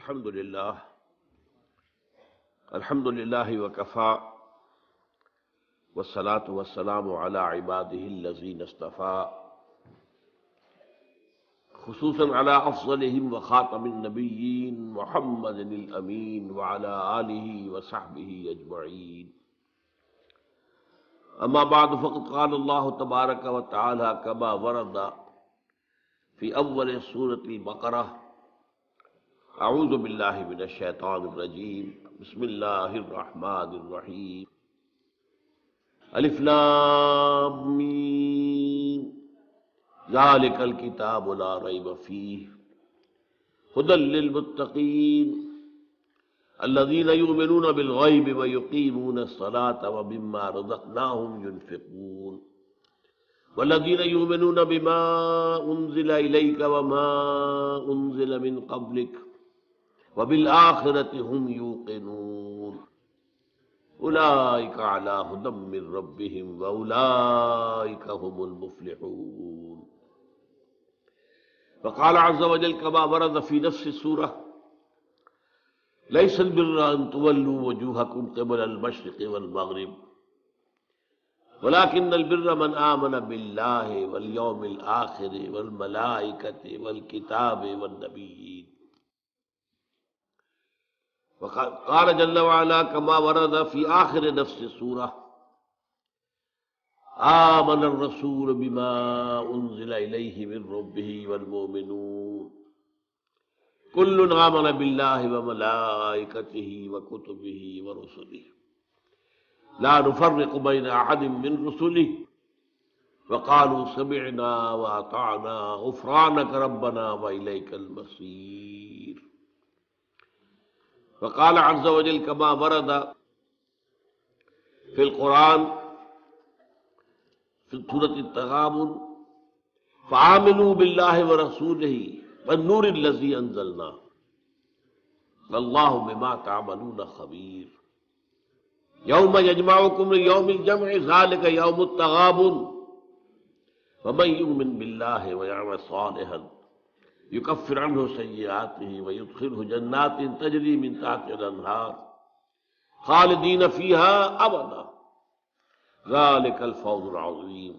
الحمد للہ وکفا والصلاة والسلام علی عباده الذین اصطفى خصوصا علی افضلهم وخاتم النبیین محمد الامین وعلی آلہ وصحبہ اجمعین. اما بعد فقد قال اللہ تبارک وتعالی كما ورد فی اول سورۃ البقرہ: اعوذ باللہ من الشیطان الرجیم، بسم اللہ الرحمن الرحیم. الف لام میم ذالک الکتاب لا ریب فیہ ھدی للمتقین الذین یؤمنون بالغیب ویقیمون الصلاة ومما رزقناہم ینفقون والذین یؤمنون بما انزل الیک وما انزل من قبلک وبالآخرة هم يوقنون أولئك على هدى من ربهم وأولئك هم المفلحون. وقال عز وجل كما ورد في نفس السورة: ليس البر أن تولوا وجوهكم قبل المشرق والمغرب ولكن البر من آمن بالله واليوم الآخر والملائكة والكتاب والنبيين. وقال جل وعلا كما ورد في آخر نفس السورة: آمن الرسول بما أنزل إليه من ربه والمؤمنون كل آمن بالله وملائكته وكتبه ورسله لا نفرق بين أحد من رسله وقالوا سمعنا وأطعنا غفرانك ربنا وإليك المصير. وقال عز وجل كما ورد في القرآن في سورة التغابن: فآمنوا بالله ورسوله والنور الذي أنزلنا والله بما تعملون خبير. يوم يجمعكم ليوم الجمع ذلك يوم التغابن ومن يؤمن بالله ويعمل صالحا يكفر عنه سيئاته ويدخله جنات تجري من تحتها الأنهار خالدين فيها أبدا ذلك الفوز العظيم.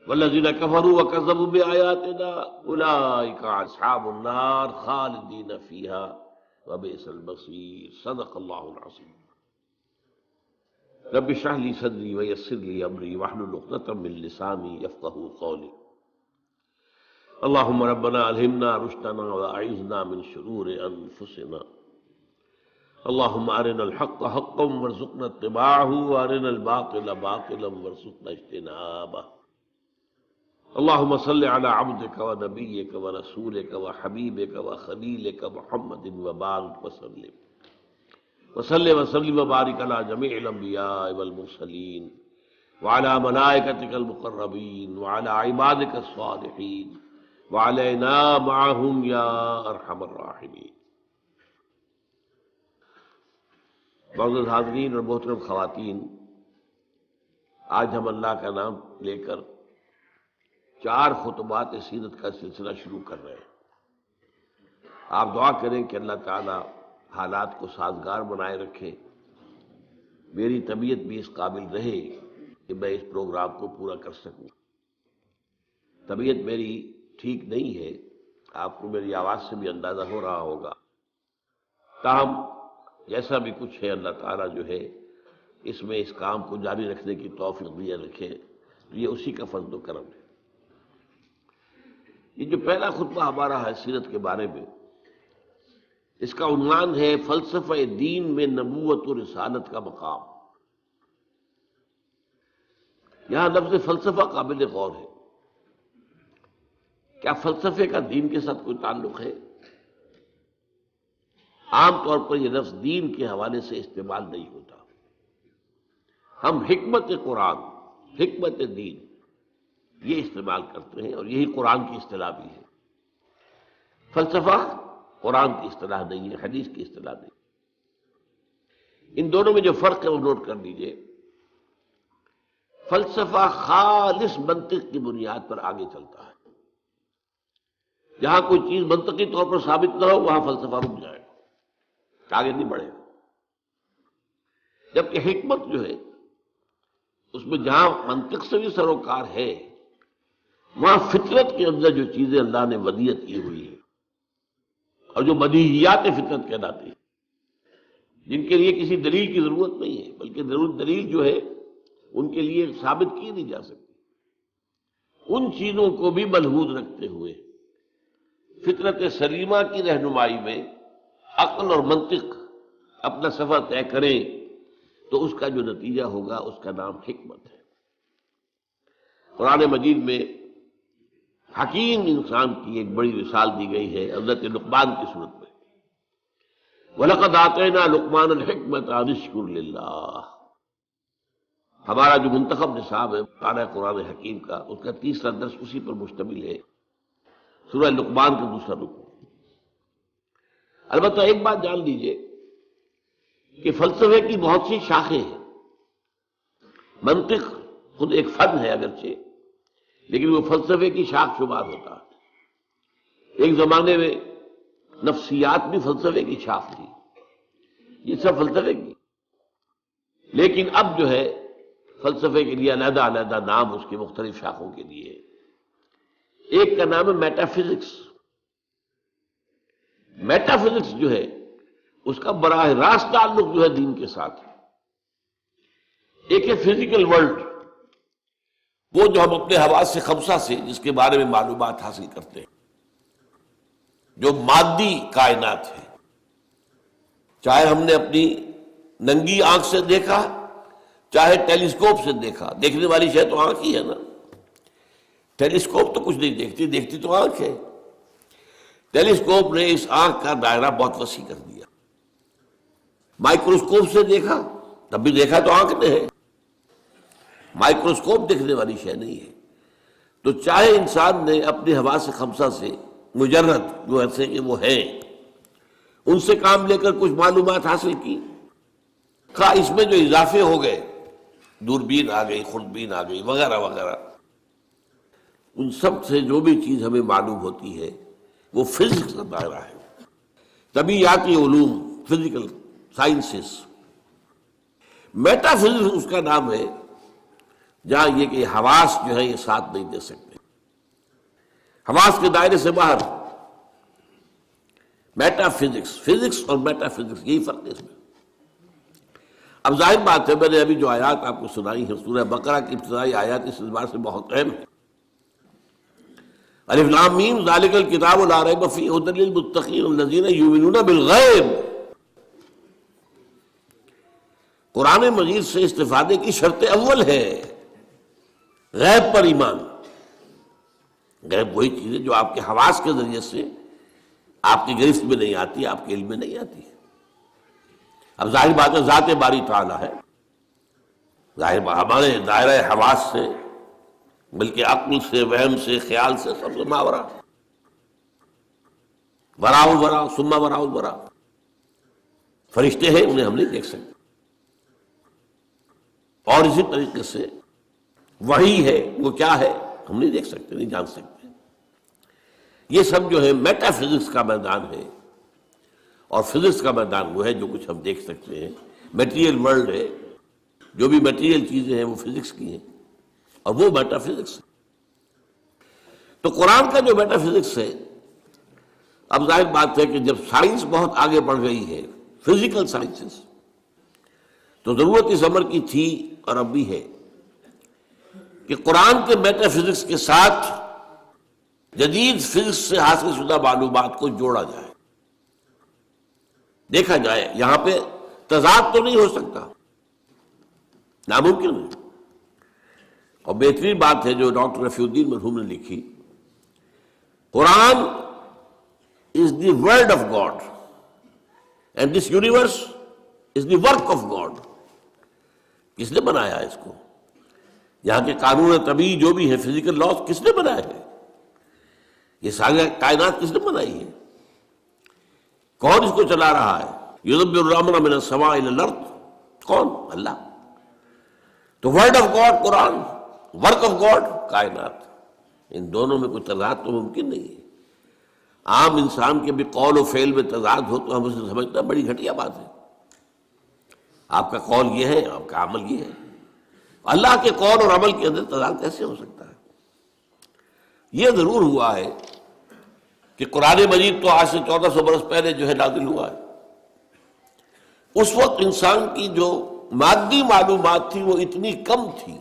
والذين كفروا وكذبوا بآياتنا أولئك أصحاب النار خالدين فيها وبئس المصير. صدق الله العظيم. رب اشرح لي صدري ويسر لي أمري واحلل عقدة من لساني يفقهوا قولي. اللهم ربنا ألهمنا رشدنا وأعذنا من شرور أنفسنا. اللهم أرنا الحق حقا وارزقنا اتباعه وأرنا الباطل باطلا وارزقنا اجتنابه. اللهم صل على عبدك ونبيك ورسولك وحبيبك وخليلك محمد وبارك وسلم وبارك على جميع الأنبياء والمرسلين وعلى ملائكتك المقربين وعلى عبادك الصالحين وعلينا معهم يا ارحم الراحمين. معزز حاضرین اور محترم خواتین، آج ہم اللہ کا نام لے کر 4 خطبات سیرت کا سلسلہ شروع کر رہے ہیں. آپ دعا کریں کہ اللہ تعالی حالات کو سازگار بنائے رکھے، میری طبیعت بھی اس قابل رہے کہ میں اس پروگرام کو پورا کر سکوں. طبیعت میری ٹھیک نہیں ہے، آپ کو میری آواز سے بھی اندازہ ہو رہا ہوگا. تاہم جیسا بھی کچھ ہے، اللہ تعالیٰ جو ہے اس میں اس کام کو جاری رکھنے کی توفیق دیے رکھے، یہ اسی کا فضل و کرم ہے. یہ جو پہلا خطبہ ہمارا ہے سیرت کے بارے میں، اس کا عنوان ہے فلسفہ دین میں نبوت و رسالت کا مقام. یہاں لفظ فلسفہ قابل غور ہے. کیا فلسفے کا دین کے ساتھ کوئی تعلق ہے؟ عام طور پر یہ لفظ دین کے حوالے سے استعمال نہیں ہوتا. ہم حکمت قرآن، حکمت دین یہ استعمال کرتے ہیں، اور یہی قرآن کی اصطلاح بھی ہے. فلسفہ قرآن کی اصطلاح نہیں ہے، حدیث کی اصطلاح نہیں. ان دونوں میں جو فرق ہے وہ نوٹ کر لیجئے. فلسفہ خالص منطق کی بنیاد پر آگے چلتا ہے. جہاں کوئی چیز منطقی طور پر ثابت نہ ہو وہاں فلسفہ رک جائے، آگے نہیں بڑھے. جبکہ حکمت جو ہے اس میں جہاں منطق سے بھی سروکار ہے، وہاں فطرت کے اندر جو چیزیں اللہ نے ودیت کی ہوئی ہے اور جو بدیہیات فطرت کہلاتی ہیں، جن کے لیے کسی دلیل کی ضرورت نہیں ہے، بلکہ دلیل جو ہے ان کے لیے ثابت کی نہیں جا سکتی، ان چیزوں کو بھی ملحوظ رکھتے ہوئے فطرت سلیمہ کی رہنمائی میں عقل اور منطق اپنا سفر طے کریں تو اس کا جو نتیجہ ہوگا اس کا نام حکمت ہے. قرآن مجید میں حکیم انسان کی ایک بڑی مثال دی گئی ہے حضرت لقمان کی صورت میں. وَلَقَدْ آتَيْنَا لُقْمَانَ الْحِكْمَةَ أَنِ اشْكُرْ لِلَّهِ. ہمارا جو منتخب نصاب ہے پارہ قرآن حکیم کا، اس کا تیسرا درس اسی پر مشتمل ہے، سورہ لقمان کا دوسرا رکوع. البتہ ایک بات جان لیجئے کہ فلسفے کی بہت سی شاخیں ہیں. منطق خود ایک فن ہے اگرچہ، لیکن وہ فلسفے کی شاخ شمار ہوتا ہے. ایک زمانے میں نفسیات بھی فلسفے کی شاخ تھی، یہ سب فلسفے کی. لیکن اب جو ہے فلسفے کے لیے علیحدہ علیحدہ نام اس کے مختلف شاخوں کے لیے. ایک کا نام ہے میٹا فزکس. میٹا فزکس جو ہے اس کا براہ راست تعلق جو ہے دین کے ساتھ. ایک ہے فزیکل ورلڈ، وہ جو ہم اپنے حواس سے خمسہ سے جس کے بارے میں معلومات حاصل کرتے ہیں، جو مادی کائنات ہے، چاہے ہم نے اپنی ننگی آنکھ سے دیکھا چاہے ٹیلیسکوپ سے دیکھا. دیکھنے والی شے تو آنکھ ہی ہے نا. ٹیلیسکوپ تو کچھ نہیں دیکھتی، دیکھتی تو آنکھ ہے. ٹیلیسکوپ نے اس آنکھ کا دائرہ بہت وسیع کر دیا. مائکروسکوپ سے دیکھا تب بھی دیکھا تو آنکھ نے ہے، مائکروسکوپ دیکھنے والی شے نہیں ہے. تو چاہے انسان نے اپنے حواس خمسہ سے مجرد جو ایسے کہ وہ ہیں ان سے کام لے کر کچھ معلومات حاصل کی، خواہ اس میں جو اضافے ہو گئے، دوربین آ گئی، خوردبین آ گئی، وغیرہ وغیرہ، ان سب سے جو بھی چیز ہمیں معلوم ہوتی ہے وہ فزکس کا دائرہ ہے. طبیعیاتی علوم، فزیکل سائنسز. میٹا فزکس اس کا نام ہے جہاں یہ کہ حواس جو ہے یہ ساتھ نہیں دے سکتے، حواس کے دائرے سے باہر. میٹا فزکس، فزکس اور میٹا فزکس یہی فرق ہے اس میں. اب ظاہر بات ہے میں نے ابھی جو آیات آپ کو سنائی ہیں سورہ بقرہ کی ابتدائی آیات اس اعتبار سے بہت اہم ہے. الف لام میم ذالک الکتاب لا ریب فیہ ھدی للمتقین الذین یؤمنون بالغیب. قرآن مجید سے استفادے کی شرط اول ہے غیب پر ایمان. غیب وہی چیز ہے جو آپ کے حواس کے ذریعے سے آپ کی گرفت میں نہیں آتی، آپ کے علم میں نہیں آتی. اب ظاہر بات ہے ذات باری تعالیٰ ہے، ظاہر ہمارے دائرہ حواس سے بلکہ عقل سے، وہم سے، خیال سے سب سے ماورا، وراء الورا ثم وراء الورا. فرشتے ہیں انہیں ہم نہیں دیکھ سکتے، اور اسی طریقے سے وحی ہے وہ کیا ہے ہم نہیں دیکھ سکتے، نہیں جان سکتے. یہ سب جو ہے میٹا فزکس کا میدان ہے، اور فزکس کا میدان وہ ہے جو کچھ ہم دیکھ سکتے ہیں. میٹیریل ورلڈ ہے، جو بھی میٹیریل چیزیں ہیں وہ فزکس کی ہیں، اور وہ میٹا فزکس ہے. تو قرآن کا جو میٹا فزکس ہے، اب ظاہر بات ہے کہ جب سائنس بہت آگے بڑھ گئی ہے، فزیکل سائنسز، تو ضرورت اس امر کی تھی اور اب بھی ہے کہ قرآن کے میٹا فزکس کے ساتھ جدید فزکس سے حاصل شدہ معلومات کو جوڑا جائے، دیکھا جائے. یہاں پہ تضاد تو نہیں ہو سکتا، ناممکن ہے. اور بہترین بات ہے جو ڈاکٹر رفیع الدین مرحوم نے لکھی، قرآن is the word of God and this universe is the work of God. کس نے بنایا اس کو؟ یہاں کے قانون طبیعی جو بھی ہے، فزیکل لاز کس نے بنائے ہیں؟ یہ ساری کائنات کس نے بنائی ہے؟ کون اس کو چلا رہا ہے؟ یدبر الامر من السماء الى الارض، کون؟ اللہ. تو word of God Quran, work of God کائنات، ان دونوں میں کوئی تضاد تو ممکن نہیں ہے. عام انسان کے بھی قول و فعل میں تضاد ہو تو ہم اسے سمجھتے ہیں بڑی گھٹیا بات ہے. آپ کا قول یہ ہے، آپ کا عمل یہ ہے. اللہ کے قول اور عمل کے اندر تضاد کیسے ہو سکتا ہے؟ یہ ضرور ہوا ہے کہ قرآن مجید تو آج سے 1400 برس پہلے جو ہے نازل ہوا ہے. اس وقت انسان کی جو مادی معلومات تھی وہ اتنی کم تھی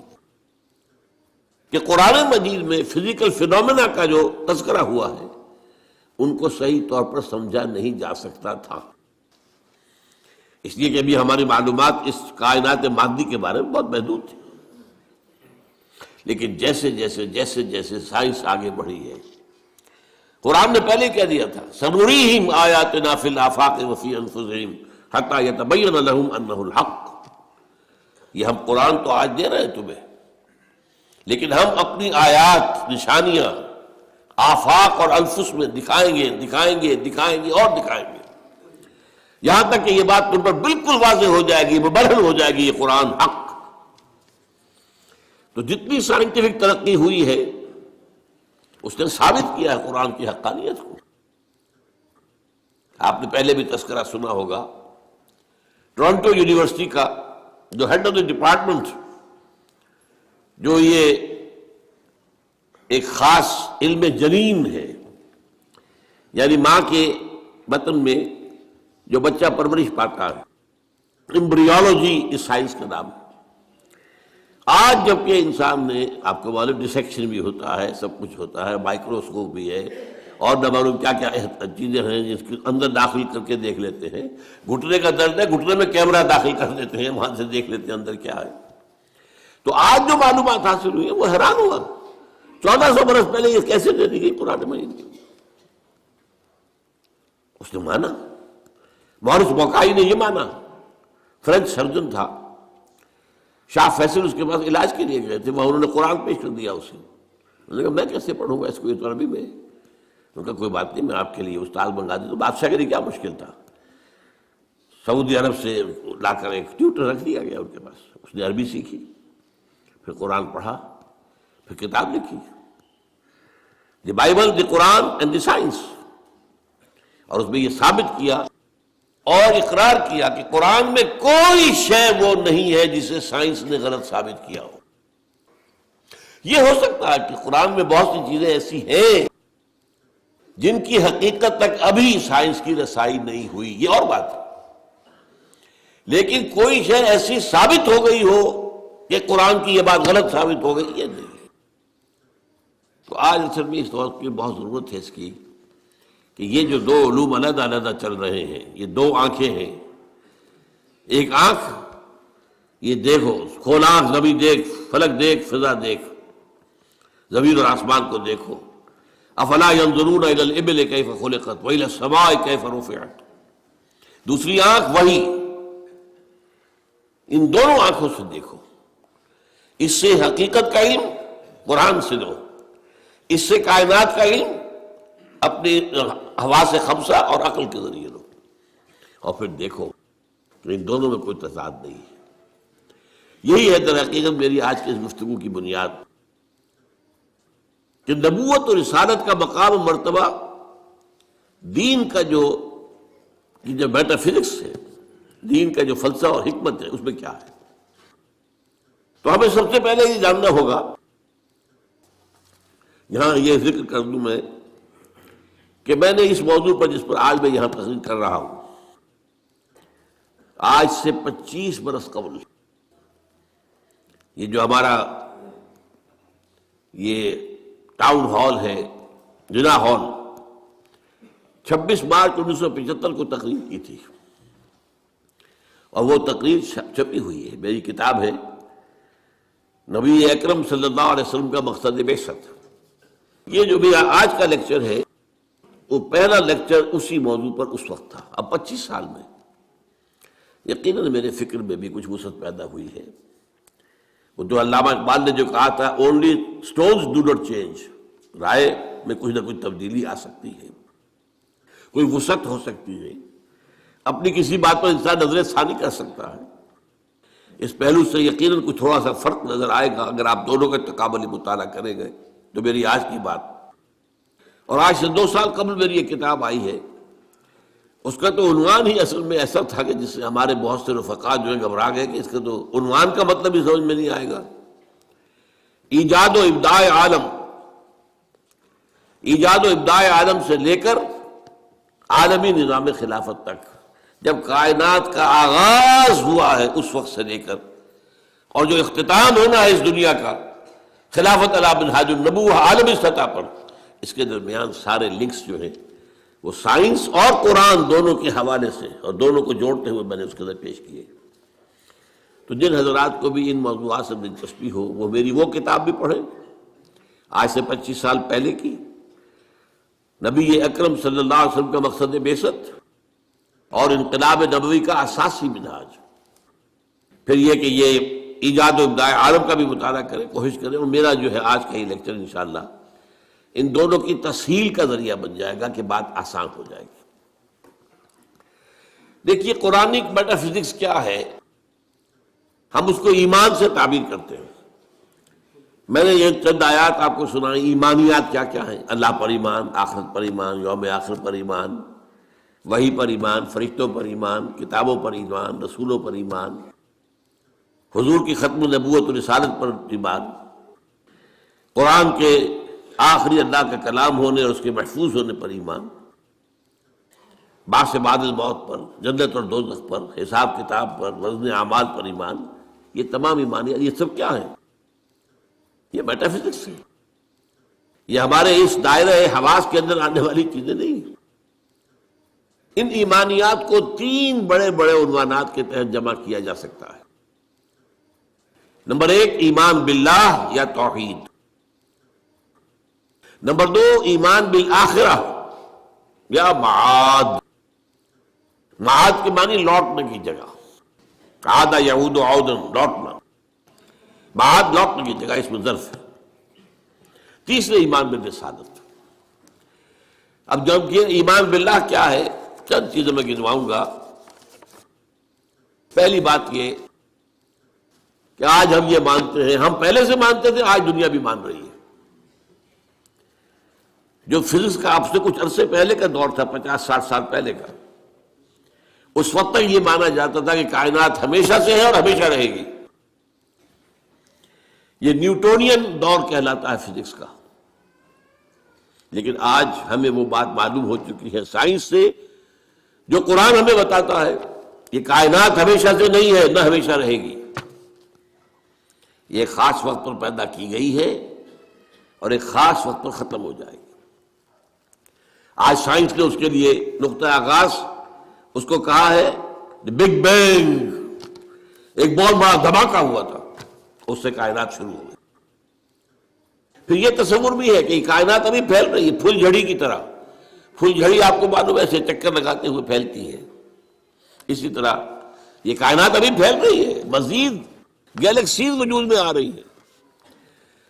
کہ قرآن مجید میں فزیکل فینومینا کا جو تذکرہ ہوا ہے ان کو صحیح طور پر سمجھا نہیں جا سکتا تھا. اس لیے کہ ابھی ہماری معلومات اس کائنات مادی کے بارے میں بہت محدود تھی. لیکن جیسے جیسے جیسے جیسے سائنس آگے بڑھی ہے، قرآن نے پہلے کہہ دیا تھا سنریہم آیاتنا فی الآفاق وفی انفسہم حتی یتبین لہم انہ الحق. یہ ہم قرآن تو آج دے رہے ہیں تمہیں، لیکن ہم اپنی آیات، نشانیاں آفاق اور انفس میں دکھائیں گے دکھائیں گے دکھائیں گے اور دکھائیں گے، یہاں تک کہ یہ بات تم پر بالکل واضح ہو جائے گی، مبرہن ہو جائے گی، یہ قرآن حق. تو جتنی سائنٹیفک ترقی ہوئی ہے اس نے ثابت کیا ہے قرآن کی حقانیت کو. آپ نے پہلے بھی تذکرہ سنا ہوگا ٹورنٹو یونیورسٹی کا جو ہیڈ آف دی ڈپارٹمنٹ، جو یہ ایک خاص علم جنین ہے، یعنی ماں کے بطن میں جو بچہ پرورش پاتا ہے، ایمبریولوجی اس سائنس کا نام ہے. آج جبکہ انسان نے، آپ کو معلوم ڈسیکشن بھی ہوتا ہے، سب کچھ ہوتا ہے، مائکروسکوپ بھی ہے اور نہ معلوم کیا کیا چیزیں ہیں جس کے اندر داخل کر کے دیکھ لیتے ہیں. گھٹنے کا درد ہے، گھٹنے میں کیمرہ داخل کر دیتے ہیں، وہاں سے دیکھ لیتے ہیں اندر کیا ہے. تو آج جو معلومات حاصل ہوئی ہے وہ حیران ہوا 1400 برس پہلے یہ کیسے دے دی گئی قرآن مجید کی. اس نے مانا، مورس موقعی نے یہ مانا. فرینچ سرجن تھا، شاہ فیصل اس کے پاس علاج کے لیے گئے تھے، وہاں انہوں نے قرآن پیش کر دیا اسے. انہوں نے کہا میں کیسے پڑھوں گا اس کو، یہ تو عربی میں. انہوں نے کہا کوئی بات نہیں، میں آپ کے لیے استاد منگا دوں. تو بادشاہ کے لیے کیا مشکل تھا، سعودی عرب سے لا کر ایک ٹیوٹر رکھ دیا گیا ان کے پاس. اس نے عربی سیکھی، پھر قرآن پڑھا، پھر کتاب لکھی، the Bible, the Quran and the science. اور اس میں یہ ثابت کیا اور اقرار کیا کہ قرآن میں کوئی شے وہ نہیں ہے جسے سائنس نے غلط ثابت کیا ہو. یہ ہو سکتا ہے کہ قرآن میں بہت سی چیزیں ایسی ہیں جن کی حقیقت تک ابھی سائنس کی رسائی نہیں ہوئی، یہ اور بات ہے. لیکن کوئی شے ایسی ثابت ہو گئی ہو کہ قرآن کی یہ بات غلط ثابت ہو گئی، یہ نہیں. تو آج اصل میں اس وقت کی بہت ضرورت ہے اس کی کہ یہ جو دو علوم علیحدہ علیحدہ چل رہے ہیں، یہ دو آنکھیں ہیں. ایک آنکھ یہ دیکھو، کھول آنکھ، زمین دیکھ، فلک دیکھ، فضا دیکھ، زمین اور آسمان کو دیکھو. افلا ينظرون الى الابل كيف خلقت والى السماء كيف رفعت. دوسری آنکھ وہی. ان دونوں آنکھوں سے دیکھو. اس سے حقیقت کا علم قرآن سے لو، اس سے کائنات کا علم اپنی حواس خمسہ اور عقل کے ذریعے لو، اور پھر دیکھو کہ ان دونوں میں کوئی تضاد نہیں ہے. یہی ہے در حقیقت میری آج کی اس گفتگو کی بنیاد، کہ نبوت اور رسالت کا مقام و مرتبہ دین کا جو میٹا فزکس ہے، دین کا جو فلسفہ اور حکمت ہے، اس میں کیا ہے. تو ہمیں سب سے پہلے یہ جاننا ہوگا، یہاں یہ ذکر کر دوں میں کہ میں نے اس موضوع پر جس پر آج میں یہاں تقریر کر رہا ہوں، آج سے 25 برس قبل یہ جو ہمارا یہ ٹاؤن ہال ہے، جنا ہال، 26 مارچ 1975 کو تقریر کی تھی. اور وہ تقریر چھپی ہوئی ہے، میری کتاب ہے نبی اکرم صلی اللہ علیہ وسلم کا مقصد بعثت. یہ جو بھی آج کا لیکچر ہے وہ پہلا لیکچر اسی موضوع پر اس وقت تھا. اب 25 سال میں یقیناً میرے فکر میں بھی کچھ وسعت پیدا ہوئی ہے. وہ جو علامہ اقبال نے جو کہا تھا only stones do not change, رائے میں کچھ نہ کچھ تبدیلی آ سکتی ہے، کوئی وسعت ہو سکتی ہے، اپنی کسی بات پر انسان نظر ثانی کر سکتا ہے. اس پہلو سے یقیناً کچھ تھوڑا سا فرق نظر آئے گا اگر آپ دونوں کا تقابلی مطالعہ کریں گے. تو میری آج کی بات اور آج سے 2 سال قبل میری یہ کتاب آئی ہے، اس کا تو عنوان ہی اصل میں ایسا تھا کہ جس سے ہمارے بہت سے رفقا جو ہیں گھبرا گئے کہ اس کا تو عنوان کا مطلب ہی سمجھ میں نہیں آئے گا۔ ایجاد و ابداع عالم، ایجاد و ابداع عالم سے لے کر عالمی نظام خلافت تک، جب کائنات کا آغاز ہوا ہے اس وقت سے لے کر اور جو اختتام ہونا ہے اس دنیا کا خلافت علی منہاج النبوہ عالمی سطح پر، اس کے درمیان سارے لنکس جو ہیں وہ سائنس اور قرآن دونوں کے حوالے سے اور دونوں کو جوڑتے ہوئے میں نے اس کے اندر پیش کیے۔ تو جن حضرات کو بھی ان موضوعات سے دلچسپی ہو وہ میری وہ کتاب بھی پڑھیں، آج سے 25 سال پہلے کی، نبی اکرم صلی اللہ علیہ وسلم کا مقصد بعثت اور انقلاب نبوی کا اساسی منہاج۔ پھر یہ کہ یہ ایجاد و ابداع عالم کا بھی مطالعہ کریں، کوشش کریں، اور میرا جو ہے آج کا یہ لیکچر انشاءاللہ ان دونوں کی تسہیل کا ذریعہ بن جائے گا کہ بات آسان ہو جائے گی۔ دیکھیے قرآنک میٹا فزکس کیا ہے، ہم اس کو ایمان سے تعبیر کرتے ہیں۔ میں نے یہ چند آیات آپ کو سنائی، ایمانیات کیا کیا ہیں، اللہ پر ایمان، آخرت پر ایمان، یوم آخر پر ایمان، وحی پر ایمان، فرشتوں پر ایمان، کتابوں پر ایمان، رسولوں پر ایمان، حضور کی ختم نبوت و رسالت پر ایمان، قرآن کے آخری اللہ کا کلام ہونے اور اس کے محفوظ ہونے پر ایمان، بعث بعد الموت پر، جنت اور دوزخ پر، حساب کتاب پر، وزن اعمال پر ایمان۔ یہ تمام ایمانیات، یہ سب کیا ہیں؟ یہ میٹا فزکس ہے، یہ ہمارے اس دائرہ حواس کے اندر آنے والی چیزیں نہیں۔ ان ایمانیات کو 3 بڑے بڑے عنوانات کے تحت جمع کیا جا سکتا ہے۔ نمبر 1 ایمان باللہ یا توحید، نمبر 2 ایمان بالآخرہ یا معاد، معاد کے معنی لوٹنے کی جگہ، عاد یعود عودن، لوٹنا، معاد لوٹنے کی جگہ، اس میں ظرف ہے۔ تیسرے ایمان بالرسالت۔ اب جب یہ ایمان باللہ کیا ہے، چند چیزیں میں گنواؤں گا۔ پہلی بات یہ کہ آج ہم یہ مانتے ہیں، ہم پہلے سے مانتے تھے، آج دنیا بھی مان رہی ہے۔ جو فزکس کا اب سے کچھ عرصے پہلے کا دور تھا، 50-60 سال پہلے کا، اس وقت تک یہ مانا جاتا تھا کہ کائنات ہمیشہ سے ہے اور ہمیشہ رہے گی۔ یہ نیوٹونین دور کہلاتا ہے فزکس کا۔ لیکن آج ہمیں وہ بات معلوم ہو چکی ہے سائنس سے، جو قرآن ہمیں بتاتا ہے کہ کائنات ہمیشہ سے نہیں ہے، نہ ہمیشہ رہے گی۔ یہ ایک خاص وقت پر پیدا کی گئی ہے اور ایک خاص وقت پر ختم ہو جائے گی۔ آج سائنس نے اس کے لیے نقطہ آغاز اس کو کہا ہے بگ بینگ، ایک بہت بڑا دھماکہ ہوا تھا، اس سے کائنات شروع ہو گئی۔ پھر یہ تصور بھی ہے کہ یہ کائنات ابھی پھیل رہی ہے، پھول جھڑی کی طرح۔ پھول جھڑی آپ کو معلوم ہے ایسے چکر لگاتے ہوئے پھیلتی ہے، اسی طرح یہ کائنات ابھی پھیل رہی ہے، مزید گیلیکسیز وجود میں آ رہی ہے۔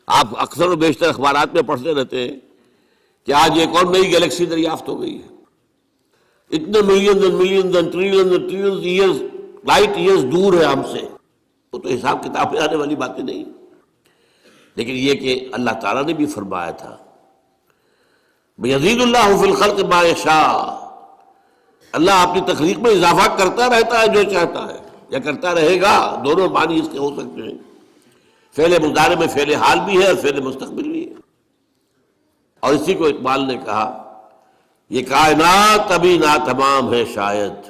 آپ اکثر و بیشتر اخبارات میں پڑھتے رہتے ہیں کہ آج ایک اور نئی گیلیکسی دریافت ہو گئی ہے، اتنے millions and millions and trillions and trillions years, light years دور ہے ہم سے۔ وہ تو حساب کتاب میں آنے والی باتیں نہیں، لیکن یہ کہ اللہ تعالیٰ نے بھی فرمایا تھا یزید اللہ فی الخلق ما یشاء، اللہ اپنی تخلیق میں اضافہ کرتا رہتا ہے جو چاہتا ہے، یا کرتا رہے گا، دونوں معنی اس کے ہو سکتے ہیں۔ فعل مضارع میں فعل حال بھی ہے اور فعل مستقبل بھی ہے۔ اور اسی کو اقبال نے کہا یہ کائنات ابھی ناتمام ہے شاید،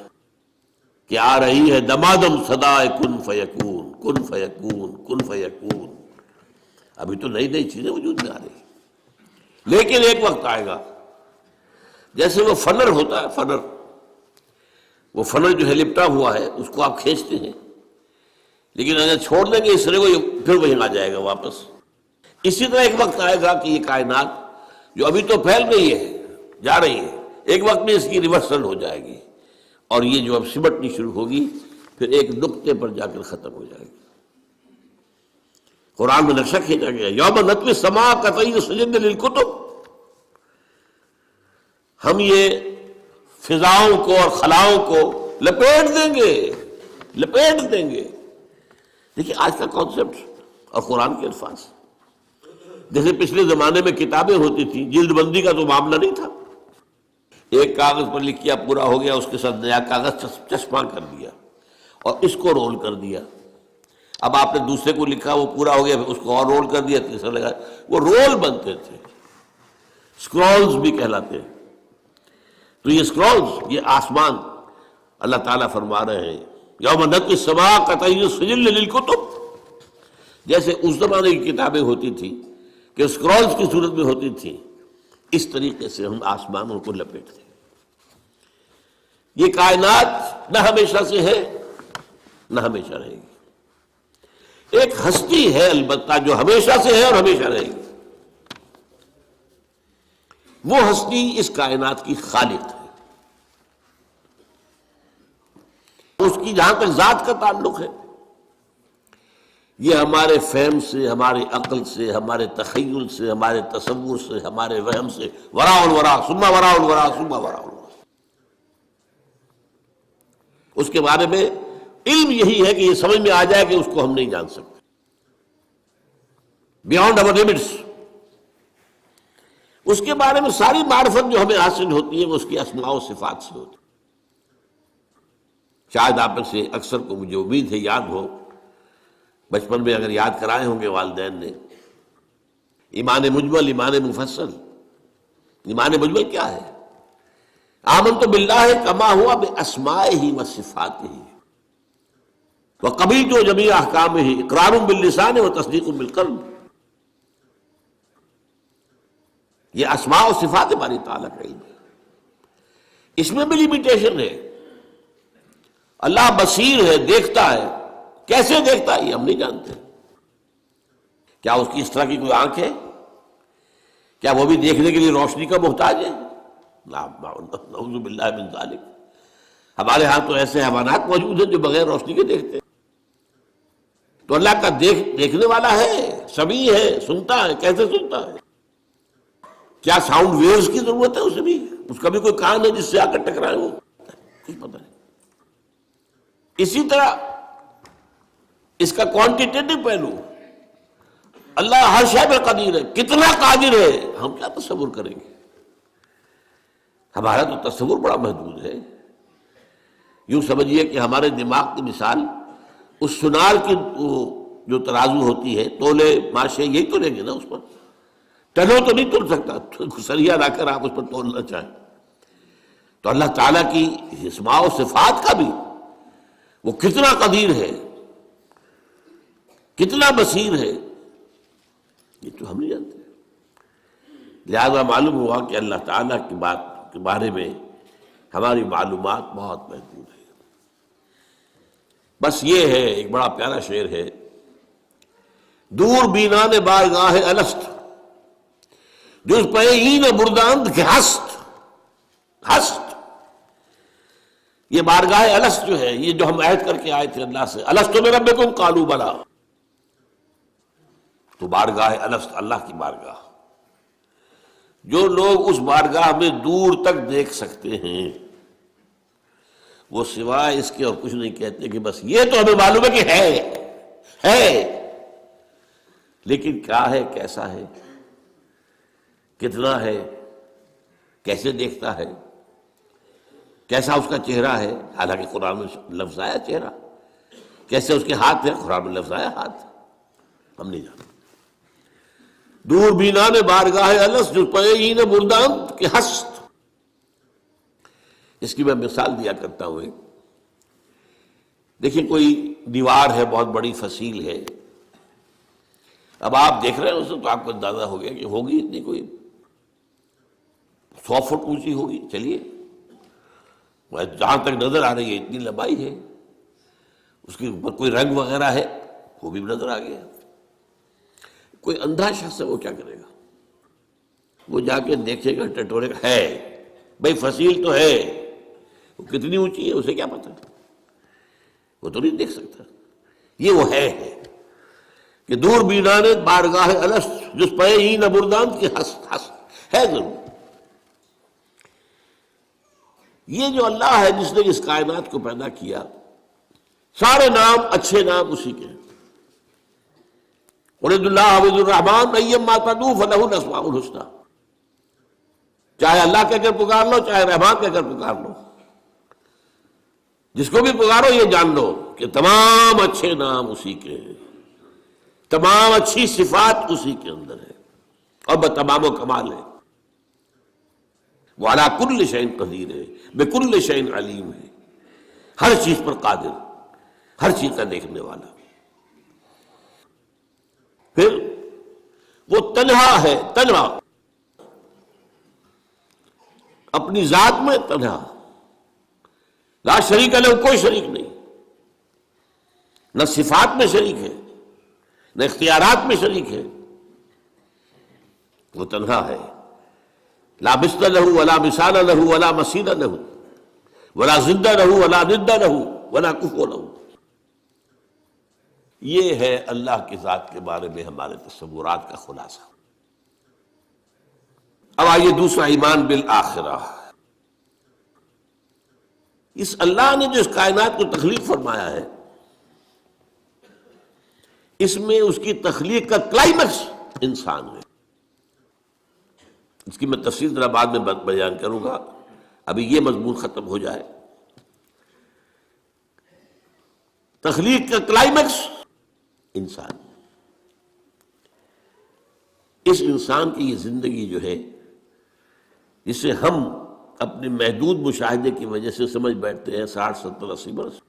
کہ آ رہی ہے دمادم صدائے کن فیکون، کن فیکون، کن فیکون۔ ابھی تو نئی نئی چیزیں وجود میں آ رہی ہیں، لیکن ایک وقت آئے گا جیسے وہ فنر ہوتا ہے، فنر، وہ فنر جو ہے لپٹا ہوا ہے اس کو آپ کھینچتے ہیں، لیکن اگر چھوڑ دیں گے اس طرح کو پھر وہیں آ جائے گا واپس۔ اسی طرح ایک وقت آئے گا کہ یہ کائنات جو ابھی تو پھیل رہی ہے، جا رہی ہے، ایک وقت میں اس کی ریورسل ہو جائے گی، اور یہ جو اب سمٹنی شروع ہوگی پھر ایک نقطے پر جا کر ختم ہو جائے گی۔ قرآن میں نقشہ کھینچا گیا، یوم نطوی السماء کطی السجل للکتب، ہم یہ فضاؤں کو اور خلاؤں کو لپیٹ دیں گے، لپیٹ دیں گے۔ دیکھیے آج کا کانسیپٹ اور قرآن کے الفاظ، جیسے پچھلے زمانے میں کتابیں ہوتی تھیں، جلد بندی کا تو معاملہ نہیں تھا، ایک کاغذ پر لکھ کیا پورا ہو گیا، اس کے ساتھ نیا کاغذ چسپاں کر دیا اور اس کو رول کر دیا۔ اب آپ نے دوسرے کو لکھا، وہ پورا ہو گیا، پھر اس کو اور رول کر دیا، تیسرا لگا، وہ رول بنتے تھے، سکرولز بھی کہلاتے ہیں۔ تو یہ سکرولز، یہ آسمان، اللہ تعالیٰ فرما رہے ہیں یوم نطوی السماء کطی السجل للکتب، جیسے اس زمانے کی کتابیں ہوتی تھیں کہ سکرولز کی صورت میں ہوتی تھیں، اس طریقے سے ہم آسمانوں کو لپیٹتے ہیں۔ یہ کائنات نہ ہمیشہ سے ہے نہ ہمیشہ رہے گی، ایک ہستی ہے البتہ جو ہمیشہ سے ہے اور ہمیشہ رہے گی، وہ ہستی اس کائنات کی خالق ہے۔ اس کی جہاں تک ذات کا تعلق ہے، یہ ہمارے فہم سے، ہماری عقل سے، ہمارے تخیل سے، ہمارے تصور سے، ہمارے وہم سے وراء الورا ثم وراء الورا ثم وراء الورا، اس کے بارے میں علم یہی ہے کہ یہ سمجھ میں آ جائے کہ اس کو ہم نہیں جان سکتے، بیانڈ اور لمٹس۔ اس کے بارے میں ساری معرفت جو ہمیں حاصل ہوتی ہے وہ اس کی اسماء و صفات سے ہوتی ہے۔ شاید آپ میں سے اکثر کو مجھے امید ہے یاد ہو، بچپن میں اگر یاد کرائے ہوں گے والدین نے، ایمان مجمل، ایمان مفصل۔ ایمان مجمل کیا ہے؟ آمنت باللہ کما ہوا باسمائہ و صفاتہ وقبلت جمیع احکامہ اقرار باللسان و تصدیق بالقلب۔ یہ اسماء و صفات باری تعالیٰ کا علم ہے، اس میں بھی لمیٹیشن ہے۔ اللہ بصیر ہے، دیکھتا ہے، کیسے دیکھتا ہے یہ ہم نہیں جانتے۔ کیا اس کی اس طرح کی کوئی آنکھ ہے؟ کیا وہ بھی دیکھنے کے لیے روشنی کا محتاج ہے؟ نعوذ باللہ من ذالک۔ ہمارے ہاں تو ایسے حیوانات موجود ہیں جو بغیر روشنی کے دیکھتے ہیں، تو اللہ کا دیکھنے والا ہے، سمیع ہے، سنتا ہے، کیسے سنتا ہے؟ کیا ساؤنڈ ویوز کی ضرورت ہے اسے بھی؟ اس کا بھی کوئی کان ہے جس سے آ کر ٹکرائے؟ وہ کچھ پتہ نہیں۔ اسی طرح اس کا کوانٹیٹیو پہلو، اللہ ہر شے پر قدیر ہے، کتنا قادر ہے ہم کیا تصور کریں گے؟ ہمارا تو تصور بڑا محدود ہے۔ یوں سمجھیے کہ ہمارے دماغ کی مثال اس سنار کی جو ترازو ہوتی ہے، تولے ماشے یہی تو لیں گے نا، اس پر ٹنوں تو نہیں تول سکتا، سریا لا کر آپ اس پر تولنا چاہیں۔ تو اللہ تعالیٰ کی اسماء و صفات کا بھی وہ کتنا قدیر ہے، کتنا بصیر ہے، یہ تو ہم نہیں جانتے۔ لہذا معلوم ہوا کہ اللہ تعالیٰ کی بات کے بارے میں ہماری معلومات بہت محدود ہے۔ بس یہ ہے، ایک بڑا پیارا شعر ہے، دور بینان بارگاہ الست جز پئیں برداند کے ہست ہست۔ یہ بارگاہ الست جو ہے، یہ جو ہم عہد کر کے آئے تھے اللہ سے، الست بربکم قالوا بلی، تو بارگاہ الست اللہ کی بارگاہ، جو لوگ اس بارگاہ میں دور تک دیکھ سکتے ہیں وہ سوائے اس کے اور کچھ نہیں کہتے کہ بس یہ تو ہمیں معلوم ہے کہ ہے، لیکن کیا ہے، کیسا ہے، کتنا ہے، کیسے دیکھتا ہے، کیسا اس کا چہرہ ہے، حالانکہ قرآن میں لفظ آیا چہرہ، کیسے اس کے ہاتھ ہے، قرآن میں لفظ آیا ہاتھ، ہم نہیں جانتے۔ دور بینان بارگاہ الست جو پئیں برداند کے ہست۔ اس کی میں مثال دیا کرتا ہوں۔ دیکھیں کوئی دیوار ہے، بہت بڑی فصیل ہے، اب آپ دیکھ رہے ہیں اسے تو آپ کو اندازہ ہو گیا کہ ہوگی اتنی، کوئی 100 فٹ اونچی ہوگی، چلیے جہاں تک نظر آ رہی ہے اتنی لمبائی ہے، اس کے اوپر کوئی رنگ وغیرہ ہے وہ بھی نظر آ گیا۔ کوئی اندھا شخص ہے وہ کیا کرے گا؟ وہ جا کے دیکھے گا، ٹٹورے گا، ہے بھائی فصیل تو ہے، وہ کتنی اونچی ہے اسے کیا پتا، وہ تو نہیں دیکھ سکتا۔ یہ وہ ہے کہ دور بینان بارگاہ الست جس پئیں برداند کی ہست ہست ہے ضرور۔ یہ جو اللہ ہے جس نے اس کائنات کو پیدا کیا، سارے نام اچھے نام اسی کے ہیں، قُلِ اللَّهُ عَبْدُ الرَّحْمَٰنُ أَيَّمَّا تَدْعُوا فَلَهُ الْأَسْمَاءُ الْحُسْنَىٰ، چاہے اللہ کہہ کر پکار لو چاہے رحمان کہہ کر پکار لو، جس کو بھی پکارو یہ جان لو کہ تمام اچھے نام اسی کے ہیں، تمام اچھی صفات اسی کے اندر ہے اور بتمام و کمال ہے۔ وہ عَلَىٰ كُلِّ شَيْءٍ قدیر ہے، بِكُلِّ شَيْءٍ علیم ہے، ہر چیز پر قادر، ہر چیز کا دیکھنے والا۔ پھر وہ تنہا ہے، تنہا اپنی ذات میں تنہا، لا شریک لہ، کوئی شریک نہیں، نہ صفات میں شریک ہے نہ اختیارات میں شریک ہے، وہ تنہا ہے، لا مثل لہ ولا مثال لہ ولا مثیل لہ ولا ضد لہ ولا ند لہ ولا کفو لہ۔ یہ ہے اللہ کی ذات کے بارے میں ہمارے تصورات کا خلاصہ۔ اب آئیے دوسرا، ایمان بالآخرہ۔ اس اللہ نے جو اس کائنات کو تخلیق فرمایا ہے، اس میں اس کی تخلیق کا کلائمیکس انسان ہے۔ اس کی میں تفصیل ذرا بعد میں بیان کروں گا، ابھی یہ مضمون ختم ہو جائے۔ تخلیق کا کلائمیکس انسان، اس انسان کی یہ زندگی جو ہے، جسے ہم اپنے محدود مشاہدے کی وجہ سے سمجھ بیٹھتے ہیں 60 70 80 برس،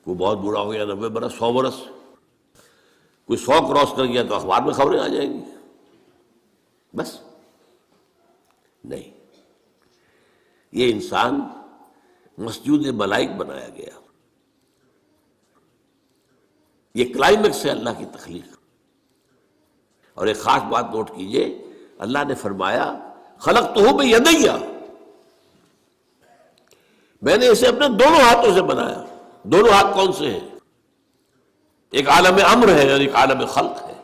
کوئی بہت بوڑھا ہو گیا 90 برس 100 برس، کوئی 100 کراس کر گیا تو اخبار میں خبریں آ جائیں گی، بس نہیں، یہ انسان مسجود ملائک بنایا گیا، یہ کلائمیکس ہے اللہ کی تخلیق۔ اور ایک خاص بات نوٹ کیجئے، اللہ نے فرمایا خلقتہ بیدی، میں نے اسے اپنے دونوں ہاتھوں سے بنایا۔ دونوں ہاتھ کون سے ہیں؟ ایک عالم امر ہے اور ایک عالم خلق ہے،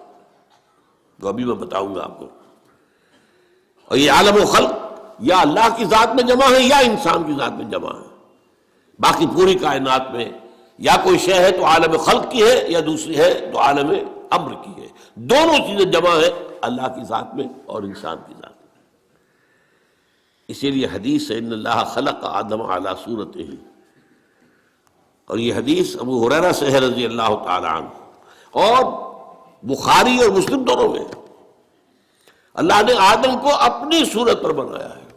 جو ابھی میں بتاؤں گا آپ کو۔ اور یہ عالم و خلق یا اللہ کی ذات میں جمع ہے یا انسان کی ذات میں جمع ہے۔ باقی پوری کائنات میں یا کوئی شے ہے تو عالم خلق کی ہے یا دوسری ہے تو عالم امر کی ہے، دونوں چیزیں جمع ہے اللہ کی ذات میں اور انسان کی ذات میں۔ اسی لیے حدیث ہے ان اللہ خلق آدم علی صورتہ، اور یہ حدیث ابو ہریرہ سے ہے رضی اللہ تعالی عنہ، اور بخاری اور مسلم دونوں میں اللہ نے آدم کو اپنی صورت پر بنایا ہے۔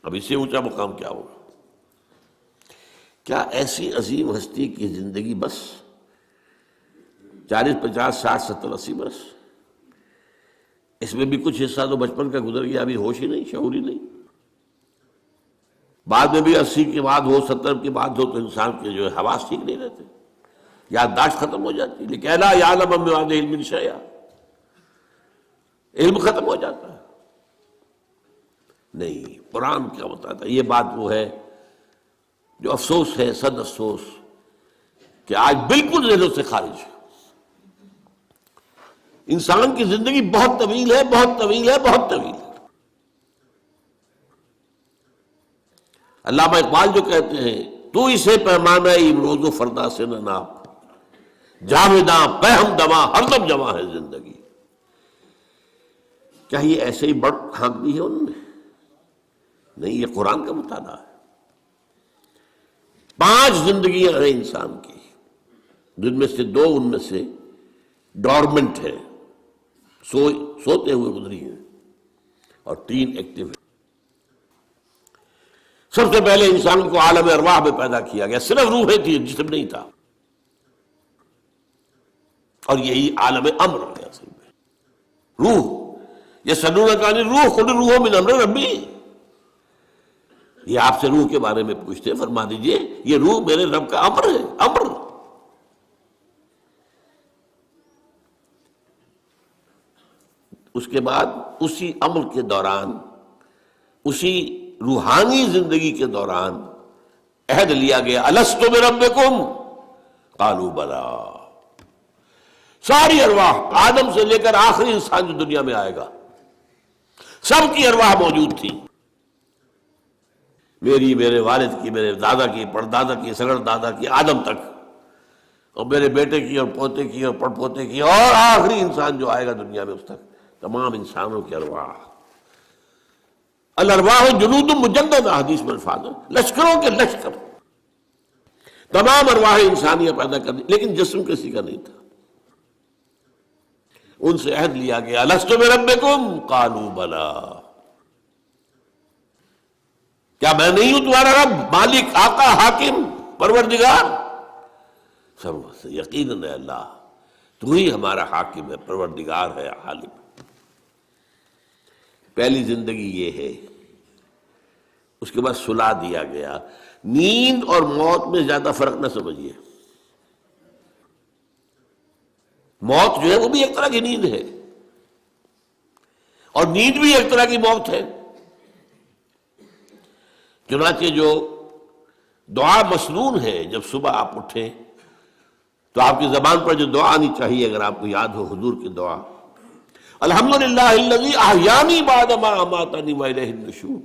اب اس سے اونچا مقام کیا ہوگا؟ کیا ایسی عظیم ہستی کی زندگی بس 40 50 60 70 80 برس؟ اس میں بھی کچھ حصہ تو بچپن کا گزر گیا، ابھی ہوش ہی نہیں، شعور ہی نہیں، بعد میں بھی 80 کے بعد ہو 70 کے بعد ہو تو انسان کے جو ہے حواس ٹھیک نہیں رہتے، یادداشت ختم ہو جاتی، لیکن لا یعلم من بعد علم شیئا، علم ختم ہو جاتا ہے۔ نہیں، قرآن کیا بتاتا ہے؟ یہ بات وہ ہے جو افسوس ہے، صد افسوس، کہ آج بالکل ذہنوں سے خارج ہے۔ انسان کی زندگی بہت طویل ہے، بہت طویل ہے، بہت طویل ہے۔ علامہ اقبال جو کہتے ہیں تو اسے پیمانہ امروز و فردا سے نہ ناپ، جاویداں پہم دماں ہر دم جمع ہے زندگی۔ کیا یہ ایسے ہی بڑھ ہانک دی ہے انہوں نے؟ نہیں، یہ قرآن کا مطالعہ ہے۔ 5 زندگیاں ہیں انسان کی، جن میں سے 2 ان میں سے ڈورمنٹ ہے، سوتے ہوئے گزری ہیں، اور 3 ایکٹیو ہیں۔ سب سے پہلے انسان کو عالم ارواح میں پیدا کیا گیا، صرف روحیں تھی، جسم نہیں تھا، اور یہی عالم امر ہے اصل میں۔ روح، یسألونک عن الروح قل الروح من امر ربی، یہ آپ سے روح کے بارے میں پوچھتے ہیں، فرما دیجئے یہ روح میرے رب کا امر ہے، امر۔ اس کے بعد اسی امر کے دوران، اسی روحانی زندگی کے دوران عہد لیا گیا، الست بربکم قالوا بلی۔ ساری ارواح، آدم سے لے کر آخری انسان جو دنیا میں آئے گا، سب کی ارواح موجود تھی، میری، میرے والد کی، میرے دادا کی، پردادا کی، سگڑ دادا کی، آدم تک، اور میرے بیٹے کی اور پوتے کی اور پڑ پوتے کی اور آخری انسان جو آئے گا دنیا میں اس تک تمام انسانوں کی ارواح. الارواح جنود مجندد حدیث میں الفاظ ہے، لشکروں کے لشکر، تمام ارواح انسانیہ پیدا کر دی، لیکن جسم کسی کا نہیں تھا. ان سے عہد لیا گیا الست بربکم قالوا بلا، کیا میں نہیں ہوں تمہارا رب، مالک، آقا، حاکم، پروردگار؟ سب یقیناً ہے اللہ، تو ہی ہمارا حاکم ہے، پروردگار ہے، عالم. پہلی زندگی یہ ہے. اس کے بعد سلا دیا گیا. نیند اور موت میں زیادہ فرق نہ سمجھیے. موت جو ہے وہ بھی ایک طرح کی نیند ہے، اور نیند بھی ایک طرح کی موت ہے. چنانچہ جو دعا مسنون ہے، جب صبح آپ اٹھیں تو آپ کی زبان پر جو دعا آنی چاہیے، اگر آپ کو یاد ہو حضور کی دعا، الحمدللہ الذی احیانی بعد ما اماتنی والیہ النشور.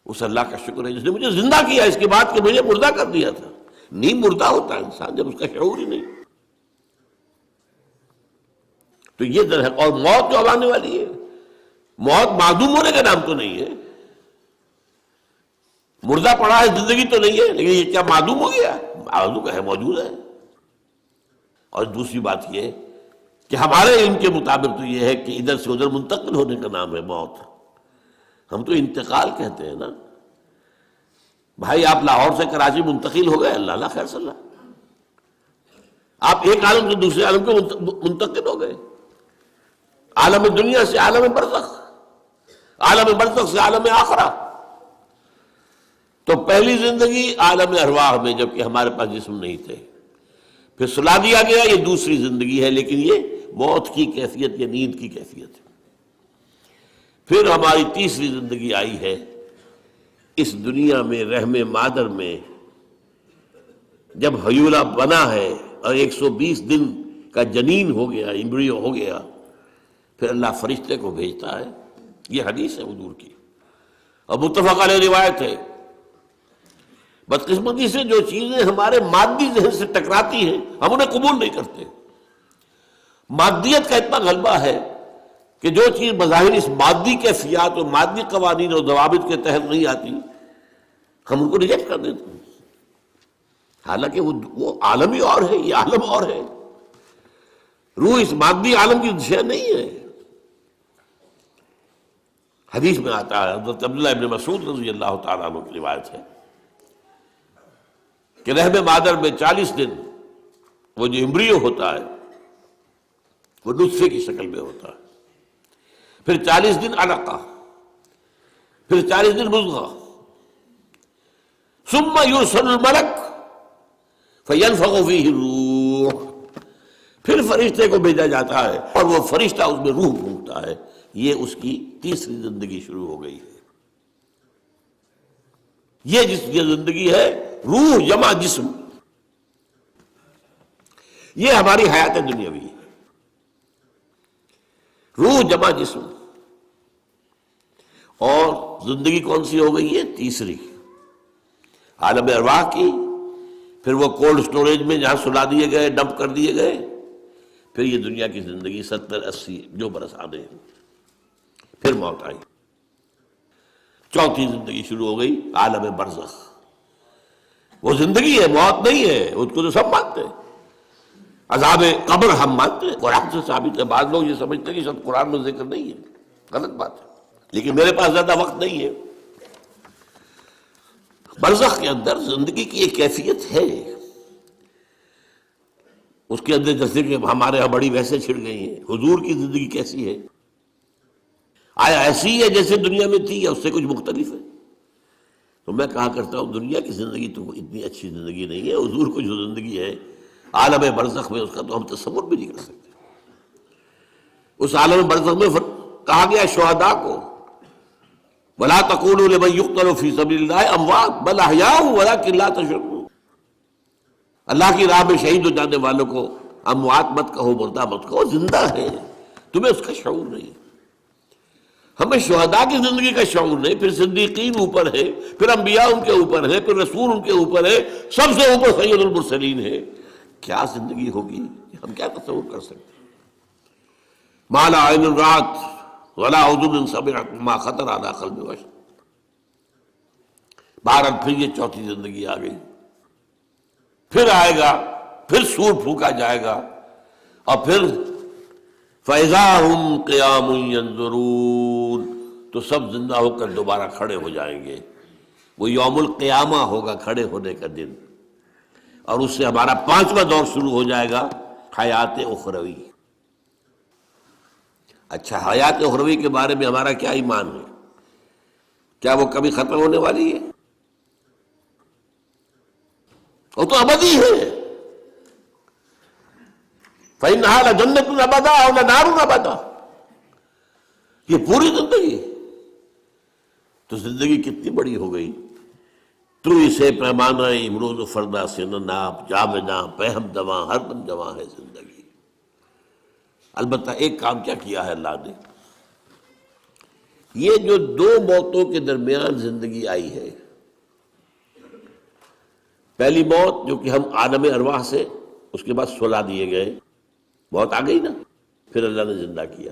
اس اللہ کا شکر ہے جس نے مجھے زندہ کیا اس کے بعد کہ مجھے مردہ کر دیا تھا. نہیں مردہ ہوتا ہے انسان جب اس کا شعور ہی نہیں. تو یہ در ہے. اور موت جو اب آنے والی ہے، موت معدوم ہونے کا نام تو نہیں ہے. مردہ پڑا ہے، زندگی تو نہیں ہے، لیکن یہ کیا معدوم ہو گیا؟ معدوم ہے، موجود ہے. اور دوسری بات یہ کہ ہمارے علم کے مطابق تو یہ ہے کہ ادھر سے ادھر منتقل ہونے کا نام ہے موت. ہم تو انتقال کہتے ہیں نا. بھائی آپ لاہور سے کراچی منتقل ہو گئے، اللہ اللہ خیر صلی اللہ، آپ ایک عالم سے دوسرے عالم کو منتقل ہو گئے. عالم دنیا سے عالم برزخ، عالم برزخ سے عالم آخرہ. تو پہلی زندگی عالم ارواح میں، جبکہ ہمارے پاس جسم نہیں تھے. پھر سلا دیا گیا، یہ دوسری زندگی ہے، لیکن یہ موت کی کیفیت یا نیند کی کیفیت ہے. پھر ہماری تیسری زندگی آئی ہے اس دنیا میں، رحم مادر میں جب حیولہ بنا ہے اور 120 دن کا جنین ہو گیا، امبریو ہو گیا، پھر اللہ فرشتے کو بھیجتا ہے. یہ حدیث ہے حضور کی اور متفق علیہ روایت ہے. بدقسمتی سے جو چیزیں ہمارے مادی ذہن سے ٹکراتی ہیں ہم انہیں قبول نہیں کرتے. مادیت کا اتنا غلبہ ہے کہ جو چیز بظاہر اس مادی کیفیات اور مادی قوانین اور ضوابط کے تحت نہیں آتی، ہم ان کو ریجیکٹ کر دیتے ہیں. حالانکہ وہ عالم ہی اور ہے، یہ عالم اور ہے. روح اس مادی عالم کی شے نہیں ہے. حدیث میں آتا ہے، حضرت عبداللہ ابن مسعود رضی اللہ تعالیٰ عنہ کی روایت ہے کہ رحم مادر میں 40 دن وہ جو امبریو ہوتا ہے وہ نطفے کی شکل میں ہوتا ہے، پھر 40 دن علقہ، پھر 40 دن مضغہ، ثم یرسل الملک فینفخ فیہ الروح، پھر فرشتے کو بھیجا جاتا ہے اور وہ فرشتہ اس میں روح پھونکتا ہے. یہ اس کی تیسری زندگی شروع ہو گئی ہے. یہ جس کی زندگی ہے روح جمع جسم، یہ ہماری حیات دنیاوی ہے. روح جمع جسم. اور زندگی کون سی ہو گئی ہے؟ تیسری، عالم ارواح کی. پھر وہ کولڈ سٹوریج میں جہاں سلا دیے گئے، ڈمپ کر دیے گئے. پھر یہ دنیا کی زندگی 70-80 جو برس آنے ہیں. پھر موت آئی. چوتھی زندگی شروع ہو گئی، عالم برزخ. وہ زندگی ہے، موت نہیں ہے. اس کو تو سب مانتے ہیں. عذاب قبر ہم مانتے ہیں، قرآن سے ثابت ہے. بعض لوگ یہ سمجھتے ہیں کہ شاید قرآن میں ذکر نہیں ہے، غلط بات ہے. لیکن میرے پاس زیادہ وقت نہیں ہے. برزخ کے اندر زندگی کی ایک کیفیت ہے. اس کے اندر جیسے کہ ہمارے یہاں بڑی ویسے چھڑ گئی ہیں. حضور کی زندگی کیسی ہے؟ آیا ایسی ہے جیسے دنیا میں تھی یا اس سے کچھ مختلف ہے؟ تو میں کہا کرتا ہوں دنیا کی زندگی تو اتنی اچھی زندگی نہیں ہے. حضور کو جو زندگی ہے عالم برزخ میں، اس کا تو ہم تصور بھی نہیں کر سکتے. اس عالم برزخ میں کہا گیا شہداء کو وَلَا تَقُولُوا لِمَن يُقْتَلُ فِي سَبِيلِ اللَّهِ أَمْوَاتٌ بَلْ أَحْيَاءٌ وَلَٰكِن لَا تَشْعُرُونَ. اللہ کی راہ میں شہید ہو جانے والوں کو اموات مت کہو، مردہ مت کہو، زندہ ہے. تمہیں اس کا شعور نہیں. ہمیں شہداء کی زندگی کا شعور نہیں. پھر صدیقین اوپر ہے، پھر انبیاء ان کے اوپر ہے، پھر رسول ان کے اوپر ہے، سب سے اوپر سید المرسلین ہے. کیا زندگی ہوگی، ہم کیا تصور کر سکتے ہیں؟ ما لا عین رات ولا اذن سمعت ما خطر علی قلب بشر. بہرحال پھر یہ چوتھی زندگی آ گئی، پھر آئے گا، پھر سور پھونکا جائے گا، اور پھر فَإِذَا هُمْ قِيَامٌ يَنظُرُونَ، تو سب زندہ ہو کر دوبارہ کھڑے ہو جائیں گے. وہ یوم القیامہ ہوگا، کھڑے ہونے کا دن، اور اس سے ہمارا 5واں دور شروع ہو جائے گا، حیات اخروی. اچھا، حیات اخروی کے بارے میں ہمارا کیا ایمان ہے؟ کیا وہ کبھی ختم ہونے والی ہے؟ وہ تو ابدی ہے. فَإِنَّهَا لَجَنَّةٌ أَبَدًا أَوْ لَنَارٌ أَبَدًا. یہ پوری زندگی تو زندگی کتنی بڑی ہو گئی. تو اسے پیمانہ امروز و فردا سے نہ ناپ، جاوداں پہم دواں ہر دم جواں ہے زندگی. البتہ ایک کام کیا کیا ہے اللہ نے، یہ جو دو موتوں کے درمیان زندگی آئی ہے، پہلی موت جو کہ ہم عالم ارواح سے، اس کے بعد سلا دیے گئے، موت آ گئی نا، پھر اللہ نے زندہ کیا.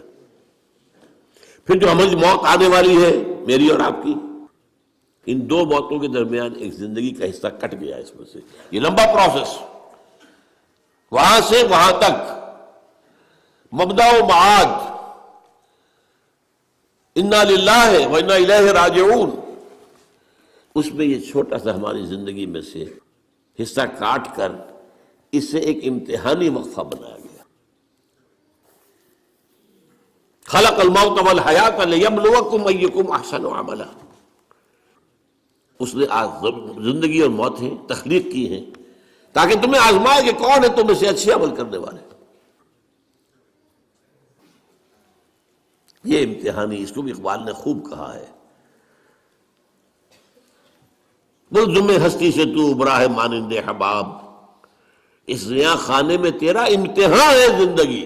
پھر جو ہماری موت آنے والی ہے، میری اور آپ کی، ان دو موتوں کے درمیان ایک زندگی کا حصہ کٹ گیا اس میں سے. یہ لمبا پروسیس، وہاں سے وہاں تک، مبدا و معاد، انا للہ و انا الیہ راجعون، اس میں یہ چھوٹا سا ہماری زندگی میں سے حصہ کاٹ کر اس سے ایک امتحانی وقفہ بنایا گیا. خلق الموت والحیات لیبلوکم ایکم احسن عملا. اس نے زندگی اور موتیں تخلیق کی ہیں تاکہ تمہیں آزمائے کہ کون ہے تم میں سے اچھے عمل کرنے والے. یہ امتحانی، اس کو بھی اقبال نے خوب کہا ہے، ملزم ہستی سے تو ابرا ہے مانند حباب، اس زیاں خانے میں تیرا امتحان ہے زندگی.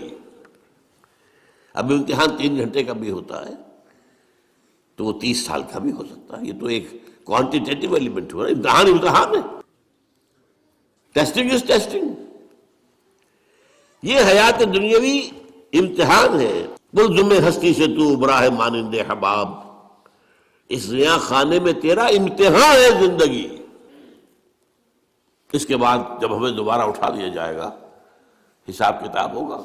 اب امتحان 3 گھنٹے کا بھی ہوتا ہے تو وہ 30 سال کا بھی ہو سکتا ہے. یہ تو ایک کوانٹیٹیٹیو ایلیمنٹ ہوا، امتحان ہے، ٹیسٹنگ از ٹیسٹنگ. یہ حیات دنیاوی امتحان ہے. ملزم ہستی سے تو ابرا ہے مانند حباب، اس زیاں خانے میں تیرا امتحان ہے زندگی. اس کے بعد جب ہمیں دوبارہ اٹھا دیا جائے گا، حساب کتاب ہوگا،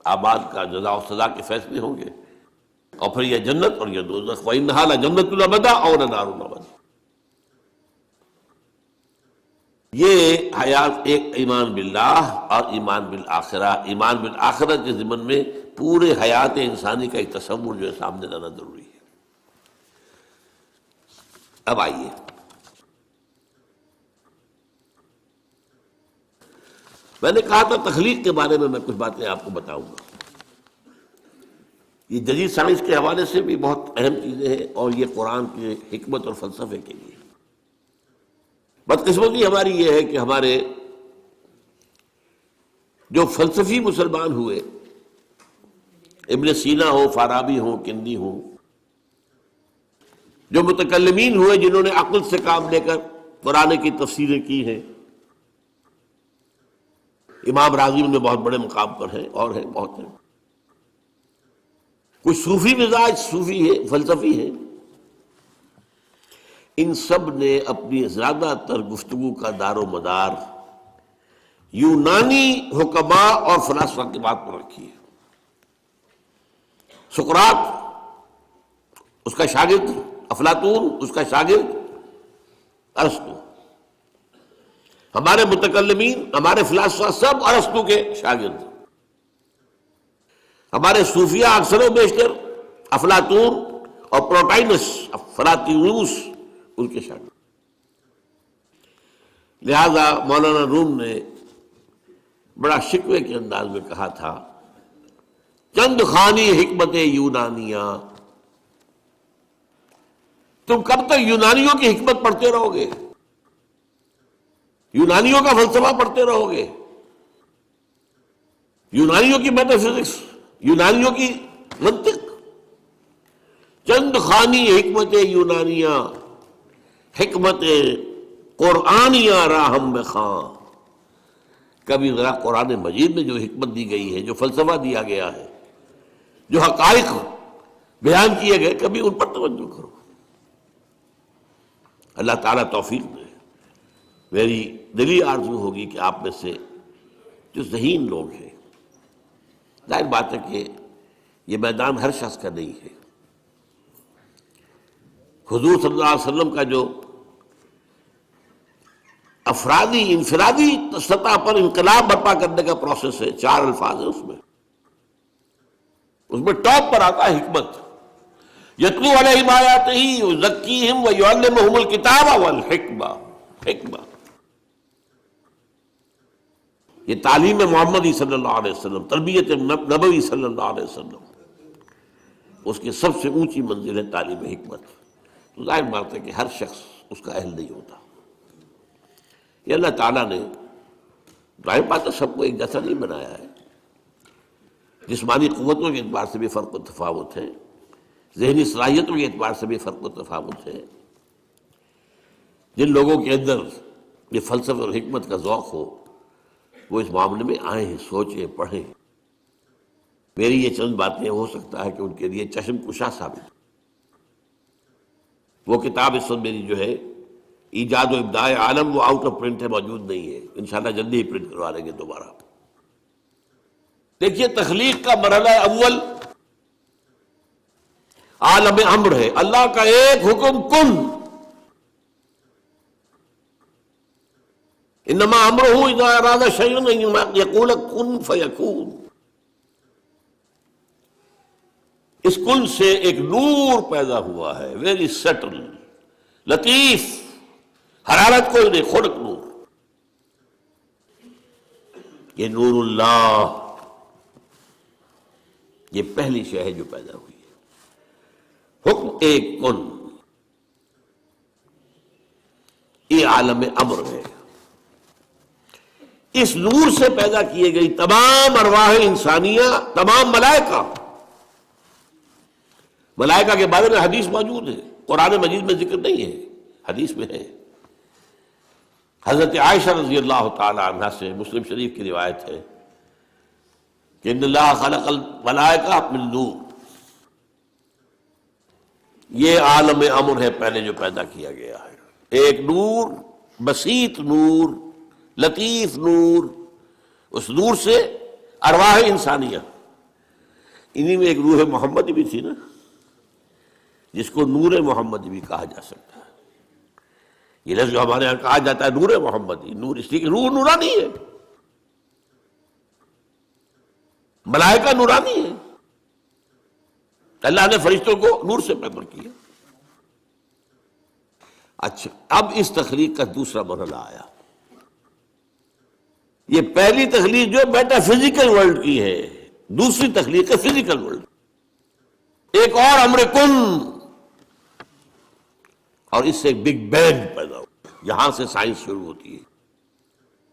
اعمال کا جزا و سزا کے فیصلے ہوں گے، اور پھر یہ جنت اور یہ دوزخ. وَإِنَّهَا لَجَنَّةٌ أَبَدًا أَوْ لَنَارٌ أَبَدًا. یہ حیات ایک ایمان باللہ اور ایمان بالآخرہ. ایمان بالآخرہ کے ضمن میں پورے حیات انسانی کا ایک تصور جو ہے سامنے لانا ضروری ہے. اب آئیے، میں نے کہا تھا تخلیق کے بارے میں کچھ باتیں آپ کو بتاؤں گا. یہ جدید سائنس کے حوالے سے بھی بہت اہم چیزیں ہیں، اور یہ قرآن کی حکمت اور فلسفے کے لیے. بدقسمتی ہماری یہ ہے کہ ہمارے جو فلسفی مسلمان ہوئے، ابن سینا ہو، فارابی ہو، کندی ہو، جو متکلمین ہوئے جنہوں نے عقل سے کام لے کر قرآن کی تفسیریں کی ہیں، امام راغب میں بہت بڑے مقام پر ہیں، اور ہیں بہت ہیں. کچھ صوفی مزاج، صوفی ہے، فلسفی ہے. ان سب نے اپنی زیادہ تر گفتگو کا دار و مدار یونانی حکماء اور فلاسفہ کی بات پر رکھی ہے. سقراط اس کا شاگرد، افلاطون اس کا شاگرد ارسطو. ہمارے متکلمین، ہمارے فلاسفہ سب ارسطو کے شاگرد. ہمارے صوفیہ اکثر و بیشتر افلاطون اور پروٹائنس، فلاطینوس ان کے شاگرد. لہذا مولانا روم نے بڑا شکوے کے انداز میں کہا تھا، چند خانی حکمت یونانیہ. تم کب تک یونانیوں کی حکمت پڑھتے رہو گے، یونانیوں کا فلسفہ پڑھتے رہو گے، یونانیوں کی میٹا فزکس، یونانیوں کی منطق. چند خانی حکمت یونانیہ، حکمت قرآنیہ راہم بخاں. کبھی ذرا قرآن مجید میں جو حکمت دی گئی ہے، جو فلسفہ دیا گیا ہے، جو حقائق بیان کیے گئے، کبھی ان پر توجہ کرو۔ اللہ تعالیٰ توفیق دے۔ میری دلی آرزو ہوگی کہ آپ میں سے جو ذہین لوگ ہیں، ظاہر بات ہے کہ یہ میدان ہر شخص کا نہیں ہے۔ حضور صلی اللہ علیہ وسلم کا جو افرادی انفرادی سطح پر انقلاب برپا کرنے کا پروسیس ہے، 4 الفاظ ہیں اس میں ٹاپ پر آتا ہے حکمت۔ یتلو علیہم آیاتہ یزکیہم ویعلمہم الکتاب والحکمہ۔ حکمہ یہ تعلیم محمدی صلی اللہ علیہ وسلم، تربیت نبوی صلی اللہ علیہ وسلم، اس کی سب سے اونچی منزل ہے تعلیم حکمت۔ تو ظاہر بات ہے کہ ہر شخص اس کا اہل نہیں ہوتا۔ یہ اللہ تعالیٰ نے ظاہر بات ہے سب کو ایک جیسا نہیں بنایا ہے۔ جسمانی قوتوں کے اعتبار سے بھی فرق و تفاوت ہے، ذہنی صلاحیتوں کے اعتبار سے بھی فرق و تفاوت ہے۔ جن لوگوں کے اندر یہ فلسفہ اور حکمت کا ذوق ہو وہ اس معاملے میں آئیں، سوچیں، پڑھیں۔ میری یہ چند باتیں ہو سکتا ہے کہ ان کے لیے چشم کشا ثابت ہو۔ وہ کتاب اس وقت میری جو ہے ایجاد و ابداع عالم، وہ آؤٹ آف پرنٹ ہے، موجود نہیں ہے، انشاءاللہ جلدی ہی پرنٹ کروا لیں گے دوبارہ۔ دیکھیے تخلیق کا مرحلہ اول عالم امر ہے، اللہ کا ایک حکم کن، انما امرہ اذا اراد شیئا ان یقول کن فیکون۔ اس کن سے ایک نور پیدا ہوا ہے، ویری سٹل، لطیف، حرارت کوئی نہیں، خنک نور۔ یہ نور اللہ، یہ پہلی شے ہے جو پیدا ہوئی ہے۔ حکم ایک کن، یہ عالم امر ہے۔ اس نور سے پیدا کیے گئی تمام ارواح انسانیہ، تمام ملائکہ۔ ملائکہ کے بارے میں حدیث موجود ہے، قرآن مجید میں ذکر نہیں ہے، حدیث میں ہے۔ حضرت عائشہ رضی اللہ تعالی عنہ سے مسلم شریف کی روایت ہے کہ ان اللہ خلق الملائکہ من نور۔ یہ عالم امر ہے پہلے جو پیدا کیا گیا ہے، ایک نور، بسیط نور، لطیف نور۔ اس نور سے ارواح انسانیہ، انہی میں ایک روح محمدی بھی تھی نا، جس کو نور محمدی بھی کہا جا سکتا ہے۔ یہ لفظ جو ہمارے یہاں کہا جاتا ہے نور محمدی، نور اس لیے کہ روح نورانی ہے، ملائکہ نورانی ہے، اللہ نے فرشتوں کو نور سے پیدا کیا۔ اچھا، اب اس تخلیق کا دوسرا مرحلہ آیا۔ یہ پہلی تخلیق جو میٹا فزیکل ورلڈ کی ہے، دوسری تخلیق ہے فزیکل ورلڈ۔ ایک اور امر کن، اور اس سے ایک بگ بینگ پیدا ہو، یہاں سے سائنس شروع ہوتی ہے۔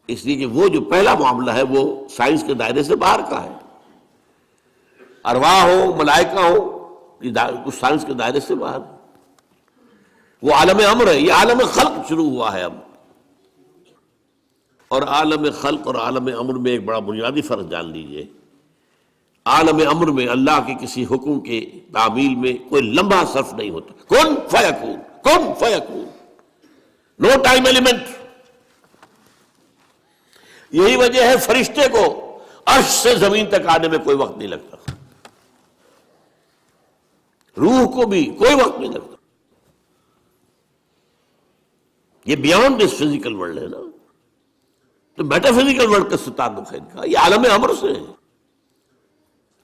اس لیے کہ وہ جو پہلا معاملہ ہے وہ سائنس کے دائرے سے باہر کا ہے۔ ارواح ہو، ملائکہ ہو، کچھ سائنس کے دائرے سے باہر، وہ عالم امر ہے۔ یہ عالم خلق شروع ہوا ہے اب، اور عالم خلق اور عالم امر میں ایک بڑا بنیادی فرق جان لیجئے۔ عالم امر میں اللہ کے کسی حکم کے تعمیل میں کوئی لمحہ صرف نہیں ہوتا، کن فیکون، کن فیکون، نو ٹائم ایلیمنٹ۔ یہی وجہ ہے فرشتے کو عرش سے زمین تک آنے میں کوئی وقت نہیں لگتا، روح کو بھی کوئی وقت نہیں لگتا۔ یہ بیانڈ دس فزیکل ورلڈ ہے نا، تو میٹا فزیکل ورلڈ کا تعلق ہے ان کا، یہ عالم امر سے ہے۔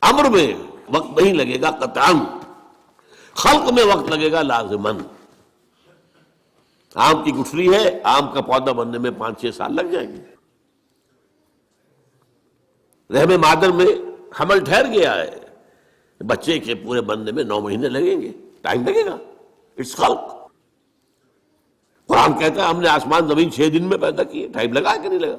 امر میں وقت نہیں لگے گا قطعاً، خلق میں وقت لگے گا لازماً۔ آم کی گٹھلی ہے، آم کا پودا بننے میں 5-6 سال لگ جائیں گے۔ رحم مادر میں حمل ٹھہر گیا ہے، بچے کے پورے بننے میں 9 مہینے لگیں گے، ٹائم لگے گا، اٹس خلق۔ قرآن کہتا ہے ہم نے آسمان زمین 6 دن میں پیدا کیے، ٹائم لگا کہ نہیں لگا؟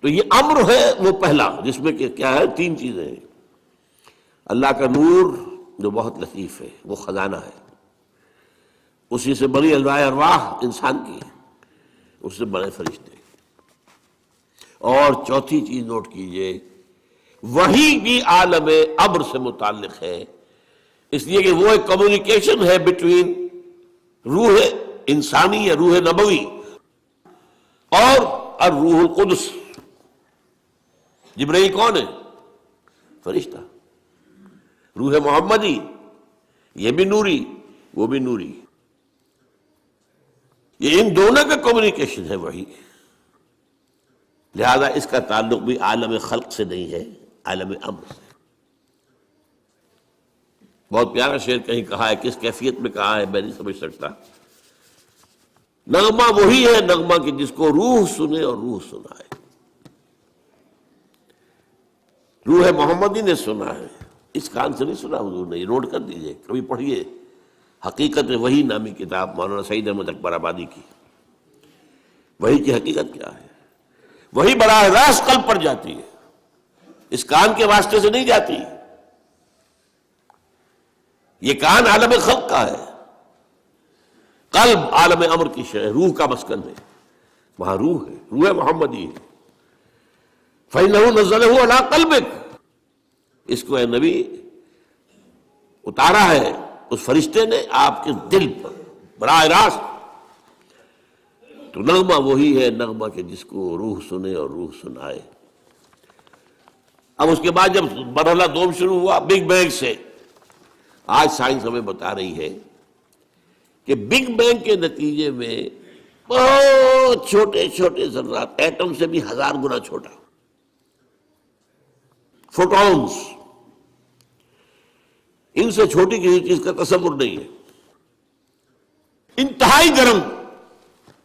تو یہ امر ہے وہ پہلا، جس میں کہ کیا ہے 3 چیزیں ہیں۔ اللہ کا نور جو بہت لطیف ہے، وہ خزانہ ہے، اسی سے بڑی ارواح انسان کی ہے۔ اس سے بنے فرشتے۔ اور چوتھی چیز نوٹ کیجئے، وہی بھی عالم امر سے متعلق ہے، اس لیے کہ وہ ایک کمیونیکیشن ہے بٹوین روح انسانی یا روح نبوی اور الروح القدس۔ جبرائیل کون ہے؟ فرشتہ۔ روح محمدی یہ بھی نوری وہ بھی نوری، یہ ان دونوں کا کمیونیکیشن ہے وہی، لہذا اس کا تعلق بھی عالم خلق سے نہیں ہے، عالم امر سے۔ بہت پیارا شعر کہیں کہا ہے، کس کیفیت میں کہا ہے میں نہیں سمجھ سکتا۔ نغمہ وہی ہے نغمہ کہ جس کو روح سنے اور روح سنائے۔ روح محمدی نے سنا ہے، اس کان سے نہیں سنا حضور نے، یہ نوٹ کر دیجئے، کبھی پڑھیے حقیقت وحی نامی کتاب مولانا سعید احمد اکبر آبادی کی۔ وحی کی حقیقت کیا ہے؟ وہی براہ راست قلب پر جاتی ہے، اس کان کے واسطے سے نہیں جاتی۔ یہ کان عالم خلق کا ہے، قلب عالم امر کی شے، روح کا مسکن ہے، وہاں روح ہے، روح محمدی ہے۔ فَإِنَّهُ نَزَّلَهُ عَلَىٰ قَلْبِكَ، اس کو اے نبی اتارا ہے اس فرشتے نے آپ کے دل پر براہ راست۔ تو نغمہ وہی ہے نغمہ کہ جس کو روح سنے اور روح سنائے۔ اب اس کے بعد جب مرحلہ دوم شروع ہوا بگ بینگ سے، آج سائنس ہمیں بتا رہی ہے کہ بگ بینگ کے نتیجے میں بہت چھوٹے چھوٹے ذرات، ایٹم سے بھی 1000 گنا چھوٹا، فوٹونز، ان سے چھوٹی کسی چیز کا تصور نہیں ہے، انتہائی گرم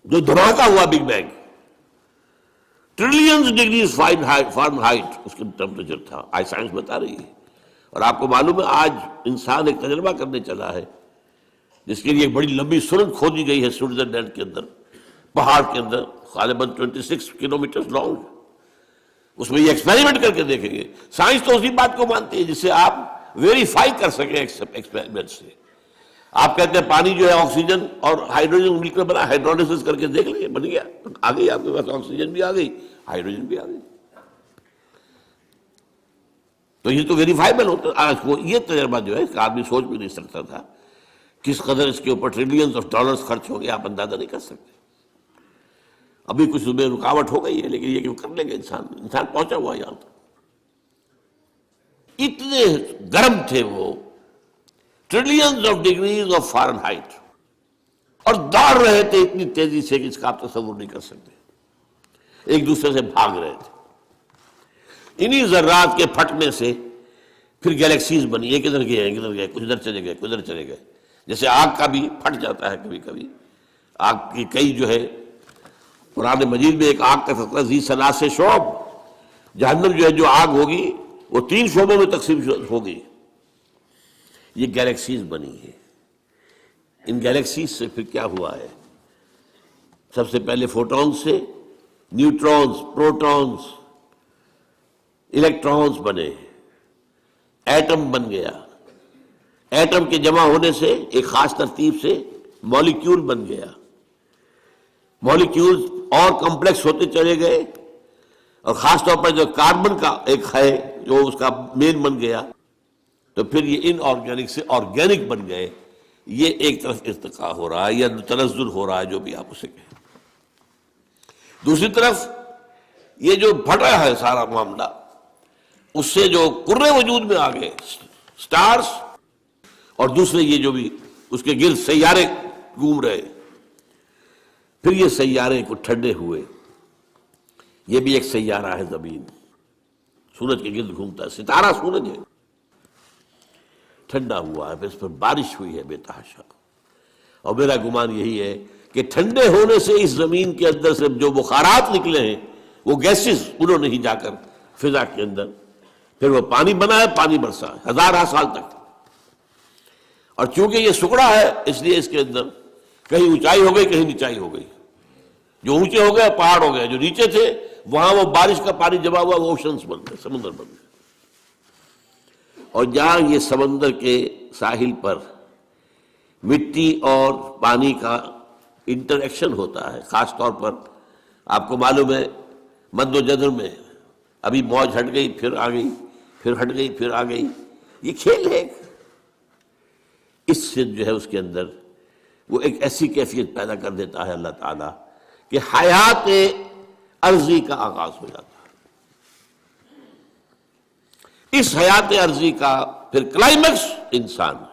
جو دھماکہ ہوا big bang, trillions degrees Fahrenheit اس کا ٹیمپریچر تھا، آج سائنس بتا رہی ہے۔ اور آپ کو معلوم ہے آج انسان ایک تجربہ کرنے چلا ہے جس کے لیے ایک بڑی لمبی سرنگ کھودی گئی ہے سوئٹزرلینڈ کے اندر، پہاڑ کے اندر، غالباً 26 کلومیٹر لانگ۔ اس میں یہ ایکسپیریمنٹ کر کے دیکھیں گے۔ سائنس تو اسی بات کو مانتی ہے جسے آپ ویریفائی کر سکیں ایکسپیریمنٹ سے۔ آپ کہتے ہیں پانی جو ہے آکسیجن اور ہائیڈروجن مل کر بنا، ہائیڈرولسس کر کے دیکھ لیے بن گیا، آ گئی آپ کے پاس آکسیجن بھی آ گئی، ہائیڈروجن بھی آ گئی۔ تو یہ تو ویریفائبل ہوتا ہے۔ آج وہ یہ تجربہ جو ہے اس کا آدمی سوچ بھی نہیں سکتا تھا، کس قدر اس کے اوپر ٹریلینز آف ڈالرز خرچ ہو گئے، آپ اندازہ نہیں کر سکتے۔ ابھی کچھ میں رکاوٹ ہو گئی ہے لیکن یہ کہ کر لے گا انسان پہنچا ہوا یہاں تک۔ اتنے گرم تھے وہ، trillions of degrees of Fahrenheit, اور دوڑ رہے تھے اتنی تیزی سے کہ اس کا آپ تصور نہیں کر سکتے، ایک دوسرے سے بھاگ رہے تھے۔ انہی ذرات کے پھٹنے سے پھر گیلیکسیز بنی، یہ کدھر گئے ہیں کدھر گئے، کچھ ادھر چلے گئے کچھ ادھر چلے گئے۔ جیسے آگ کا بھی پھٹ جاتا ہے کبھی کبھی، آگ کی کئی جو ہے، قرآن مجید میں ایک آگ کا تذکرہ ذی ثلاث شعب، جہنم جو ہے جو آگ ہوگی وہ 3 شعبوں میں تقسیم ہوگی۔ یہ گیلیکسیز بنی ہے۔ ان گیلیکسیز سے پھر کیا ہوا ہے؟ سب سے پہلے فوٹونز سے نیوٹرونز، پروٹونز، الیکٹرونز بنے، ایٹم بن گیا، ایٹم کے جمع ہونے سے ایک خاص ترتیب سے مالیکیول بن گیا، مالیکیولز اور کمپلیکس ہوتے چلے گئے، اور خاص طور پر جو کاربن کا ایک ہے جو اس کا مین بن گیا، تو پھر یہ ان آرگینک سے آرگینک بن گئے۔ یہ ایک طرف ارتقاء ہو رہا ہے یا تنزل ہو رہا ہے، جو بھی آپ اسے کہیں۔ دوسری طرف یہ جو پھٹا ہے سارا معاملہ، اس سے جو کرے وجود میں آ گئے سٹارز، اور دوسرے یہ جو بھی اس کے گرد سیارے گھوم رہے، پھر یہ سیارے کو ٹھنڈے ہوئے۔ یہ بھی ایک سیارہ ہے زمین، سورج کے گرد گھومتا ہے، ستارہ سورج ہے، ٹھنڈا ہوا ہے، پھر اس پر بارش ہوئی ہے بے تحاشا۔ اور میرا گمان یہی ہے کہ ٹھنڈے ہونے سے اس زمین کے اندر سے جو بخارات نکلے ہیں، وہ گیسز، انہوں نے ہی جا کر فضا کے اندر پھر وہ پانی بنا ہے، پانی برسا ہے 1000 سال تک۔ اور چونکہ یہ سکڑا ہے اس لیے اس کے اندر کہیں اونچائی ہو گئی کہیں نیچائی ہو گئی، جو اونچے ہو گئے پہاڑ ہو گئے، جو نیچے تھے وہاں وہ بارش کا پانی جمع ہوا، وہ اوشنز بن گئے، سمندر بن گئے۔ اور جہاں یہ سمندر کے ساحل پر مٹی اور پانی کا انٹریکشن ہوتا ہے، خاص طور پر آپ کو معلوم ہے مد و جزر میں ابھی موج ہٹ گئی پھر آ گئی، پھر ہٹ گئی پھر آ گئی، یہ کھیل ہے۔ اس سے جو ہے اس کے اندر وہ ایک ایسی کیفیت پیدا کر دیتا ہے اللہ تعالیٰ کہ حیات عرضی کا آغاز ہو جاتا ہے۔ اس حیات عرضی کا پھر کلائمیکس انسان ہے۔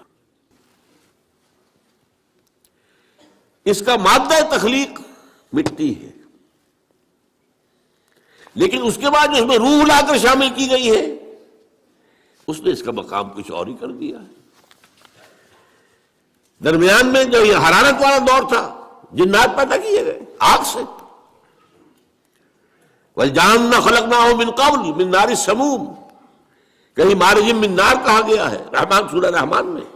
اس کا مادہ تخلیق مٹی ہے، لیکن اس کے بعد جو اس میں روح لا کر شامل کی گئی ہے، اس نے اس کا مقام کچھ اور ہی کر دیا ہے۔ درمیان میں جو یہ حرارت والا دور تھا، جنات پیدا کیے گئے آگ سے، وَالْجَانَّ خَلَقْنَاهُ مِنْ قَبْلُ مِنْ نَارِ السَّمُومِ، کہیں مارج من نار کہا گیا ہے رحمان سورہ رحمان میں۔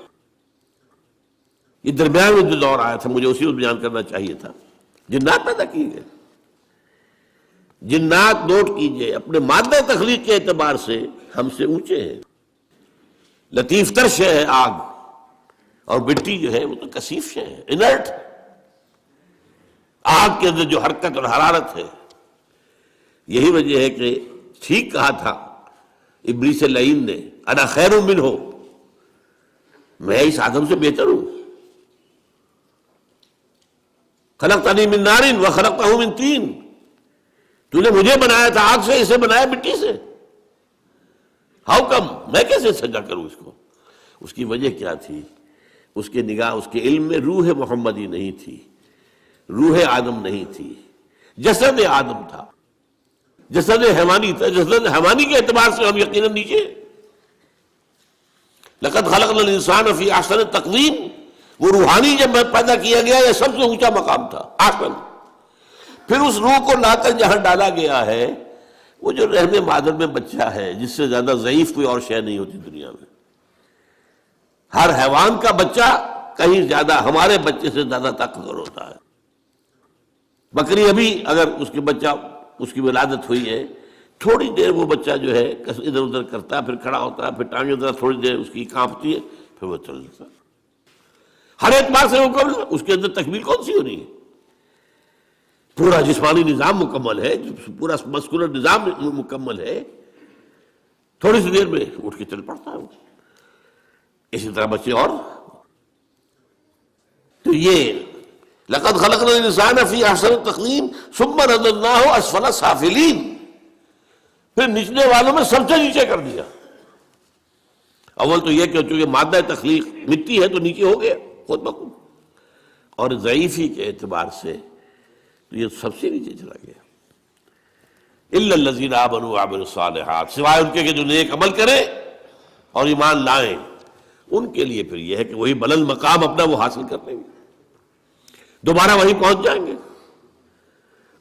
یہ درمیان میں جو دور آیا تھا مجھے اسی کو بیان کرنا چاہیے تھا۔ جنات پیدا کیے گئے، جنات نوٹ کیجئے اپنے مادہ تخلیق کے اعتبار سے ہم سے اونچے ہیں، لطیف تر شے ہے آگ، اور مٹی جو ہے وہ تو کثیف شے ہے، انرٹ۔ آگ کے اندر جو حرکت اور حرارت ہے، یہی وجہ ہے کہ ٹھیک کہا تھا ابلیس لعین نے، انا خیر منہ، میں اس آدم سے بہتر ہوں، خلقتنی من نار وخلقتہ من طین، تو نے مجھے بنایا تھا آگ سے، اسے بنایا مٹی سے، ہاؤ کم، میں کیسے سجا کروں اس کو؟ اس کی وجہ کیا تھی؟ اس کے نگاہ، اس کے علم میں روح محمدی نہیں تھی، روح آدم نہیں تھی، جسد آدم تھا، جسد حیوانی تھا۔ جسد حیوانی کے اعتبار سے ہم یقیناً نیچے۔ لقد خلقنا الانسان فی احسن تقویم، وہ روحانی جب پیدا کیا گیا یہ سب سے اونچا مقام تھا، احسن۔ پھر اس روح کو لا کر جہاں ڈالا گیا ہے، وہ جو رحم مادر میں بچہ ہے، جس سے زیادہ ضعیف کوئی اور شے نہیں ہوتی دنیا میں۔ ہر حیوان کا بچہ کہیں زیادہ ہمارے بچے سے زیادہ طاقتور ہوتا ہے۔ بکری ابھی اگر اس کے بچہ، اس کی ولادت ہوئی ہے، تھوڑی دیر وہ بچہ جو ہے ادھر ادھر کرتا ہے، پھر کھڑا ہوتا ہے، پھر ٹانگیں ذرا تھوڑی دیر اس کی کانپتی ہے، پھر وہ چل دیتا ہے۔ ہر اعتبار سے مکمل، اس کے اندر تکمیل کون سی ہو رہی ہے؟ پورا جسمانی نظام مکمل ہے، پورا مسکولر نظام مکمل ہے، تھوڑی سی دیر میں اٹھ کے چل پڑتا ہے وہ۔ اسی طرح بچے اور۔ تو یہ لقد خلقنا الانسان فی احسن تقویم ثم رددناہ اسفل سافلین، پھر نچلے والوں میں سب سے نیچے کر دیا۔ اول تو یہ کہ چونکہ مادہ تخلیق مٹی ہے تو نیچے ہو گیا خود بخود، اور ضعیفی کے اعتبار سے تو یہ سب سے نیچے چلا گیا۔ الا الذین آمنوا وعملوا الصالحات، سوائے ان کے کہ جو نیک عمل کریں اور ایمان لائیں، ان کے لیے پھر یہ ہے کہ وہی بلند مقام اپنا وہ حاصل کر لیں گے، دوبارہ وہیں پہنچ جائیں گے۔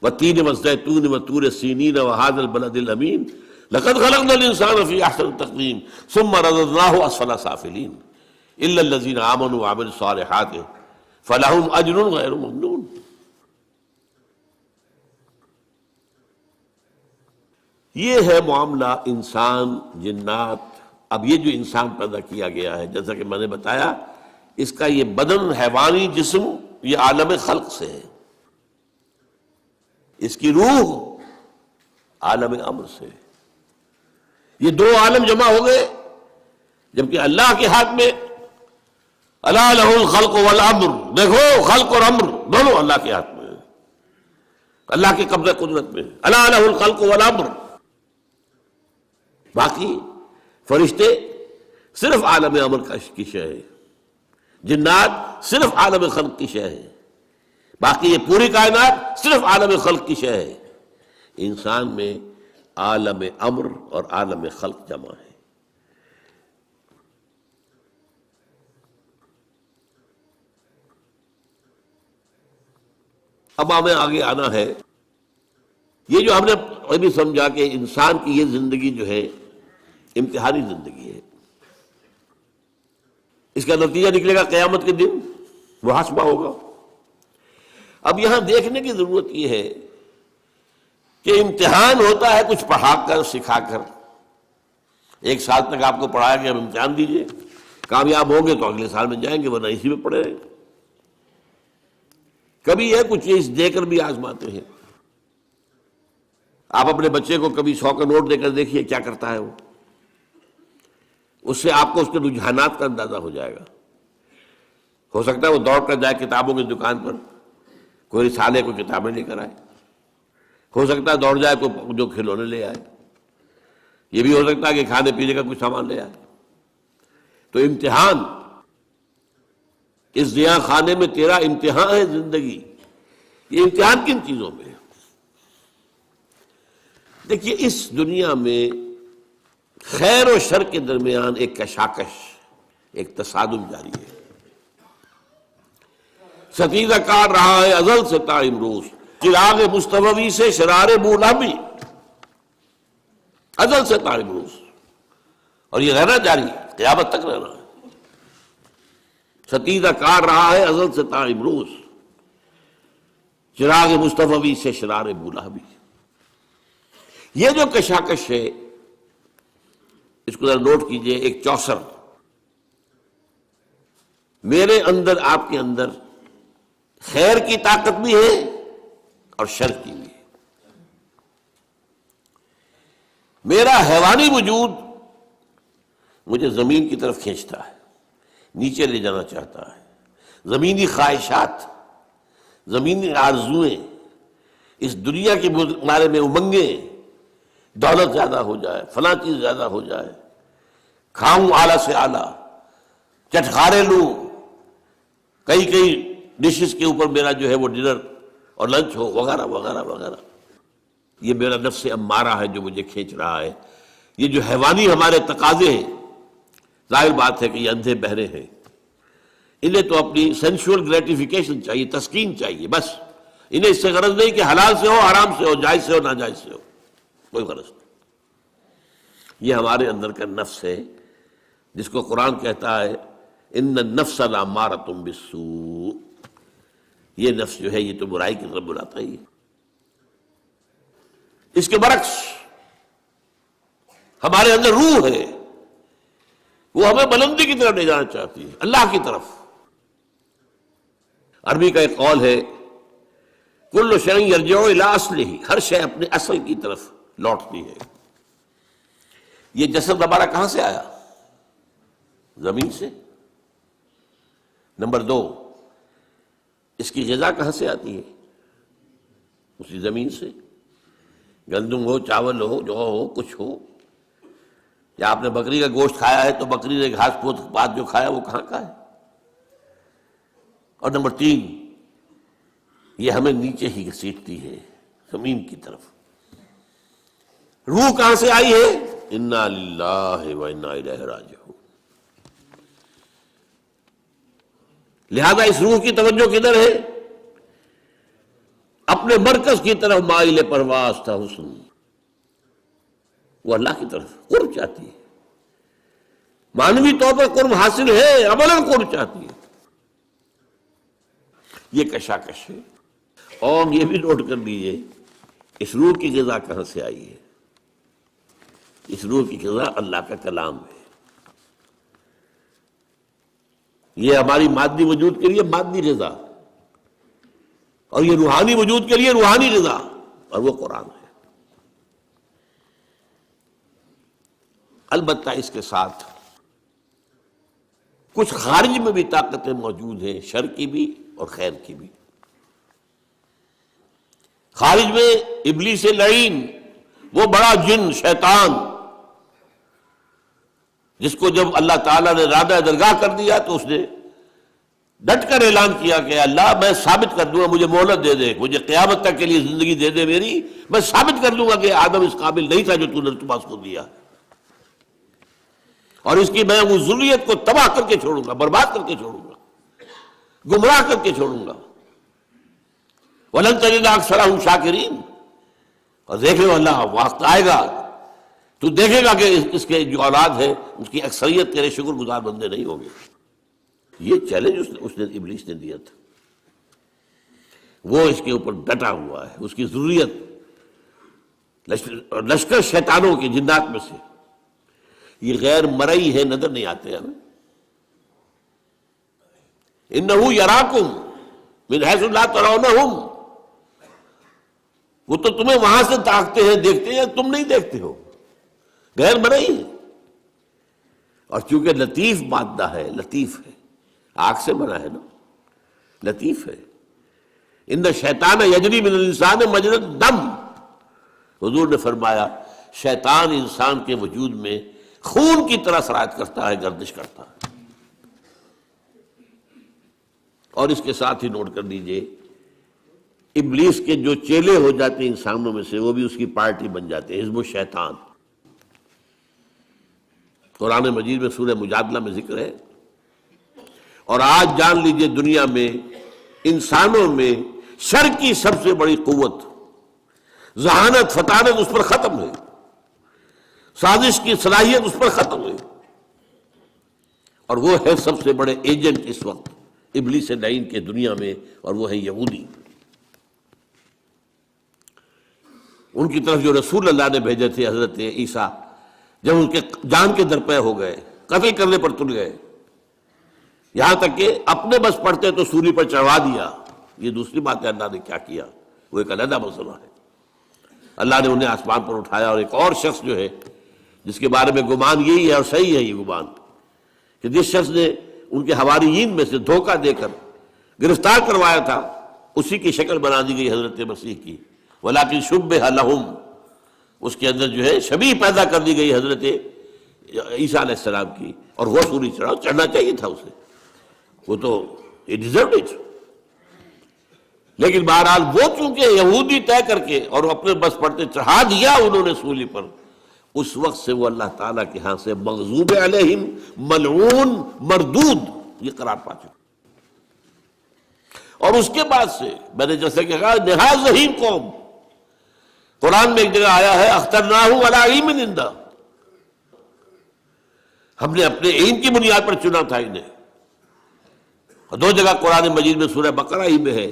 والتین والزیتون وطور سینین وہذا البلد الامین لقد خلقنا الانسان فی احسن تقویم ثم رددناہ اسفل سافلین الا الذین آمنوا وعملوا الصالحات فلہم اجر غیر ممنون۔ یہ ہے معاملہ انسان جنات۔ اب یہ جو انسان پیدا کیا گیا ہے، جیسا کہ میں نے بتایا، اس کا یہ بدن حیوانی جسم یہ عالم خلق سے ہے، اس کی روح عالم امر سے۔ یہ دو عالم جمع ہو گئے، جبکہ اللہ کے ہاتھ میں الا لہ الخلق والامر، دیکھو خلق اور امر دونوں اللہ کے ہاتھ میں ہے، اللہ کے قبضہ قدرت میں، الا لہ الخلق والامر۔ باقی فرشتے صرف عالم امر کی شے ہے، جنات صرف عالم خلق کی شے ہے، باقی یہ پوری کائنات صرف عالم خلق کی شے ہے۔ انسان میں عالم امر اور عالم خلق جمع ہے۔ اب ہمیں آگے آنا ہے، یہ جو ہم نے ابھی سمجھا کہ انسان کی یہ زندگی جو ہے امتحانی زندگی ہے، اس کا نتیجہ نکلے گا قیامت کے دن، محاسبہ ہوگا۔ اب یہاں دیکھنے کی ضرورت یہ ہے کہ امتحان ہوتا ہے کچھ پڑھا کر سکھا کر، ایک سال تک آپ کو پڑھایا کہ اب امتحان دیجئے، کامیاب ہوں گے تو اگلے سال میں جائیں گے، ورنہ اسی میں پڑے رہیں۔ کبھی یہ کچھ چیز دے کر بھی آزماتے ہیں. آپ اپنے بچے کو کبھی 100 کا نوٹ دے کر دیکھیے کیا کرتا ہے وہ. اس سے آپ کو اس کے رجحانات کا اندازہ ہو جائے گا. ہو سکتا ہے وہ دوڑ کر جائے کتابوں کی دکان پر, کوئی رسالے کو کتابیں لے کر آئے. ہو سکتا ہے دوڑ جائے کوئی جو کھلونے لے آئے. یہ بھی ہو سکتا ہے کہ کھانے پینے کا کچھ سامان لے آئے. تو امتحان, اس ضیاء خانے میں تیرا امتحان ہے زندگی. یہ امتحان کن چیزوں میں ہے؟ دیکھیے, اس دنیا میں خیر و شر کے درمیان ایک کشاکش, ایک تصادم جاری ہے. ستیزہ کار رہا ہے ازل سے تا امروز, چراغ مصطفی سے شرار بولابی, ازل سے تا امروز. اور یہ رہنا جاری ہے, قیامت تک رہنا ہے. ستیزہ کار رہا ہے ازل سے تا امروز, چراغ مصطفی سے شرار بولابی. یہ جو کشاکش ہے اس کو ذرا نوٹ کیجئے, ایک چوسر. میرے اندر آپ کے اندر خیر کی طاقت بھی ہے اور شر کی بھی ہے. میرا حیوانی وجود مجھے زمین کی طرف کھینچتا ہے, نیچے لے جانا چاہتا ہے. زمینی خواہشات, زمینی آرزوئیں, اس دنیا کے بارے میں امنگیں, دولت زیادہ ہو جائے, فلاں چیز زیادہ ہو جائے, کھاؤں اعلیٰ سے اعلیٰ, چٹخارے لوں, کئی ڈشز کے اوپر میرا جو ہے وہ ڈنر اور لنچ ہو, وغیرہ وغیرہ وغیرہ. یہ میرا نفس امارہ ہے جو مجھے کھینچ رہا ہے. یہ جو حیوانی ہمارے تقاضے ہیں, ظاہر بات ہے کہ یہ اندھے بہرے ہیں. انہیں تو اپنی سینشول گریٹیفیکیشن چاہیے, تسکین چاہیے, بس. انہیں اس سے غرض نہیں کہ حلال سے ہو, حرام سے ہو, جائز سے ہو, ناجائز سے ہو, کوئی غرض نہیں. یہ ہمارے اندر کا نفس ہے جس کو قرآن کہتا ہے ان النفس لامارۃ بالسوء. یہ نفس جو ہے یہ تو برائی کی طرف بلاتا ہی ہے. اس کے برعکس ہمارے اندر روح ہے, وہ ہمیں بلندی کی طرف لے جانا چاہتی ہے, اللہ کی طرف. عربی کا ایک قول ہے کل شیء یرجع الی اصلہ, ہر شے اپنے اصل کی طرف لوٹتی ہے. یہ جسد ہمارا کہاں سے آیا؟ زمین سے. نمبر 2, اس کی غذا کہاں سے آتی ہے؟ اسی زمین سے. گندم ہو, چاول ہو, جو ہو, کچھ ہو. یا آپ نے بکری کا گوشت کھایا ہے تو بکری نے گھاس پھوس بعد جو کھایا وہ کہاں کا ہے؟ اور نمبر 3, یہ ہمیں نیچے ہی گھسیٹتی ہے, زمین کی طرف. روح کہاں سے آئی ہے؟ انا للہ و انا الیہ راجعون. لہذا اس روح کی توجہ کدھر ہے؟ اپنے مرکز کی طرف مائل پرواز تھا حسن. وہ اللہ کی طرف قرب چاہتی ہے. معنوی طور پر قرب حاصل ہے, عملاً قرب چاہتی ہے. یہ کشاکش ہے. اور یہ بھی نوٹ کر لیجیے اس روح کی غذا کہاں سے آئی ہے. اس روح کی غذا اللہ کا کلام ہے. یہ ہماری مادی وجود کے لیے مادی غذا, اور یہ روحانی وجود کے لیے روحانی غذا, اور وہ قرآن ہے. البتہ اس کے ساتھ کچھ خارج میں بھی طاقتیں موجود ہیں, شر کی بھی اور خیر کی بھی. خارج میں ابلیس لعین, وہ بڑا جن شیطان, جس کو جب اللہ تعالیٰ نے رادہ درگاہ کر دیا تو اس نے ڈٹ کر اعلان کیا کہ اللہ میں ثابت کر دوں گا, مجھے مہلت دے دے, مجھے قیامت تک کے لیے زندگی دے دے میری, میں ثابت کر دوں گا کہ آدم اس قابل نہیں تھا جو تو نے تمہاس کو دیا, اور اس کی میں وہ ذریت کو تباہ کر کے چھوڑوں گا, برباد کر کے چھوڑوں گا, گمراہ کر کے چھوڑوں گا. وَلَن تَجِدَ أَكْثَرَهُمْ شَاكِرِينَ. اور دیکھ لو اللہ وقت آئے گا تو دیکھے گا کہ اس کے جو اولاد ہے اس کی اکثریت تیرے شکر گزار بندے نہیں ہوں گے. یہ چیلنج اس نے ابلیس نے دیا تھا, وہ اس کے اوپر ڈٹا ہوا ہے. اس کی ضروریت لشکر شیطانوں کے جنات میں سے, یہ غیر مرئی ہے, نظر نہیں آتے ہمیں. انہو یراکم من حیث لا ترونہم، وہ تو تمہیں وہاں سے تاکتے ہیں دیکھتے ہیں، تم نہیں دیکھتے ہو، غیر مرئی ہے۔ اور چونکہ لطیف مادہ ہے، لطیف ہے، آگ سے بنا ہے نا، لطیف ہے۔ ان الشیطان یجری من الانسان مجری الدم، حضور نے فرمایا شیطان انسان کے وجود میں خون کی طرح سرایت کرتا ہے، گردش کرتا ہے۔ اور اس کے ساتھ ہی نوٹ کر لیجئے، ابلیس کے جو چیلے ہو جاتے ہیں انسانوں میں سے، وہ بھی اس کی پارٹی بن جاتے ہیں، حزب الشیطان۔ قرآن مجید میں سورہ مجادلہ میں ذکر ہے۔ اور آج جان لیجئے دنیا میں انسانوں میں شر کی سب سے بڑی قوت، ذہانت، فطانت اس پر ختم ہے، سازش کی صلاحیت اس پر ختم ہے، اور وہ ہے سب سے بڑے ایجنٹ اس وقت ابلیس لعین کے دنیا میں، اور وہ ہے یہودی۔ ان کی طرف جو رسول اللہ نے بھیجے تھے حضرت عیسیٰ، جب ان کے جان کے درپے ہو گئے، قتل کرنے پر تل گئے، یہاں تک کہ اپنے بس پڑتے تو سولی پر چڑھوا دیا۔ یہ دوسری بات ہے، اللہ نے کیا کیا وہ ایک علیحدہ مسئلہ ہے۔ اللہ نے انہیں آسمان پر اٹھایا، اور ایک اور شخص جو ہے جس کے بارے میں گمان یہی ہے، اور صحیح ہے یہ گمان، کہ جس شخص نے ان کے حواریین میں سے دھوکہ دے کر گرفتار کروایا تھا، اسی کی شکل بنا دی گئی حضرت مسیح کی، ولیکن شبہ لہم، اس کے اندر جو ہے شبیہ پیدا کر دی گئی حضرت عیسیٰ علیہ السلام کی، اور وہ سوری چڑھنا چاہیے تھا اسے، وہ تو it deserved it۔ لیکن بہرحال وہ چونکہ یہودی طے کر کے اور اپنے بس پڑتے چڑھا دیا انہوں نے سولی پر، اس وقت سے وہ اللہ تعالیٰ کے ہاں سے مغضوب علیہم، ملعون، مردود یہ قرار پا چکے۔ اور اس کے بعد سے میں نے جیسے کہ کہا نہایت ذہین قوم، قرآن میں ایک جگہ آیا ہے اخترناہ علی علم عندنا، ہم نے اپنے علم کی بنیاد پر چنا تھا انہیں۔ اور دو جگہ قرآن مجید میں سورہ بقرہ ہی میں ہے،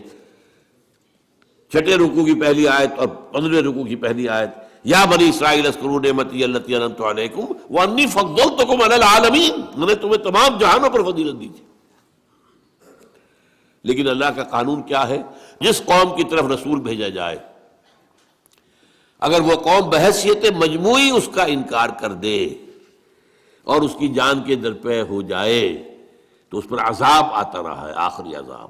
چھٹے رکوع کی پہلی آیت اور 15ویں رکوع کی پہلی آیت، یا بنی اسرائیل اذکروا نعمتی التی انعمت علیکم وانی فضلتکم علی العالمین، میں نے تمہیں تمام جہانوں پر فضیلت دی تھی۔ لیکن اللہ کا قانون کیا ہے؟ جس قوم کی طرف رسول بھیجا جائے، اگر وہ قوم بحیثیت مجموعی اس کا انکار کر دے اور اس کی جان کے درپے ہو جائے تو اس پر عذاب آتا رہا ہے، آخری عذاب،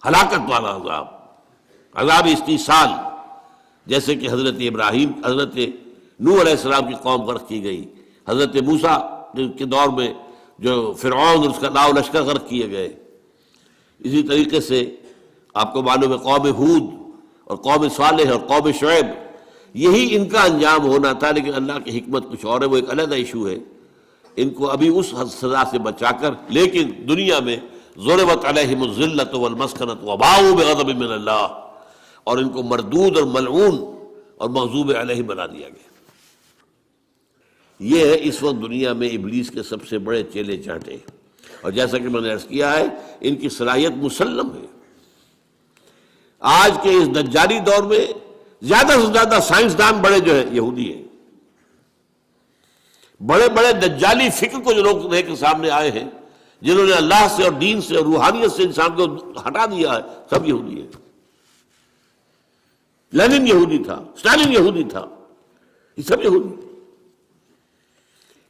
ہلاکت والا عذاب، عذاب استیصال، جیسے کہ حضرت ابراہیم، حضرت نوح علیہ السلام کی قوم غرق کی گئی، حضرت موسیٰ کے دور میں جو فرعون اور اس کا لاؤ لشکر غرق کیے گئے۔ اسی طریقے سے آپ کو معلوم ہے قوم ہود اور قوم صالح اور قوم شعیب، یہی ان کا انجام ہونا تھا، لیکن اللہ کی حکمت کچھ اور ہے، وہ ایک علیحدہ ایشو ہے۔ ان کو ابھی اس سزا سے بچا کر، لیکن دنیا میں ضربت علیہم الذلۃ والمسکنۃ وباؤوا بغضب من اللہ، اور ان کو مردود اور ملعون اور مغضوب علیہ بنا دیا گیا۔ یہ ہے اس وقت دنیا میں ابلیس کے سب سے بڑے چیلے چانٹے، اور جیسا کہ میں نے عرض کیا ہے ان کی صلاحیت مسلم ہے۔ آج کے اس دجالی دور میں زیادہ سے زیادہ سائنسدان بڑے جو ہیں یہودی ہیں، بڑے بڑے دجالی فکر کو جو لوگ لے کے سامنے آئے ہیں، جنہوں نے اللہ سے اور دین سے اور روحانیت سے انسان کو ہٹا دیا ہے، سب یہودی ہیں۔ لینن یہودی تھا، اسٹالن یہودی تھا، یہ سب یہودی۔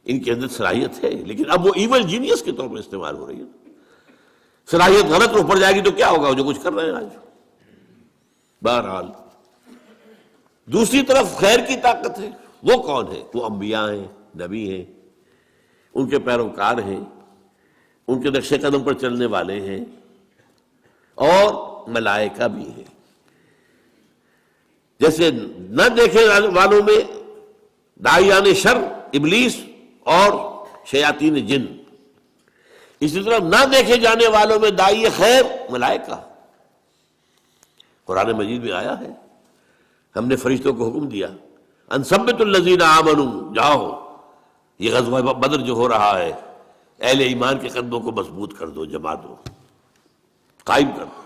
ان کے اندر صلاحیت ہے، لیکن اب وہ ایول جینیس کے طور پر استعمال ہو رہی ہے۔ صلاحیت غلط روپ پڑ جائے گی تو کیا ہوگا، جو کچھ کر رہے ہیں آج۔ بہرحال دوسری طرف خیر کی طاقت ہے، وہ کون ہے؟ وہ انبیاء ہیں، نبی ہیں، ان کے پیروکار ہیں، ان کے نقش قدم پر چلنے والے ہیں، اور ملائکہ بھی ہیں۔ جیسے نہ دیکھے والوں میں داعیان شر ابلیس اور شیاطین جن، اسی طرح نہ دیکھے جانے والوں میں داعی خیر ملائکہ۔ قرآن مجید میں آیا ہے، ہم نے فرشتوں کو حکم دیا ان ثبتوا الذین آمنوا، جاؤ یہ غزوہ بدر جو ہو رہا ہے، اہل ایمان کے قدموں کو مضبوط کر دو، جما دو، قائم کر دو۔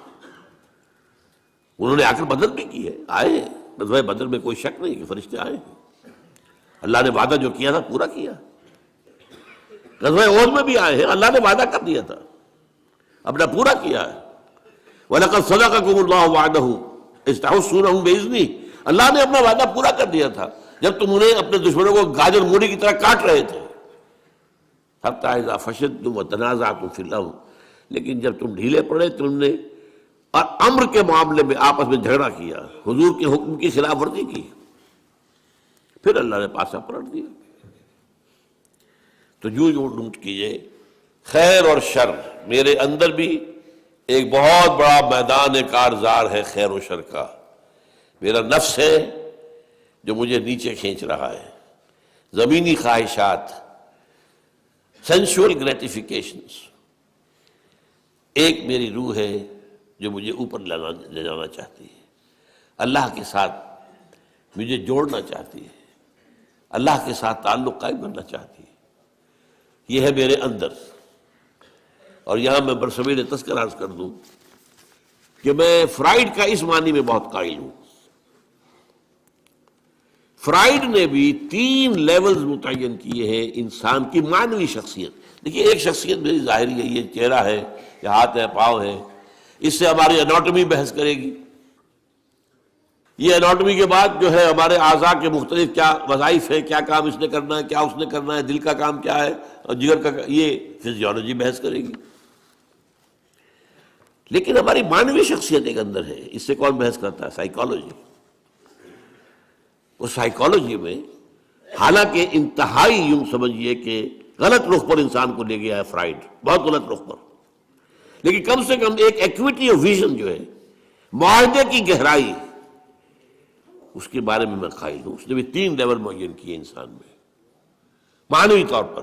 انہوں نے آ کر بدر بھی کی ہے، آئے ہیں غزوہ بدر میں، کوئی شک نہیں کہ فرشتے آئے ہیں۔ اللہ نے وعدہ جو کیا تھا پورا کیا۔ غزوہ احد میں بھی آئے ہیں، اللہ نے وعدہ کر دیا تھا، اپنا پورا کیا ہے۔ وَلَقَدْ صَدَقَكُمُ اللَّهُ وَعْدَهُ إِذْ تَحُسُّونَهُمْ بِإِذْنِهِ، اللہ نے اپنا وعدہ پورا کر دیا تھا جب تم انہیں اپنے دشمنوں کو گاجر مولی کی طرح کاٹ رہے تھے. حَتَّىٰ إِذَا فَشِلْتُمْ وَتَنَازَعْتُمْ فِي الْأَمْرِ، لیکن جب تم ڈھیلے پڑے تم نے اور امر کے معاملے میں آپس میں جھگڑا کیا، حضور کے حکم کی خلاف ورزی کی، پھر اللہ نے پاسا پلٹ دیا. تو جو نوٹ کیجئے خیر اور شر، میرے اندر بھی ایک بہت بڑا میدان کارزار ہے خیر و شر کا. میرا نفس ہے جو مجھے نیچے کھینچ رہا ہے، زمینی خواہشات، سینشول گریٹیفیکیشنز. ایک میری روح ہے جو مجھے اوپر لے جانا چاہتی ہے، اللہ کے ساتھ مجھے جوڑنا چاہتی ہے، اللہ کے ساتھ تعلق قائم کرنا چاہتی ہے. یہ ہے میرے اندر. اور یہاں میں برصغیر تذکرہ عرض کر دوں کہ میں فرائیڈ کا اس معنی میں بہت قائل ہوں. فرائیڈ نے بھی 3 لیولز متعین کیے ہیں انسان کی معنوی شخصیت. دیکھیے ایک شخصیت میری ظاہری ہے، یہ چہرہ ہے، یہ ہاتھ ہے، پاؤں ہے، اس سے ہماری اناٹومی بحث کرے گی. یہ اناٹومی کے بعد جو ہے ہمارے اعضاء کے مختلف کیا وظائف ہیں، کیا کام اس نے کرنا ہے، کیا اس نے کرنا ہے، دل کا کام کیا ہے اور جگر کا، یہ فزیولوجی بحث کرے گی. لیکن ہماری معنوی شخصیت ایک اندر ہے، اس سے کون بحث کرتا ہے؟ سائیکالوجی. اس سائیکالوجی میں حالانکہ انتہائی یوں سمجھیے کہ غلط رخ پر انسان کو لے گیا ہے فرائیڈ، بہت غلط رخ پر، لیکن کم سے کم ایک ایکویٹی آف ویژن جو ہے، معاہدے کی گہرائی، اس کے بارے میں میں قائل ہوں. اس نے بھی 3 لیول معین کیے انسان میں معنوی طور پر.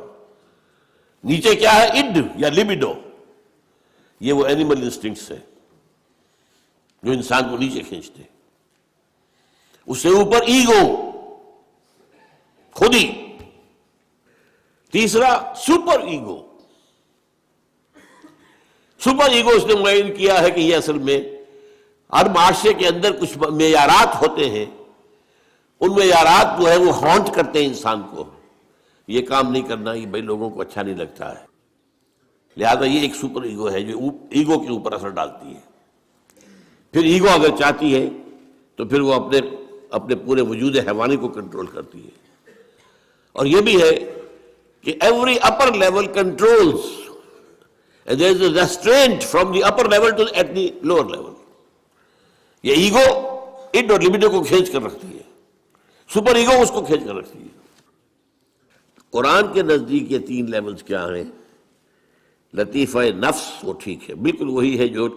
نیچے کیا ہے؟ اڈ یا لبیڈو، یہ وہ اینیمل انسٹنکٹس ہے جو انسان کو نیچے کھینچتے. اس سے اوپر ایگو، خودی. تیسرا سپر ایگو. سپر ایگو اس نے معین کیا ہے کہ یہ اصل میں ہر معاشرے کے اندر کچھ معیارات ہوتے ہیں، ان معیارات جو ہے وہ ہانٹ کرتے ہیں انسان کو. یہ کام نہیں کرنا، یہ بھائی لوگوں کو اچھا نہیں لگتا ہے، لہذا یہ ایک سپر ایگو ہے جو ایگو کے اوپر اثر ڈالتی ہے. پھر ایگو اگر چاہتی ہے تو پھر وہ اپنے پورے وجود حیوانی کو کنٹرول کرتی ہے. اور یہ بھی ہے کہ every upper level controls, there is a restraint from the upper level to at the lower level. یہ ایگو اڈ اور لبیڈو کو کھینچ کر رکھتی ہے، سپر ایگو اس کو کھینچ کر رکھتی ہے. قرآن کے نزدیک یہ 3 لیولز کیا ہیں؟ لطیفہ نفس، وہ ٹھیک ہے، بالکل وہی ہے جو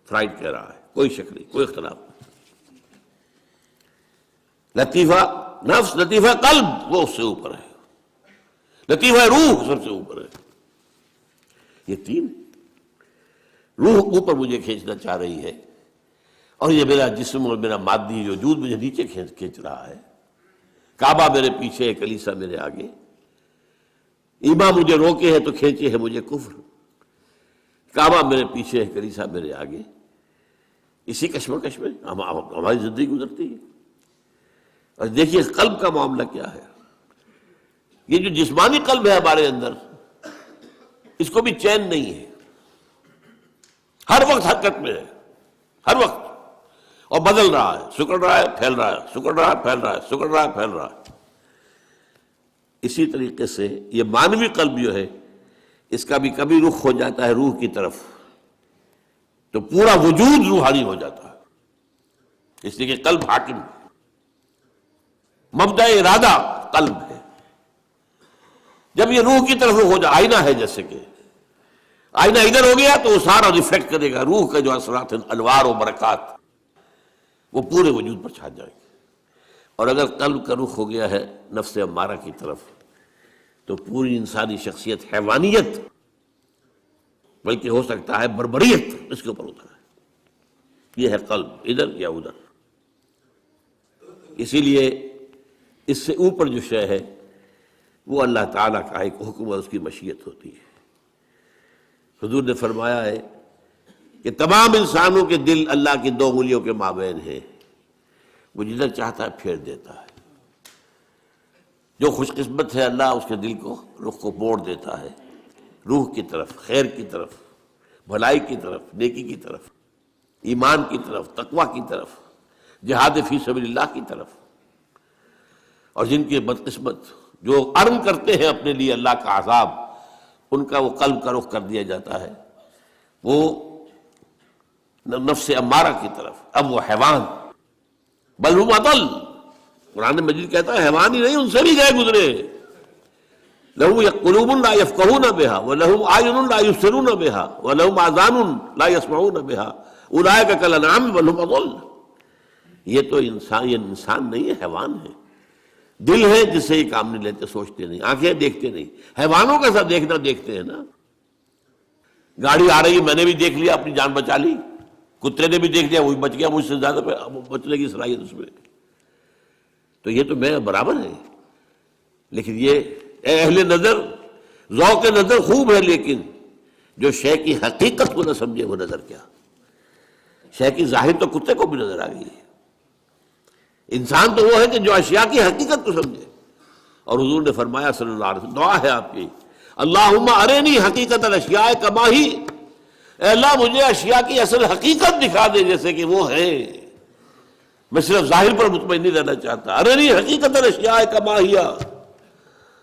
فرائیڈ کہہ رہا ہے، کوئی شک نہیں، کوئی اختلاف نہیں. لطیفہ نفس، لطیفہ قلب وہ اس سے اوپر ہے، لطیفہ روح سب سے اوپر ہے. یہ 3 روح اوپر مجھے کھینچنا چاہ رہی ہے، اور یہ میرا جسم اور میرا مادی وجود مجھے نیچے کھینچ رہا ہے. کعبہ میرے پیچھے ہے، کلیسا میرے آگے. ایمان مجھے روکے ہے تو کھینچے ہے مجھے کفر. کعبہ میرے پیچھے ہے، کلیسا میرے آگے. اسی کشمکش میں ہماری زندگی گزرتی ہے. اور دیکھیے قلب کا معاملہ کیا ہے. یہ جو جسمانی قلب ہے ہمارے اندر، اس کو بھی چین نہیں ہے، ہر وقت حرکت میں ہے، ہر وقت، اور بدل رہا ہے، سکڑ رہا ہے، پھیل رہا ہے، سکڑ رہا ہے، پھیل رہا ہے، سکڑ رہا ہے، پھیل رہا ہے. اسی طریقے سے یہ مانوی قلب جو ہے، اس کا بھی کبھی رخ ہو جاتا ہے روح کی طرف تو پورا وجود روحانی ہو جاتا ہے. اس لیے کہ قلب حاکم، مبدأ ارادہ قلب ہے. جب یہ روح کی طرف ہو جائے، آئینہ ہے جیسے کہ آئینہ ادھر ہو گیا تو وہ سارا ریفلیکٹ کرے گا، روح کا جو اثرات ہیں، انوار و برکات، وہ پورے وجود پر چھا جائیں گے. اور اگر قلب کا رخ ہو گیا ہے نفس امارہ کی طرف تو پوری انسانی شخصیت حیوانیت، بلکہ ہو سکتا ہے بربریت، اس کے اوپر ہوتا ہے. یہ ہے قلب، ادھر یا ادھر. اسی لیے اس سے اوپر جو شے ہے وہ اللہ تعالیٰ کا ایک حکم اور اس کی مشیت ہوتی ہے. حضور نے فرمایا ہے کہ تمام انسانوں کے دل اللہ کی 2 انگلیوں کے مابین ہیں، وہ جدھر چاہتا ہے پھیر دیتا ہے. جو خوش قسمت ہے اللہ اس کے دل کو، رخ کو موڑ دیتا ہے روح کی طرف، خیر کی طرف، بھلائی کی طرف، نیکی کی طرف. ایمان کی طرف، تقوی کی طرف، جہاد فی سبیل اللہ کی طرف. اور جن کے بدقسمت جو ارن کرتے ہیں اپنے لیے اللہ کا عذاب، ان کا وہ قلب کا رخ کر دیا جاتا ہے وہ نفس امارہ کی طرف. اب وہ حیوان، بل ہم اضل، قرآن مجید کہتا ہے حیوان ہی نہیں، ان سے بھی گئے گزرے. لَهُمْ قُلُوبٌ لَا يَفْقَهُونَ بِهَا وَلَهُمْ أَعْيُنٌ لَا يُبْصِرُونَ بِهَا وَلَهُمْ آذَانٌ لَا يَسْمَعُونَ بِهَا أُولَٰئِكَ كَالْأَنْعَامِ بَلْ هُمْ أَضَلُّ. یہ تو انسان نہیں ہے، حیوان ہے. دل ہے جس سے یہ کام نہیں لیتے، سوچتے نہیں، آنکھیں دیکھتے نہیں. حیوانوں کا ساتھ دیکھنا دیکھتے ہیں نا. گاڑی آ رہی ہے، میں نے بھی دیکھ لیا، اپنی جان بچا لی. کتے نے بھی دیکھ لیا، وہی بچ گیا، مجھ سے زیادہ بچنے کی صلاحیت اس میں. تو یہ تو میں برابر ہے. لیکن یہ اہل نظر، ذوق نظر خوب ہے، لیکن جو شے کی حقیقت کو نہ سمجھے وہ نظر کیا. شے کی ظاہر تو کتے کو بھی نظر آ گئی ہے. انسان تو وہ ہے کہ جو اشیاء کی حقیقت کو سمجھے. اور حضور نے فرمایا صلی اللہ علیہ وسلم، دعا ہے آپ کی، اللہم ارینی حقیقت الاشیاء کما ہی، اے اللہ مجھے اشیاء کی اصل حقیقت دکھا دے جیسے کہ وہ ہے. میں صرف ظاہر پر مطمئن نہیں رہنا چاہتا. ارینی حقیقت الاشیاء کما ہی،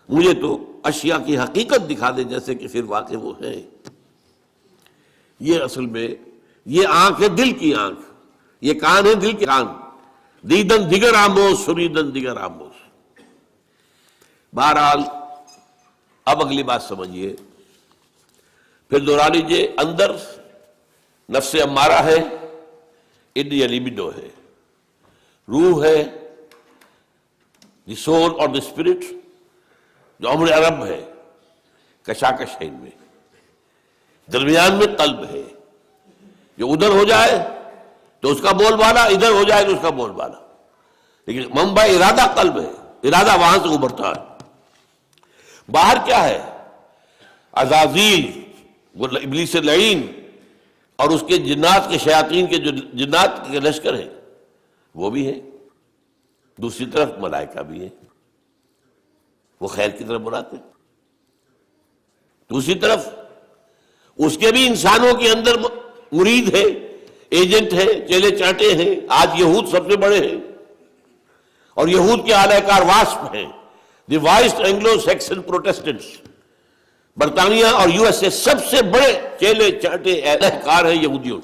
مجھے تو اشیاء کی حقیقت دکھا دے جیسے کہ پھر واقع وہ ہے. یہ اصل میں یہ آنکھ ہے دل کی آنکھ، یہ کان ہے دل کے کان. دیدن دیگر آموز، شنیدن دیگر آموز. بہرحال اب اگلی بات سمجھیے، پھر دوہرا لیجیے. اندر نفس امارہ ہے، انڈیا لیبیڈو ہے، روح ہے، دی سول اور دی اسپرٹ، جو امر عرب ہے، کشاکش ہے ان میں. درمیان میں قلب ہے، جو ادھر ہو جائے تو اس کا بول بالا، ادھر ہو جائے تو اس کا بول بالا. لیکن منبع ارادہ قلب ہے، ارادہ وہاں سے ابھرتا ہے. باہر کیا ہے؟ عزازیل، وہ ابلیس لعین، اور اس کے جنات کے شیاطین کے جو جنات کے لشکر ہیں وہ بھی ہے. دوسری طرف ملائکہ بھی ہے، وہ خیر کی طرف بلاتے. دوسری طرف اس کے بھی انسانوں کے اندر مرید ہے، ایجنٹ ہے، چیلے چاٹے ہیں. آج یہود سب سے بڑے ہیں، اور یہود کے اعلی کار واسپ ہیں، دی وائسٹ اینگلو سیکسن پروٹیسٹنٹس. برطانیہ اور یو ایس اے سب سے بڑے چیلے چاٹے اعلی کار ہیں یہودیوں.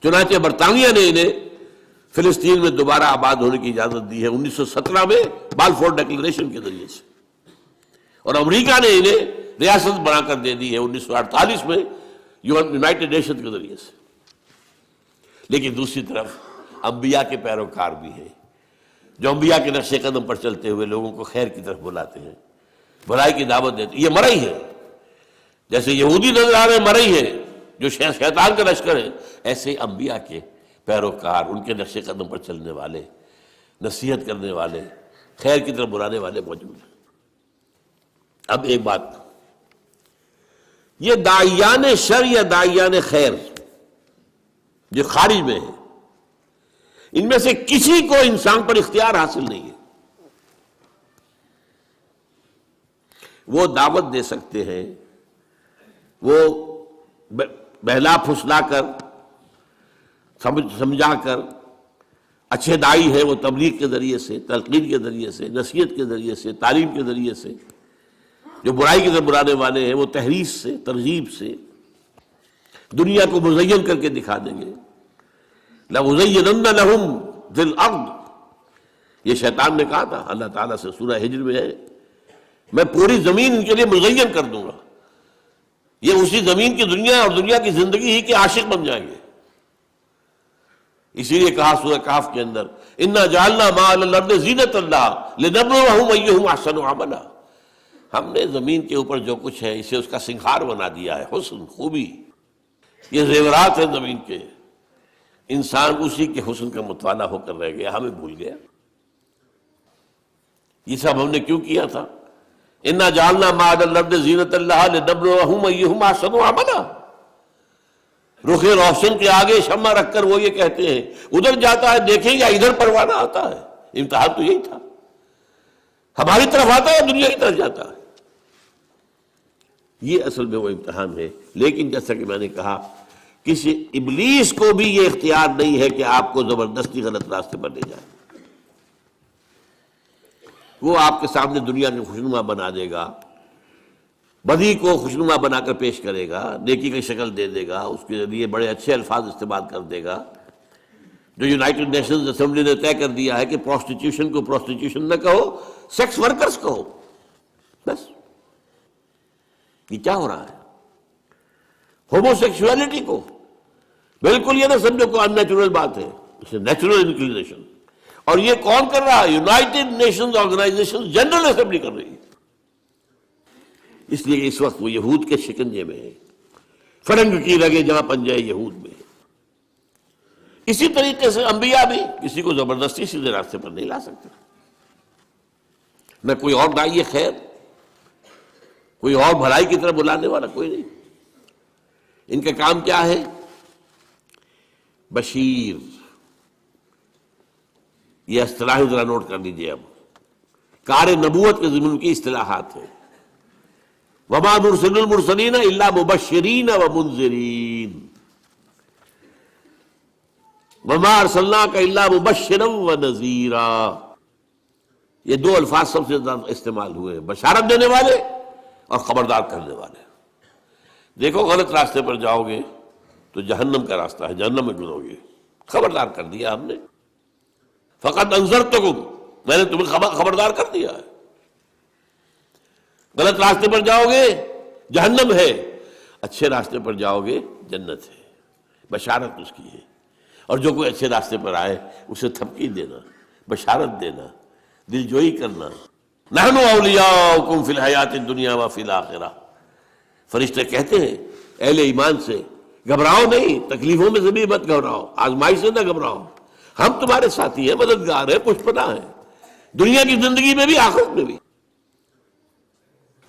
چنانچہ برطانیہ نے انہیں فلسطین میں دوبارہ آباد ہونے کی اجازت دی ہے 1917 میں بالفور ڈکلریشن کے ذریعے سے، اور امریکہ نے انہیں ریاست بنا کر دے دی ہے 1948 میں یونائٹڈ نیشن کے ذریعے سے. لیکن دوسری طرف انبیاء کے پیروکار بھی ہیں، جو انبیاء کے نقش قدم پر چلتے ہوئے لوگوں کو خیر کی طرف بلاتے ہیں، بھلائی کی دعوت دیتے ہیں. یہ مرئی ہے، جیسے یہودی نظر آ رہے ہیں مرئی ہے جو شیطان کا لشکر ہے، ایسے انبیاء کے پیروکار، ان کے نقش قدم پر چلنے والے، نصیحت کرنے والے، خیر کی طرف بلانے والے موجود ہیں. اب ایک بات، یہ داعیان شر یا داعیان خیر جو خارج میں ہے، ان میں سے کسی کو انسان پر اختیار حاصل نہیں ہے. وہ دعوت دے سکتے ہیں، وہ بہلا پھسلا کر، سمجھا کر، اچھے داعی ہے وہ تبلیغ کے ذریعے سے، تلقین کے ذریعے سے، نصیحت کے ذریعے سے، تعلیم کے ذریعے سے. جو برائی کی طرف بلانے والے ہیں وہ تحریض سے، ترغیب سے دنیا کو مزین کر کے دکھا دیں گے. لَأُزَيِّنَنَّ لَهُمْ فِي الْأَرْضِ، یہ شیطان نے کہا تھا اللہ تعالیٰ سے، سورہ ہجر میں ہے، میں پوری زمین ان کے لیے مزین کر دوں گا. یہ اسی زمین کی دنیا اور دنیا کی زندگی ہی کے عاشق بن جائیں گے. اسی لیے کہا سورہ کہف کے اندر، اِنَّا جَعَلْنَا مَا عَلَى الْأَرْضِ زِینَةً لَهَا لِنَبْلُوَهُمْ أَيُّهُمْ أَحْسَنُ عَمَلًا. ہم نے زمین کے اوپر جو کچھ ہے اسے اس کا سنگھار بنا دیا ہے، حسن، خوبی، یہ زیورات ہیں زمین کے. انسان اسی کے حسن کا مطالعہ ہو کر رہ گیا، ہمیں بھول گیا. یہ سب ہم نے کیوں کیا تھا؟ اِنَّا جَعَلْنَا مَا عَلَى الْأَرْضِ زِینَةً لَهَا لِنَبْلُوَهُمْ أَيُّهُمْ أَحْسَنُ عَمَلًا. رخ روشن کے آگے شمع رکھ کر وہ یہ کہتے ہیں، ادھر جاتا ہے دیکھیں یا ادھر پروانہ آتا ہے. امتحان تو یہی تھا، ہماری طرف آتا ہے دنیا کی طرف جاتا ہے. یہ اصل میں وہ امتحان ہے. لیکن جیسا کہ میں نے کہا کسی ابلیس کو بھی یہ اختیار نہیں ہے کہ آپ کو زبردستی غلط راستے پر لے جائے. وہ آپ کے سامنے دنیا کو خوشنما بنا دے گا، بدی کو خوشنما بنا کر پیش کرے گا، نیکی کی شکل دے دے گا، اس کے لیے بڑے اچھے الفاظ استعمال کر دے گا. جو یونائٹڈ نیشنز اسمبلی نے طے کر دیا ہے کہ پروسٹیٹیوشن کو پروسٹیٹیوشن نہ کہو، سیکس ورکرز کہو. بس یہ کیا ہو رہا ہے؟ ہومو سیکشولیٹی کو بالکل یہ نہ سمجھو کوئی ان نیچرل بات ہے، اسے نیچرل انکلینیشن. اور یہ کون کر رہا ہے؟ United Nations Organization General Assembly کر رہی ہے. اس لیے کہ اس وقت وہ یہود کے شکنجے میں ہے، فرنگ کی رگے جہاں پنجے یہود میں. اسی طریقے سے انبیاء بھی کسی کو زبردستی سیدھے راستے پر نہیں لا سکتے. نہ کوئی اور داعی خیر، کوئی اور بھلائی کی طرف بلانے والا کوئی نہیں. ان کا کام کیا ہے؟ بشیر. یہ اصطلاح ذرا نوٹ کر لیجیے. اب کار نبوت کے ضمن کی اصطلاحات ہیں. وما نرسل المرسلین الا مبشرین ومنذرین وما ارسلناک الا مبشرا ونذیرا. یہ دو الفاظ سب سے زیادہ استعمال ہوئے، بشارت دینے والے اور خبردار کرنے والے. دیکھو غلط راستے پر جاؤ گے تو جہنم کا راستہ ہے، جہنم میں گزرو گے. خبردار کر دیا ہم نے. فقط انذرتکم، میں نے تمہیں خبردار کر دیا ہے. غلط راستے پر جاؤ گے جہنم ہے، اچھے راستے پر جاؤ گے جنت ہے. بشارت اس کی ہے. اور جو کوئی اچھے راستے پر آئے اسے تھپکی دینا، بشارت دینا، دل جوئی کرنا. نحن اولیاؤکم فی الحیات الدنیا وفی الآخرہ. فرشتے کہتے ہیں اہل ایمان سے گھبراؤ نہیں، تکلیفوں میں سے بھی مت گھبراؤ، آزمائی سے نہ گھبراؤ، ہم تمہارے ساتھی ہیں، مددگار ہیں، پشپنا ہیں، دنیا کی زندگی میں بھی آخرت میں بھی.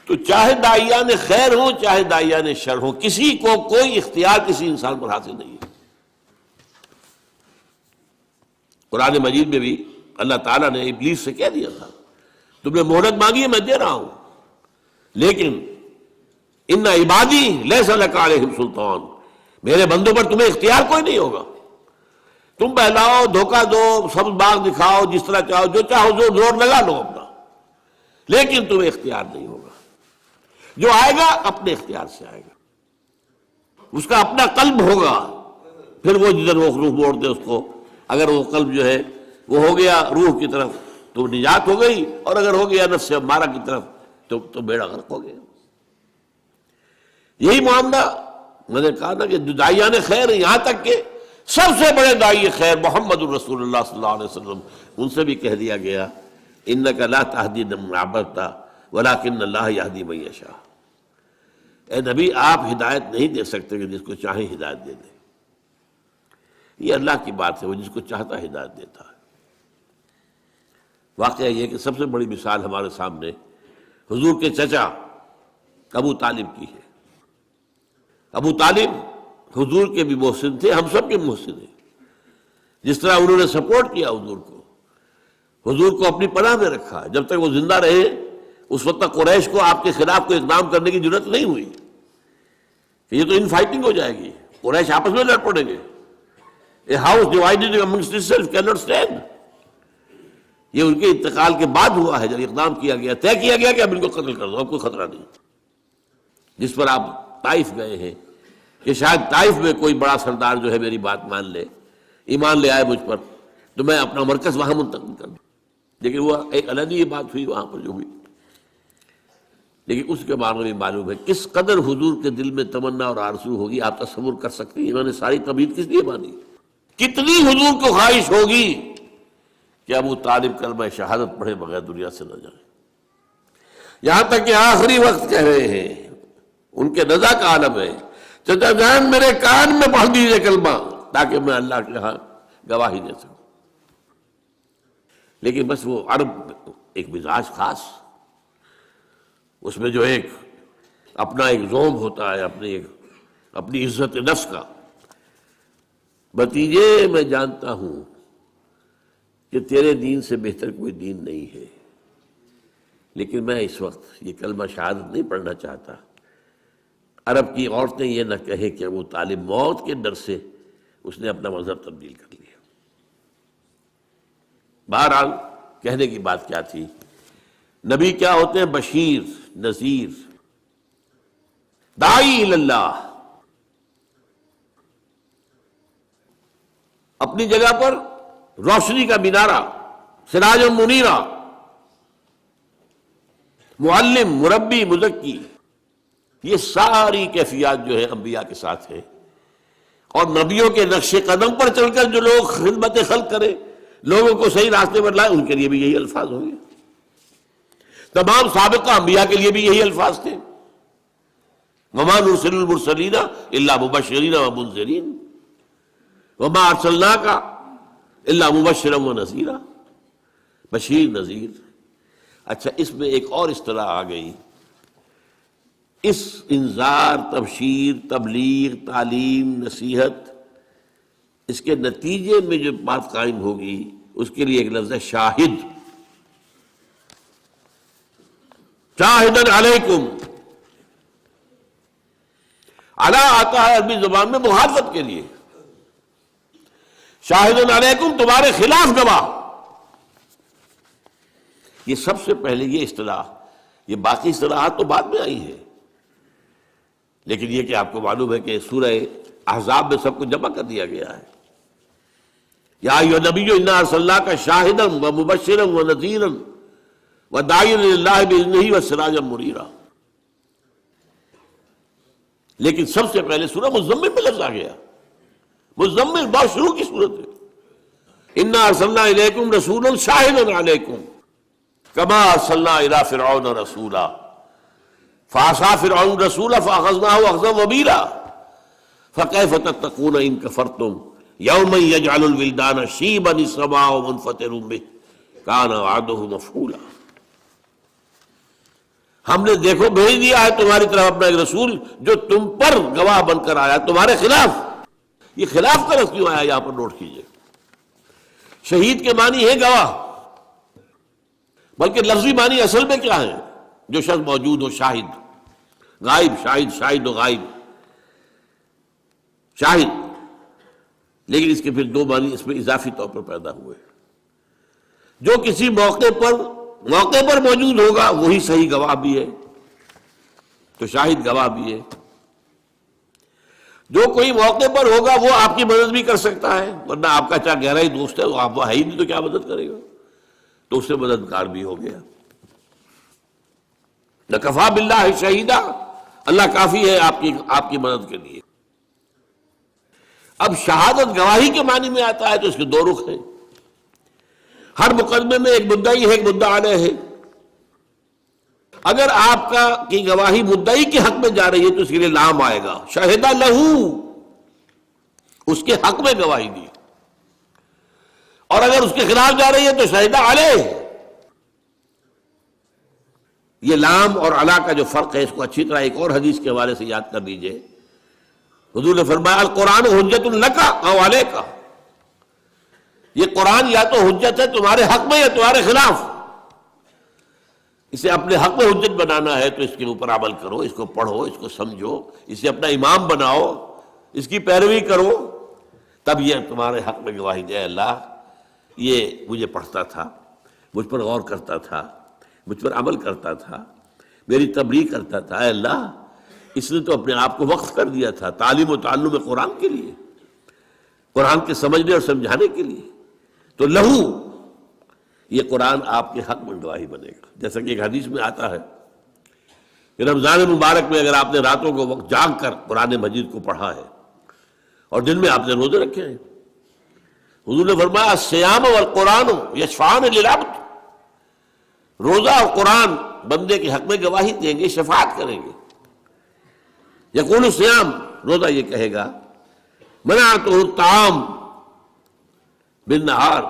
تو چاہے داعیان خیر ہوں چاہے داعیان شر ہوں، کسی کو کوئی اختیار کسی انسان پر حاصل نہیں ہے. قرآن مجید میں بھی اللہ تعالیٰ نے ابلیس سے کہہ دیا تھا تم نے مہلت مانگی ہے، میں دے رہا ہوں، لیکن ان عبادی لیس لک علیہم سلطان، میرے بندوں پر تمہیں اختیار کوئی نہیں ہوگا. تم بہلاؤ، دھوکہ دو، سب باغ دکھاؤ، جس طرح چاہو، جو چاہو جو زور لگا لو اپنا، لیکن تمہیں اختیار نہیں ہوگا. جو آئے گا اپنے اختیار سے آئے گا، اس کا اپنا قلب ہوگا. پھر وہ جدھر وہ روح موڑ دے اس کو، اگر وہ قلب جو ہے وہ ہو گیا روح کی طرف تو نجات ہو گئی، اور اگر ہو گیا نفس امارہ کی طرف تو بیڑا غرق ہو گیا. یہی معاملہ میں نے کہا نا کہ داعیان خیر، یہاں تک کہ سب سے بڑے داعی خیر محمد الرسول اللہ صلی اللہ علیہ وسلم، ان سے بھی کہہ دیا گیا انک لا تہدی من احببت ولکن اللہ یہدی من یشاء. اے نبی آپ ہدایت نہیں دے سکتے کہ جس کو چاہیں ہدایت دے دیں. یہ اللہ کی بات ہے، وہ جس کو چاہتا ہدایت دیتا ہے. واقعہ یہ کہ سب سے بڑی مثال ہمارے سامنے حضور کے چچا ابو طالب کی ہے. ابو طالب حضور کے بھی محسن تھے، ہم سب کے محسن ہیں. جس طرح انہوں نے سپورٹ کیا حضور کو اپنی پناہ میں رکھا. جب تک وہ زندہ رہے اس وقت تک قریش کو آپ کے خلاف کوئی اقدام کرنے کی ضرورت نہیں ہوئی کہ یہ تو ان فائٹنگ ہو جائے گی، قریش آپس میں لڑ پڑیں گے. A house divided amongst itself cannot stand. یہ ان کے انتقال کے بعد ہوا ہے، جب اقدام کیا گیا، طے کیا گیا کہ اب ان کو قتل کر دو، اب کوئی خطرہ نہیں. جس پر آپ طائف گئے ہیں کہ شاید طائف میں کوئی بڑا سردار جو ہے میری بات مان لے، ایمان لے آئے مجھ پر، تو میں اپنا مرکز وہاں منتقل کر دوں. لیکن وہ ایک علیحدہ یہ بات ہوئی وہاں پر جو ہوئی. لیکن اس کے بارے میں معلوم ہے کس قدر حضور کے دل میں تمنا اور آرزو ہوگی. آپ تصور کر سکتے ہیں انہوں نے ساری طبیعت کس لیے مانی، کتنی حضور کو خواہش ہوگی کہ ابو طالب کلمہ شہادت پڑھے بغیر دنیا سے نہ جائے. یہاں تک کہ آخری وقت کہہ رہے ہیں، ان کے رضا کا عالم ہے، چچا جان میرے کان میں پڑھ دیجیے کلمہ تاکہ میں اللہ کے ہاں گواہی دے سکوں. لیکن بس وہ عرب ایک مزاج خاص، اس میں جو ایک اپنا ایک زوم ہوتا ہے، اپنی عزت نفس کا. بھتیجے میں جانتا ہوں کہ تیرے دین سے بہتر کوئی دین نہیں ہے، لیکن میں اس وقت یہ کلمہ شہادت نہیں پڑھنا چاہتا. عرب کی عورتیں یہ نہ کہیں کہ وہ طالب موت کے ڈر سے اس نے اپنا مذہب تبدیل کر لیا۔ بہرحال کہنے کی بات کیا تھی، نبی کیا ہوتے ہیں؟ بشیر، نذیر، داعی اللہ۔ اپنی جگہ پر روشنی کا مینارہ، سراج منیرہ، معلم، مربی، مزکی، یہ ساری کیفیات جو ہے انبیاء کے ساتھ ہیں۔ اور نبیوں کے نقش قدم پر چل کر جو لوگ خدمت خلق کرے، لوگوں کو صحیح راستے پر لائے، ان کے لیے بھی یہی الفاظ ہوں گے۔ تمام سابقہ انبیاء کے لیے بھی یہی الفاظ تھے، وما نرسل المرسلین الا مبشرین ومنذرین وما ارسلناک الا مبشرا ونذیرا، بشیر، نذیر۔ اچھا، اس میں ایک اور اصطلاح آ گئی، اس انذار، تبشیر، تبلیغ، تعلیم، نصیحت، اس کے نتیجے میں جو بات قائم ہوگی اس کے لیے ایک لفظ ہے شاہد۔ شاہدن علیکم، علی آتا ہے عربی زبان میں مخالفت کے لیے، شاہدن علیکم، تمہارے خلاف گواہ۔ یہ سب سے پہلے یہ اصطلاح، یہ باقی اصطلاحات تو بعد میں آئی ہے، لیکن یہ کہ آپ کو معلوم ہے کہ سورہ احزاب میں سب کو جمع کر دیا گیا ہے۔ یا ایھا النبی انا ارسلناک شاہدا ومبشرا ونذیرا وداعیا الی اللہ باذنہ وسراجا منیرا۔ لیکن سب سے پہلے سورہ مزمل میں لفظ آ گیا، مزمل بہت شروع کی صورت ہے، انا ارسلنا الیکم رسولا شاہدا علیکم کما ارسلنا الی فرعون رسولا فعصى فرعون رسولا فاخذناه اخذا وبيلا فكيف تتقون ان كفرتم يوما يجعل الولدان شيبا السماء منفطر به كان وعده مفعولا۔ ہم نے دیکھو بھیج دیا ہے تمہاری طرف اپنا ایک رسول جو تم پر گواہ بن کر آیا تمہارے خلاف۔ یہ خلاف کا لفظ کیوں آیا یہاں پر نوٹ کیجئے۔ شہید کے معنی ہے گواہ، بلکہ لفظی معنی اصل میں کیا ہے؟ جو شخص موجود ہو، شاہد، غائب، شاہد، شاہد و غائب، شاہد۔ لیکن اس کے پھر دو معنی اس میں اضافی طور پر پیدا ہوئے، جو کسی موقع پر موجود ہوگا وہی صحیح گواہ بھی ہے، تو شاہد گواہ بھی ہے۔ جو کوئی موقع پر ہوگا وہ آپ کی مدد بھی کر سکتا ہے، ورنہ آپ کا چاہے گہرا ہی دوست ہے، وہ آپ وہ ہے ہی نہیں تو کیا مدد کرے گا، تو اس سے مددگار بھی ہو گیا۔ لَكَفَىٰ بِاللَّهِ شَهِيدًا، اللہ کافی ہے آپ کی مدد کے لیے۔ اب شہادت گواہی کے معنی میں آتا ہے تو اس کے دو رخ ہیں۔ ہر مقدمے میں ایک مدعی ہے، ایک مدعا علیہ ہے۔ اگر آپ کی گواہی مدعی کے حق میں جا رہی ہے تو اس کے لیے لام آئے گا، شہدہ لہو، اس کے حق میں گواہی دی۔ اور اگر اس کے خلاف جا رہی ہے تو شہدہ علیہ۔ یہ لام اور علا کا جو فرق ہے اس کو اچھی طرح ایک اور حدیث کے حوالے سے یاد کر لیجئے۔ حضور نے فرمایا القرآن حجت لک او علیک، یہ قرآن یا تو حجت ہے تمہارے حق میں یا تمہارے خلاف۔ اسے اپنے حق میں حجت بنانا ہے تو اس کے اوپر عمل کرو، اس کو پڑھو، اس کو سمجھو، اسے اپنا امام بناؤ، اس کی پیروی کرو، تب یہ تمہارے حق میں گواہی دے۔ اللہ یہ مجھے پڑھتا تھا، مجھ پر غور کرتا تھا، مجھ پر عمل کرتا تھا، میری تبلیغ کرتا تھا، اے اللہ اس نے تو اپنے آپ کو وقف کر دیا تھا تعلیم و تعلم قرآن کے لیے، قرآن کے سمجھنے اور سمجھانے کے لیے، تو لہو یہ قرآن آپ کے حق میں گواہی بنے گا۔ جیسا کہ ایک حدیث میں آتا ہے کہ رمضان مبارک میں اگر آپ نے راتوں کو وقت جاگ کر قرآن مجید کو پڑھا ہے اور دن میں آپ نے روزے رکھے ہیں، حضور نے فرمایا الصیام والقرآن یشفعان للعبد، روزہ اور قرآن بندے کے حق میں گواہی دیں گے، شفاعت کریں گے۔ یقول الصیام، روزہ یہ کہے گا منعتہ الطعام بالنہار،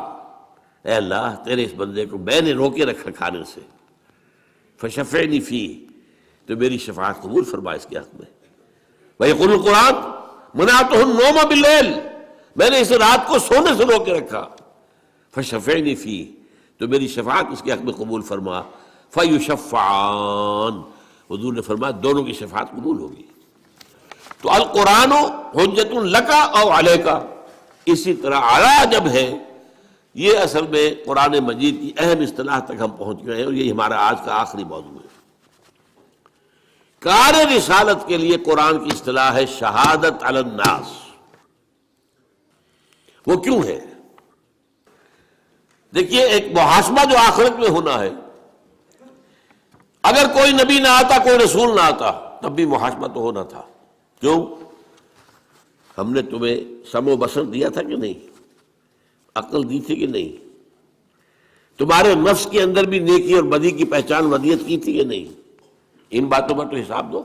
اے اللہ تیرے اس بندے کو میں نے روکے رکھا کھانے سے، فشفعنی فیہ، تو میری شفاعت قبول فرما اس کے حق میں۔ ویقول القرآن منعتہ النوم باللیل، میں نے اسے رات کو سونے سے روکے رکھا، فشفعنی فیہ، تو میری شفاعت اس کے حق میں قبول فرما۔ فیشفعان، حضور نے فرمایا دونوں کی شفاعت قبول ہوگی۔ تو القرآن حجت لک او علیک، اسی طرح علی جب ہے، یہ اصل میں قرآن مجید کی اہم اصطلاح تک ہم پہنچ گئے ہیں، اور یہ ہمارا آج کا آخری موضوع ہے۔ کار رسالت کے لیے قرآن کی اصطلاح ہے شہادت علی الناس۔ وہ کیوں ہے؟ دیکھیے، ایک محاسبہ جو آخرت میں ہونا ہے، اگر کوئی نبی نہ آتا، کوئی رسول نہ آتا، تب بھی محاسبہ تو ہونا تھا۔ کیوں؟ ہم نے تمہیں سمع و بصر دیا تھا کہ نہیں؟ عقل دی تھی کہ نہیں؟ تمہارے نفس کے اندر بھی نیکی اور بدی کی پہچان ودیت کی تھی کہ نہیں؟ ان باتوں پر تو حساب دو۔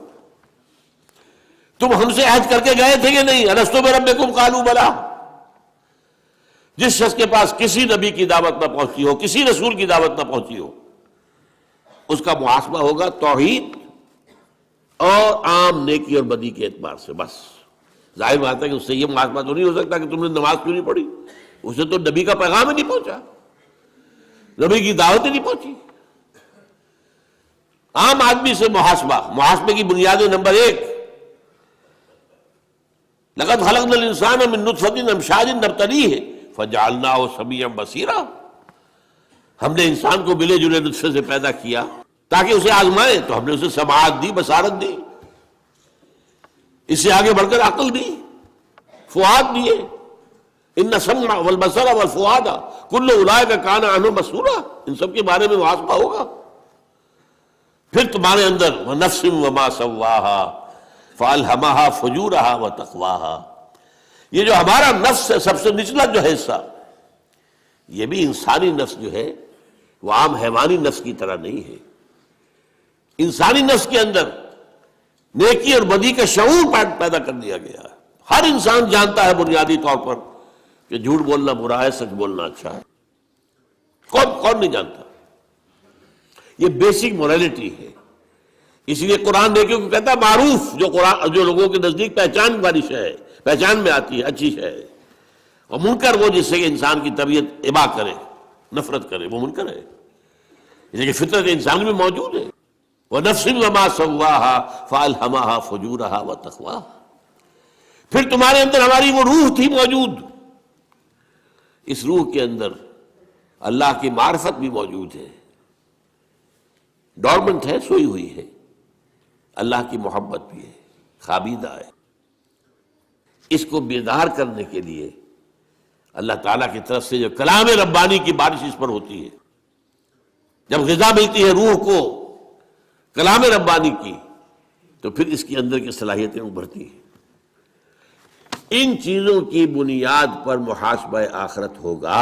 تم ہم سے عہد کر کے گئے تھے کہ نہیں؟ الستو بربکم قالوا بلی۔ جس شخص کے پاس کسی نبی کی دعوت نہ پہنچی ہو، کسی رسول کی دعوت نہ پہنچی ہو، اس کا محاسبہ ہوگا توحید اور عام نیکی اور بدی کے اعتبار سے، بس۔ ظاہر بات ہے کہ اس سے یہ محاسبہ تو نہیں ہو سکتا کہ تم نے نماز کیوں نہیں پڑھی، اسے تو نبی کا پیغام ہی نہیں پہنچا، نبی کی دعوت ہی نہیں پہنچی۔ عام آدمی سے محاسبے کی بنیادیں نمبر 1، لقد خلقنا الانسان من نطفۃ امشاج نبتلیہ فجعلناہ سمیعا بصیرا۔ ہم نے انسان کو ملے جلے نطفے سے پیدا کیا تاکہ اسے آزمائے، تو ہم نے اسے سماعت دی، بصارت دی، اس سے آگے بڑھ کر عقل دی، فؤاد دیے۔ ان السمع والبصر والفؤاد کل اولئک کان عنہ مسئولا، ان سب کے بارے میں محاسبہ ہوگا۔ پھر تمہارے اندر وَنَفْسٍ وَمَا سَوَّاهَا فَأَلْهَمَهَا فُجُورَهَا وَتَقْوَاهَا، یہ جو ہمارا نفس ہے، سب سے نچلا جو ہے حصہ، یہ بھی انسانی نفس جو ہے وہ عام حیوانی نفس کی طرح نہیں ہے۔ انسانی نفس کے اندر نیکی اور بدی کا شعور پیدا کر دیا گیا ہے۔ ہر انسان جانتا ہے بنیادی طور پر کہ جھوٹ بولنا برا ہے، سچ بولنا اچھا ہے۔ کون نہیں جانتا؟ یہ بیسک مورالٹی ہے۔ اس لیے قرآن دیکھو کہ کہتا ہے معروف، جو لوگوں کے نزدیک پہچان والی شے ہے، پہچان میں آتی ہے، اچھی شے ہے، اور منکر وہ جس سے کہ انسان کی طبیعت ابا کرے، نفرت کرے، وہ منکر ہے، لیکن فطرت انسان میں موجود ہے۔ وَنَفْسٍ وَمَا سَوَّاهَا فَأَلْهَمَهَا فُجُورَهَا وَتَقْوَاهَا، پھر تمہارے اندر ہماری وہ روح تھی موجود، اس روح کے اندر اللہ کی معرفت بھی موجود ہے، ڈورمنٹ ہے، سوئی ہوئی ہے، اللہ کی محبت بھی ہے، خوابیدہ ہے۔ اس کو بیدار کرنے کے لیے اللہ تعالیٰ کی طرف سے جو کلام ربانی کی بارش اس پر ہوتی ہے، جب غذا ملتی ہے روح کو کلام ربانی کی، تو پھر اس کے اندر کی صلاحیتیں ابھرتی ہیں۔ ان چیزوں کی بنیاد پر محاسبہ آخرت ہوگا،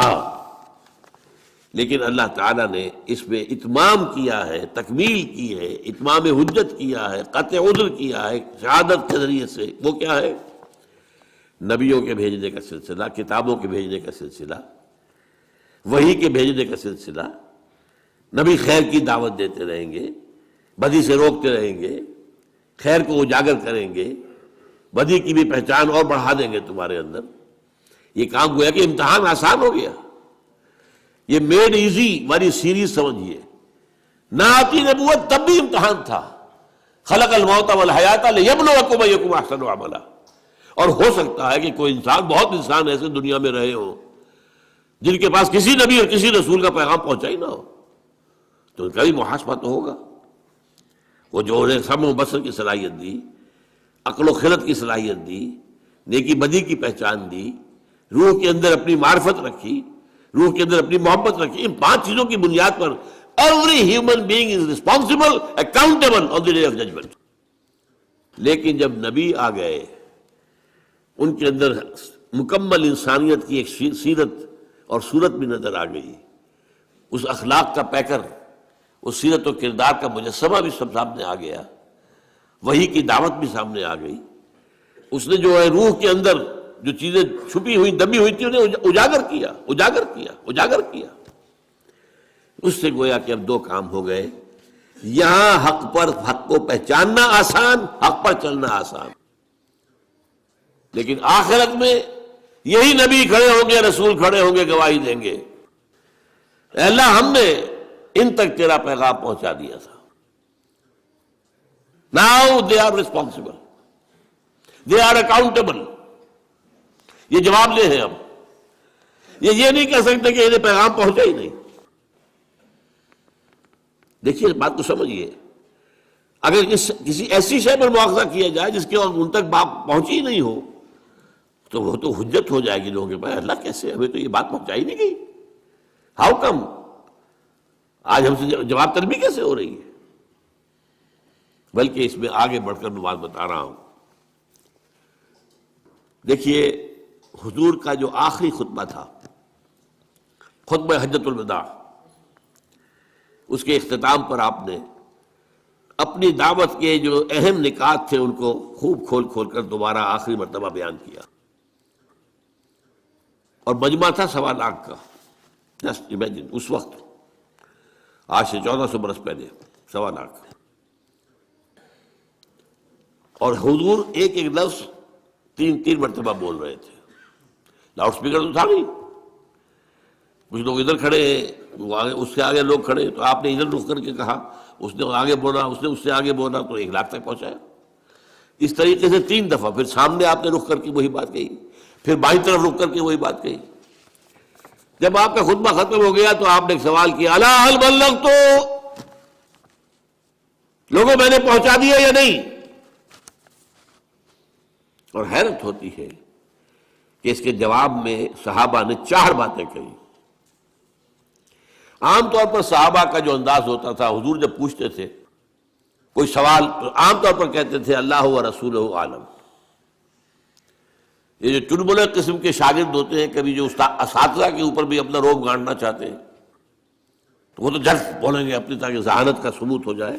لیکن اللہ تعالیٰ نے اس میں اتمام کیا ہے، تکمیل کی ہے، اتمام حجت کیا ہے، قطع عذر کیا ہے شہادت کے ذریعے سے۔ وہ کیا ہے؟ نبیوں کے بھیجنے کا سلسلہ، کتابوں کے بھیجنے کا سلسلہ، وحی کے بھیجنے کا سلسلہ۔ نبی خیر کی دعوت دیتے رہیں گے، بدی سے روکتے رہیں گے، خیر کو اجاگر کریں گے، بدی کی بھی پہچان اور بڑھا دیں گے تمہارے اندر۔ یہ کام گویا کہ امتحان آسان ہو گیا، یہ میڈ ایزی والی سیریز سمجھیے۔ نہ آتی نبوت تب بھی امتحان تھا، خلق الموت والحیات لیبلوکم ایکم احسن عملا۔ اور ہو سکتا ہے کہ کوئی انسان، بہت انسان ایسے دنیا میں رہے ہوں جن کے پاس کسی نبی اور کسی رسول کا پیغام پہنچا ہی نہ ہو، تو ان کا بھی محاسبہ تو ہوگا۔ وہ جو انہیں سمع و بصر کی صلاحیت دی، عقل و خرد کی صلاحیت دی، نیکی بدی کی پہچان دی، روح کے اندر اپنی معرفت رکھی، روح کے اندر اپنی محبت رکھی، ان 5 چیزوں کی بنیاد پر every human being is responsible accountable on the day of judgement. لیکن جب نبی آ گئے، ان کے اندر مکمل انسانیت کی ایک سیرت اور صورت بھی نظر آ گئی، اس اخلاق کا پیکر، اس سیرت و کردار کا مجسمہ بھی سب سامنے آ گیا، وحی کی دعوت بھی سامنے آ گئی۔ اس نے جو ہے روح کے اندر جو چیزیں چھپی ہوئی، دبی ہوئی تھی، انہیں اجاگر کیا۔ اس سے گویا کہ اب 2 کام ہو گئے، یہاں حق کو پہچاننا آسان، حق پر چلنا آسان، لیکن آخرت میں یہی نبی کھڑے ہوں گے، رسول کھڑے ہوں گے، گواہی دیں گے، اے اللہ ہم نے ان تک تیرا پیغام پہنچا دیا تھا۔ Now they are responsible۔ They are accountable, یہ جواب دہ ہیں. اب یہ نہیں کہہ سکتے کہ انہیں پیغام پہنچا ہی نہیں. دیکھیے اس بات کو سمجھیے، اگر کسی ایسی شے پر مواخذہ کیا جائے جس کے ان تک بات پہنچی ہی نہیں ہو تو وہ تو حجت ہو جائے گی لوگوں کے پاس. اللہ کیسے، ہمیں تو یہ بات پہنچائی نہیں گئی، ہاؤ کم، آج ہم سے جواب طلبی کیسے ہو رہی ہے؟ بلکہ اس میں آگے بڑھ کر میں بات بتا رہا ہوں. دیکھیے حضور کا جو آخری خطبہ تھا، خطبہ حجۃ الوداع، اس کے اختتام پر آپ نے اپنی دعوت کے جو اہم نکات تھے ان کو خوب کھول کھول کر دوبارہ آخری مرتبہ بیان کیا. اور مجمع تھا 1.25 لاکھ کا. جسٹ امیجن، اس وقت آج سے 1400 برس پہلے 1.25 لاکھ. اور حضور ایک ایک لفظ 3 مرتبہ بول رہے تھے. لاؤڈ اسپیکر تو تھا نہیں، کچھ لوگ ادھر کھڑے ہیں، اس سے آگے لوگ کھڑے، تو آپ نے ادھر رخ کر کے کہا، اس نے آگے بولا، اس نے اس سے آگے بولا، تو 1 لاکھ تک پہنچایا. اس طریقے سے 3 دفعہ، پھر سامنے آپ نے رخ کر کے وہی بات کہی، پھر بائیں طرف رخ کر کے وہی بات کہی. جب آپ کا خطبہ ختم ہو گیا تو آپ نے ایک سوال کیا، الا هل بلغت، لوگوں میں نے پہنچا دیا یا نہیں؟ اور حیرت ہوتی ہے کہ اس کے جواب میں صحابہ نے 4 باتیں کہی. عام طور پر صحابہ کا جو انداز ہوتا تھا، حضور جب پوچھتے تھے کوئی سوال تو عام طور پر کہتے تھے اللہ و رسولہ عالم. یہ جو چنبلے قسم کے شاگرد ہوتے ہیں، کبھی جو اساتذہ کے اوپر بھی اپنا روب گاڑنا چاہتے ہیں، تو وہ تو جلد بولیں گے اپنی، تاکہ ذہانت کا ثبوت ہو جائے.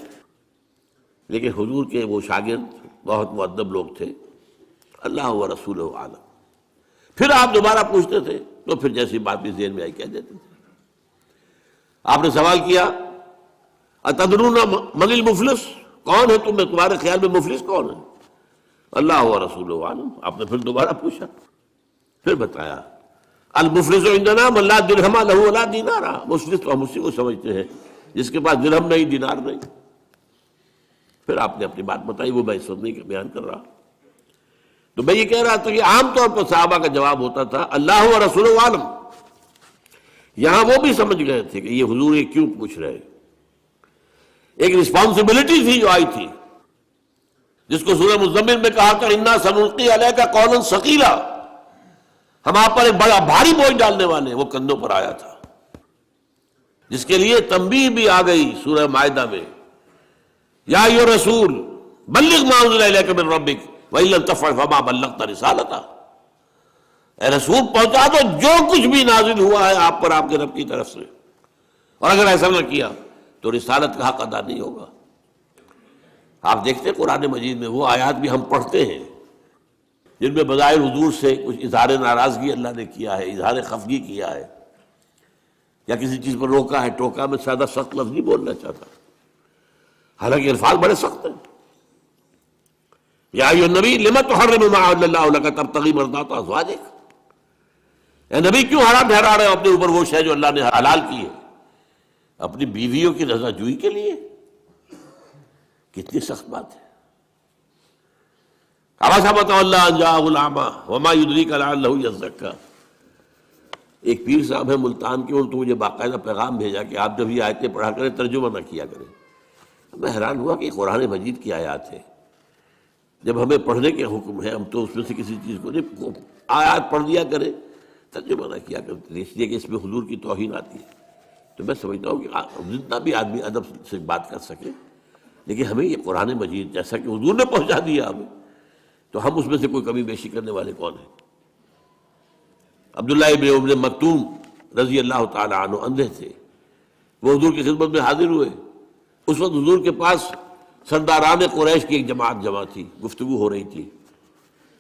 لیکن حضور کے وہ شاگرد بہت مؤدب لوگ تھے، اللہ و رسولہ عالم. پھر آپ دوبارہ پوچھتے تھے تو پھر جیسی بات بھی ذہن میں آئی کہہ دیتے تھے. آپ نے سوال کیا اتدرون من المفلس، کون ہے تمہارے خیال میں مفلس کون ہے؟ اللہ و رسولہ عالم. آپ نے پھر دوبارہ پوچھا، پھر بتایا المفلس عندنا من لا درہم لہ ولا دینار. مفلس تو ہم اسی کو سمجھتے ہیں جس کے پاس درہم نہیں، دینار نہیں. پھر آپ نے اپنی بات بتائی، وہ میں اس وقت نہیں بیان کر رہا. تو میں یہ کہہ رہا تھا کہ عام طور پر صحابہ کا جواب ہوتا تھا اللہ و رسولہ عالم. یہاں وہ بھی سمجھ گئے تھے کہ یہ حضور یہ کیوں پوچھ رہے. ایک رسپانسبلٹی تھی جو آئی تھی، جس کو سورہ مزمل میں کہا تھا انا سنلقی علیک قولا ثقیلا، ہم آپ پر ایک بڑا بھاری بوجھ ڈالنے والے. وہ کندھوں پر آیا تھا، جس کے لیے تنبیہ بھی آ گئی سورہ مائدہ میں، یا ایھا الرسول بلغ ما انزل الیک من ربک وَإِن لَّمْ تَفْعَلْ فَمَا بَلَّغْتَ رِسَالَتَهُ. اے رسول پہنچا دو جو کچھ بھی نازل ہوا ہے آپ پر آپ کے رب کی طرف سے، اور اگر ایسا نہ کیا تو رسالت کا حق ادا نہیں ہوگا. آپ دیکھتے ہیں قرآن مجید میں وہ آیات بھی ہم پڑھتے ہیں جن میں بظاہر حضور سے کچھ اظہار ناراضگی اللہ نے کیا ہے، اظہار خفگی کیا ہے، یا کسی چیز پر روکا ہے ٹوکا. میں زیادہ سخت لفظ نہیں بولنا چاہتا، حالانکہ الفاظ بڑے سخت ہیں. یا ایھا النبی لم تحرم ما احل اللہ لک تبتغی مرضات ازواجک. اے نبی کیوں حرام ٹھہرا رہے ہو اپنے اوپر وہ شے جو اللہ نے حلال کی ہے اپنی بیویوں کی رضا جوئی کے لیے؟ کتنی سخت بات ہے. عبس وتولی ان جاءہ الاعمی وما یدریک لعلہ یزکیٰ. ایک پیر صاحب ہیں ملتان کے، ان تو مجھے باقاعدہ پیغام بھیجا کہ آپ جب یہ آیتیں پڑھا کریں ترجمہ نہ کیا کریں. میں حیران ہوا کہ قرآن مجید کی آیات ہے، جب ہمیں پڑھنے کے حکم ہے ہم تو اس میں سے کسی چیز کو نہیں، آیات پڑھ دیا کریں ترجمہ نہ کیا کرتے، اس لیے کہ اس میں حضور کی توہین آتی ہے. تو میں سمجھتا ہوں کہ جتنا بھی آدمی ادب سے بات کر سکے، لیکن ہمیں یہ قرآن مجید جیسا کہ حضور نے پہنچا دیا ہمیں، تو ہم اس میں سے کوئی کمی بیشی کرنے والے کون ہیں؟ عبداللہ ابن ام مکتوم رضی اللہ تعالی عنہ اندھے تھے، وہ حضور کی خدمت میں حاضر ہوئے. اس وقت حضور کے پاس سرداران قریش کی ایک جماعت جمع تھی، گفتگو ہو رہی تھی.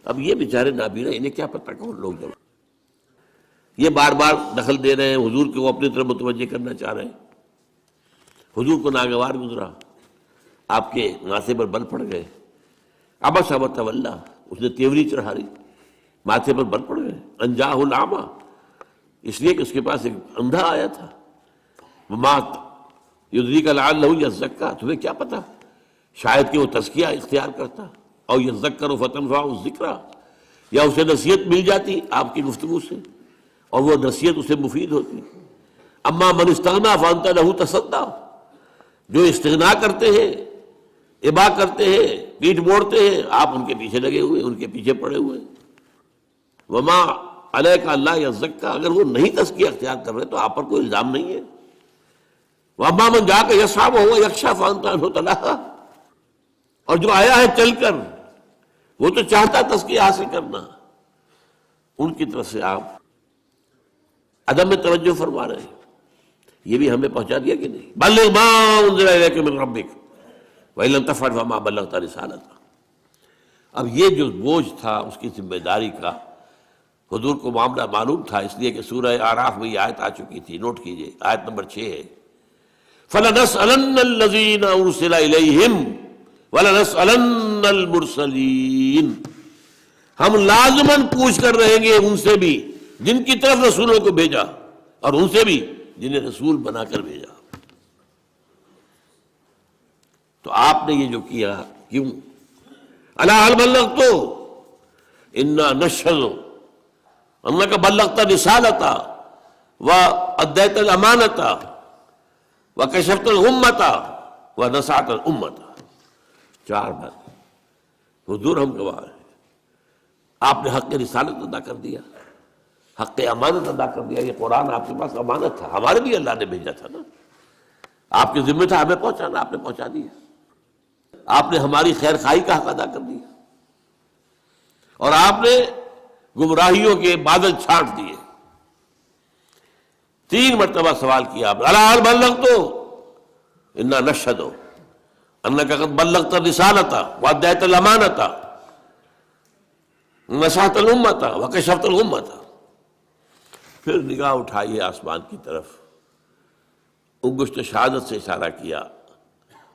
اب یہ بیچارے نابینا، انہیں کیا پتہ کون لوگ جمع، یہ بار بار دخل دے رہے ہیں، حضور کو اپنی طرف متوجہ کرنا چاہ رہے ہیں. حضور کو ناگوار گزرا، آپ کے ماتھے پر بل پڑ گئے. عبس وتولی، اس نے تیوری چڑھا لی، ماتھے پر بل پڑ گئے. ان جاءہ الاعمی، اس لیے کہ اس کے پاس ایک اندھا آیا تھا. وما یدریک لعلہ یزکیٰ، تمہیں کیا پتا شاید کہ وہ تزکیہ اختیار کرتا او یذکر فتنفعہ الذکریٰ، یا اسے نصیحت مل جاتی آپ کی گفتگو سے اور وہ نصیحت اسے مفید ہوتی۔ اما من استغنیٰ فانت لہ تصدیٰ، جو استغنا کرتے ہیں، ابا کرتے ہیں، پیٹھ موڑتے ہیں، آپ ان کے پیچھے لگے ہوئے، ان کے پیچھے پڑے ہوئے۔ وما علیک اللہ یزکیٰ، اگر وہ نہیں تزکیہ اختیار کر رہے تو آپ پر کوئی الزام نہیں ہے۔ وَأَمَّا مَنْ جَاءَكَ يَسْعَىٰ وَهُوَ يَخْشَىٰ فَأَنْتَ عَنْهُ تَلَهَّىٰ، اور جو آیا ہے چل کر وہ تو چاہتا تزکیہ حاصل کرنا، ان کی طرف سے آپ عدم توجہ فرما رہے ہیں۔ یہ بھی ہمیں پہنچا دیا کہ نہیں، بلغ ما انزل الیک من ربک وَإِن لَمْ تَفْعَلْ فَمَا بَلَّغْتَ رِسَالَتَهُ۔ اب یہ جو بوجھ تھا اس کی ذمہ داری کا حضور کو معاملہ معلوم تھا، اس لیے کہ سورہ اعراف میں یہ آیت آ چکی تھی، نوٹ کیجئے، آیت نمبر 6 ہے، فَلَنَسْأَلَنَّ الَّذِينَ أُرْسِلَ إِلَيْهِمْ وَلَنَسْأَلَنَّ الْمُرْسَلِينَ، ہم لازماً پوچھ کر رہیں گے ان سے بھی جن کی طرف رسولوں کو بھیجا، اور ان سے بھی جنہیں رسول بنا کر بھیجا۔ تو آپ نے یہ جو کیا کیوں؟ الا هل بلغت انا نشهد انك بلغت رسالتا واديت الامانة وكشفت الغمة ونصحت الامة۔ 4 بات حضور ہم گواہ ہیں، آپ نے حق رسالت ادا کر دیا، حق امانت ادا کر دیا۔ یہ قرآن آپ کے پاس امانت تھا، ہمارے بھی اللہ نے بھیجا تھا نا، آپ کے ذمہ تھا ہمیں پہنچانا، آپ نے پہنچا دیا۔ آپ نے ہماری خیر خواہی کا حق ادا کر دیا، اور آپ نے گمراہیوں کے بادل چھانٹ دیے۔ 3 مرتبہ سوال کیا آپ، الا هل بلغت انا نشهد انك قد بلغت الرسالة واديت الامانة ونصحت الامة وكشفت الغمة۔ پھر نگاہ اٹھائیے آسمان کی طرف، انگشت شہادت سے اشارہ کیا،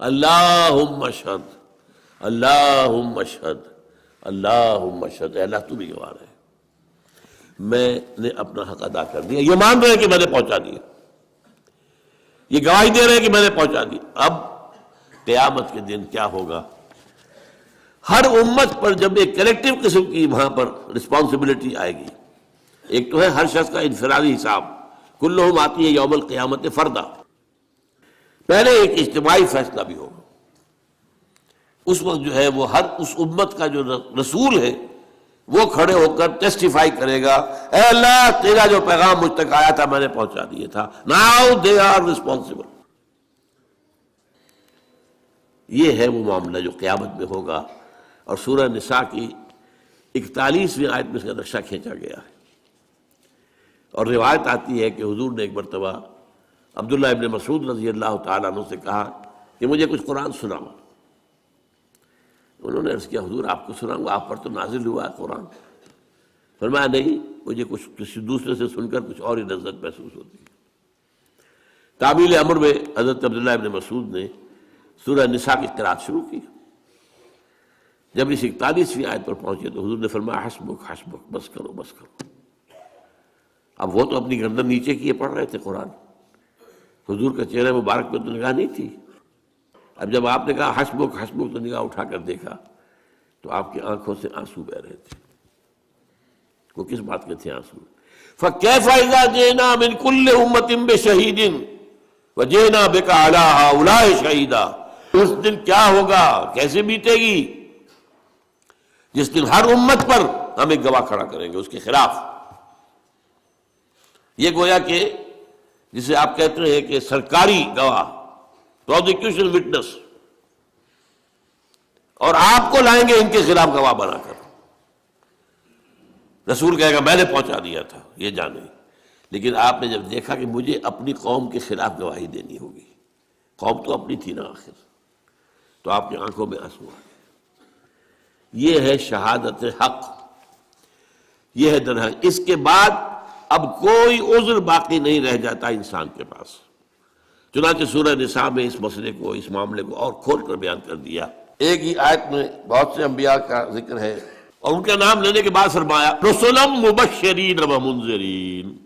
اللہم اشہد اللہم اشہد اللہم اشہد، اے اللہ تو بھی گواہ ہے، میں نے اپنا حق ادا کر دیا۔ یہ مان رہے ہیں کہ میں نے پہنچا دیا، یہ گواہی دے رہے ہیں کہ میں نے پہنچا دیا۔ اب قیامت کے دن کیا ہوگا؟ ہر امت پر جب ایک کلیکٹیو قسم کی وہاں پر رسپانسبلٹی آئے گی، ایک تو ہے ہر شخص کا انفرادی حساب، کلہم آتی ہے یوم القیامت فردا، پہلے ایک اجتماعی فیصلہ بھی ہوگا۔ اس وقت جو ہے وہ ہر اس امت کا جو رسول ہے وہ کھڑے ہو کر ٹیسٹیفائی کرے گا، اے اللہ تیرا جو پیغام مجھ تک آیا تھا میں نے پہنچا دیا تھا، ناؤ دے آر رسپانسبل۔ یہ ہے وہ معاملہ جو قیامت میں ہوگا، اور سورہ نساء کی 41ویں آیت میں اس کا نقشہ کھینچا گیا ہے۔ اور روایت آتی ہے کہ حضور نے ایک مرتبہ عبداللہ ابن مسعود رضی اللہ تعالیٰ عنہ سے کہا کہ مجھے کچھ قرآن سناؤ۔ انہوں نے عرض کیا حضور آپ کو سناؤں گا، آپ پر تو نازل ہوا ہے قرآن۔ فرمایا نہیں، مجھے کچھ کسی دوسرے سے سن کر کچھ اور ہی لذت محسوس ہوتی ہے۔ تعمیل امر میں حضرت عبداللہ ابن مسعود نے سورہ نساء کی قرأت شروع کی۔ جب اس 41ویں آیت پر پہنچے تو حضور نے فرمایا حسبک حسبک، بس کرو بس کرو۔ اب وہ تو اپنی گردن نیچے کیے پڑھ رہے تھے قرآن، حضور کا چہرہ مبارک پہ تو نگاہ نہیں تھی۔ اب جب آپ نے کہا حسبک حسبک تو نگاہ اٹھا کر دیکھا تو آپ کی آنکھوں سے آنسو بہ رہے تھے۔ وہ کس بات کے تھے آنسو؟ فَكَيْفَ إِذَا جِئْنَا مِنْ كُلِّ أُمَّةٍ بِشَهِيدٍ وَجِئْنَا بِكَ عَلَىٰ هَٰؤُلَاءِ شَهِيدًا۔ اس دن کیا ہوگا، کیسے بیتے گی، جس دن ہر امت پر ہم ایک گواہ کھڑا کریں گے اس کے خلاف۔ یہ گویا کہ جسے آپ کہتے ہیں کہ سرکاری گواہ، پروزیکیوشن وٹنس، اور آپ کو لائیں گے ان کے خلاف گواہ بنا کر۔ رسول کہے گا میں نے پہنچا دیا تھا، یہ جانے، لیکن آپ نے جب دیکھا کہ مجھے اپنی قوم کے خلاف گواہی دینی ہوگی، قوم تو اپنی تھی نا آخر، تو آپ کی آنکھوں میں آنسو آ گئے۔ یہ ہے شہادت حق، یہ ہے درحق۔ اس کے بعد اب کوئی عذر باقی نہیں رہ جاتا انسان کے پاس۔ چنانچہ سورہ نساء میں اس مسئلے کو، اس معاملے کو اور کھول کر بیان کر دیا۔ ایک ہی آیت میں بہت سے انبیاء کا ذکر ہے، اور ان کا نام لینے کے بعد فرمایا رسلا مبشرین و منذرین،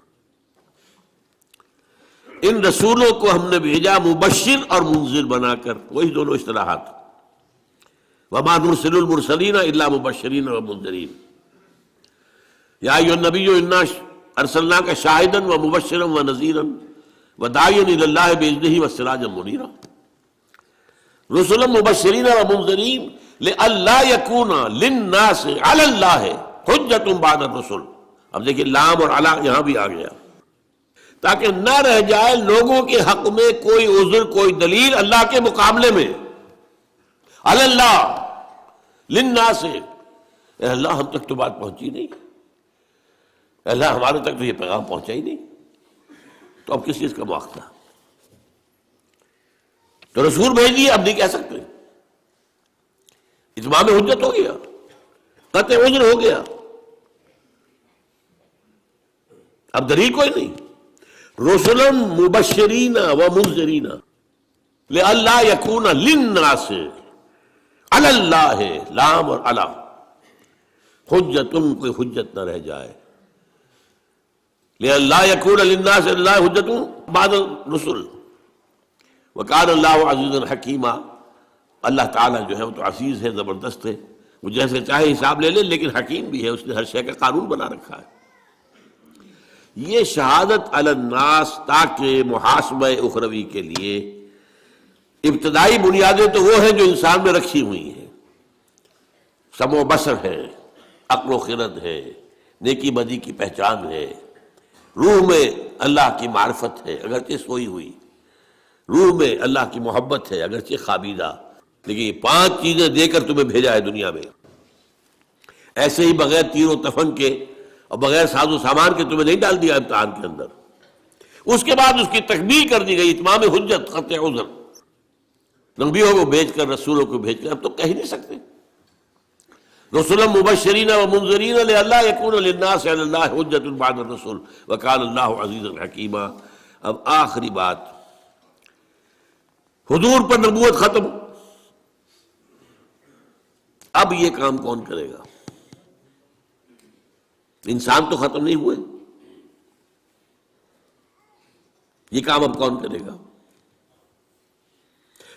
ان رسولوں کو ہم نے بھیجا مبشر اور منذر بنا کر، وہی دونوں اصطلاحات۔ وما نرسل المرسلین الا مبشرین ومنذرین یا ایھا النبی انا ارسلناک شاہدا ومبشرا ونذیرا وداعیا الی اللہ باذنہ وسراجا منیرا رسلا مبشرین ومنذرین لئلا یکون للناس علی اللہ حجۃ بعد الرسل. اب دیکھیں لام اور علی یہاں بھی آ گیا، تاکہ نہ رہ جائے لوگوں کے حق میں کوئی عذر کوئی دلیل اللہ کے مقابلے میں. علی اللہ للناس، اے اللہ ہم تک تو بات پہنچی نہیں، اے اللہ ہمارے تک تو یہ پیغام پہنچا ہی نہیں، تو اب کس چیز کا مواخذہ؟ تو رسول بھیج دیے، اب نہیں کہہ سکتے، اتمام حجت ہو گیا، قطع عذر ہو گیا، اب دلیل کوئی نہیں. رسلا مبشرین ومنذرین لئلا یکون للناس علی اللہ، لام اور علی، حجت کوئی حجت نہ رہ جائے، لئلا یکون للناس علی اللہ حجت بعد الرسل وکان اللہ عزیزا حکیما. اللہ تعالیٰ جو ہے وہ تو عزیز ہے، زبردست ہے، وہ جیسے چاہے حساب لے لے، لیکن حکیم بھی ہے، اس نے ہر شے کا قانون بنا رکھا ہے. یہ شہادت علی الناس تاکہ محاسبہ اخروی کے لیے ابتدائی بنیادیں تو وہ ہیں جو انسان میں رکھی ہوئی ہیں، سمع و بصر ہے، عقل و خرد ہے، نیکی بدی کی پہچان ہے، روح میں اللہ کی معرفت ہے اگرچہ سوئی ہوئی، روح میں اللہ کی محبت ہے اگرچہ خوابیدہ. لیکن یہ 5 چیزیں دے کر تمہیں بھیجا ہے دنیا میں، ایسے ہی بغیر تیر و تفنگ کے اور بغیر ساز و سامان کے تمہیں نہیں ڈال دیا امتحان کے اندر. اس کے بعد اس کی تکمیل کر دی گئی، اتمام حجت، قطع عذر. نبیوں کو بھیج کر، رسولوں کو بھیج کر، اب تو کہہ ہی نہیں سکتے. رسلا مبشرین ومنذرین لئلا یکون للناس علی اللہ حجۃ بعد الرسل وکان اللہ عزیزا حکیما. اب آخری بات، حضور پر نبوت ختم، اب یہ کام کون کرے گا؟ انسان تو ختم نہیں ہوئے، یہ کام اب کون کرے گا؟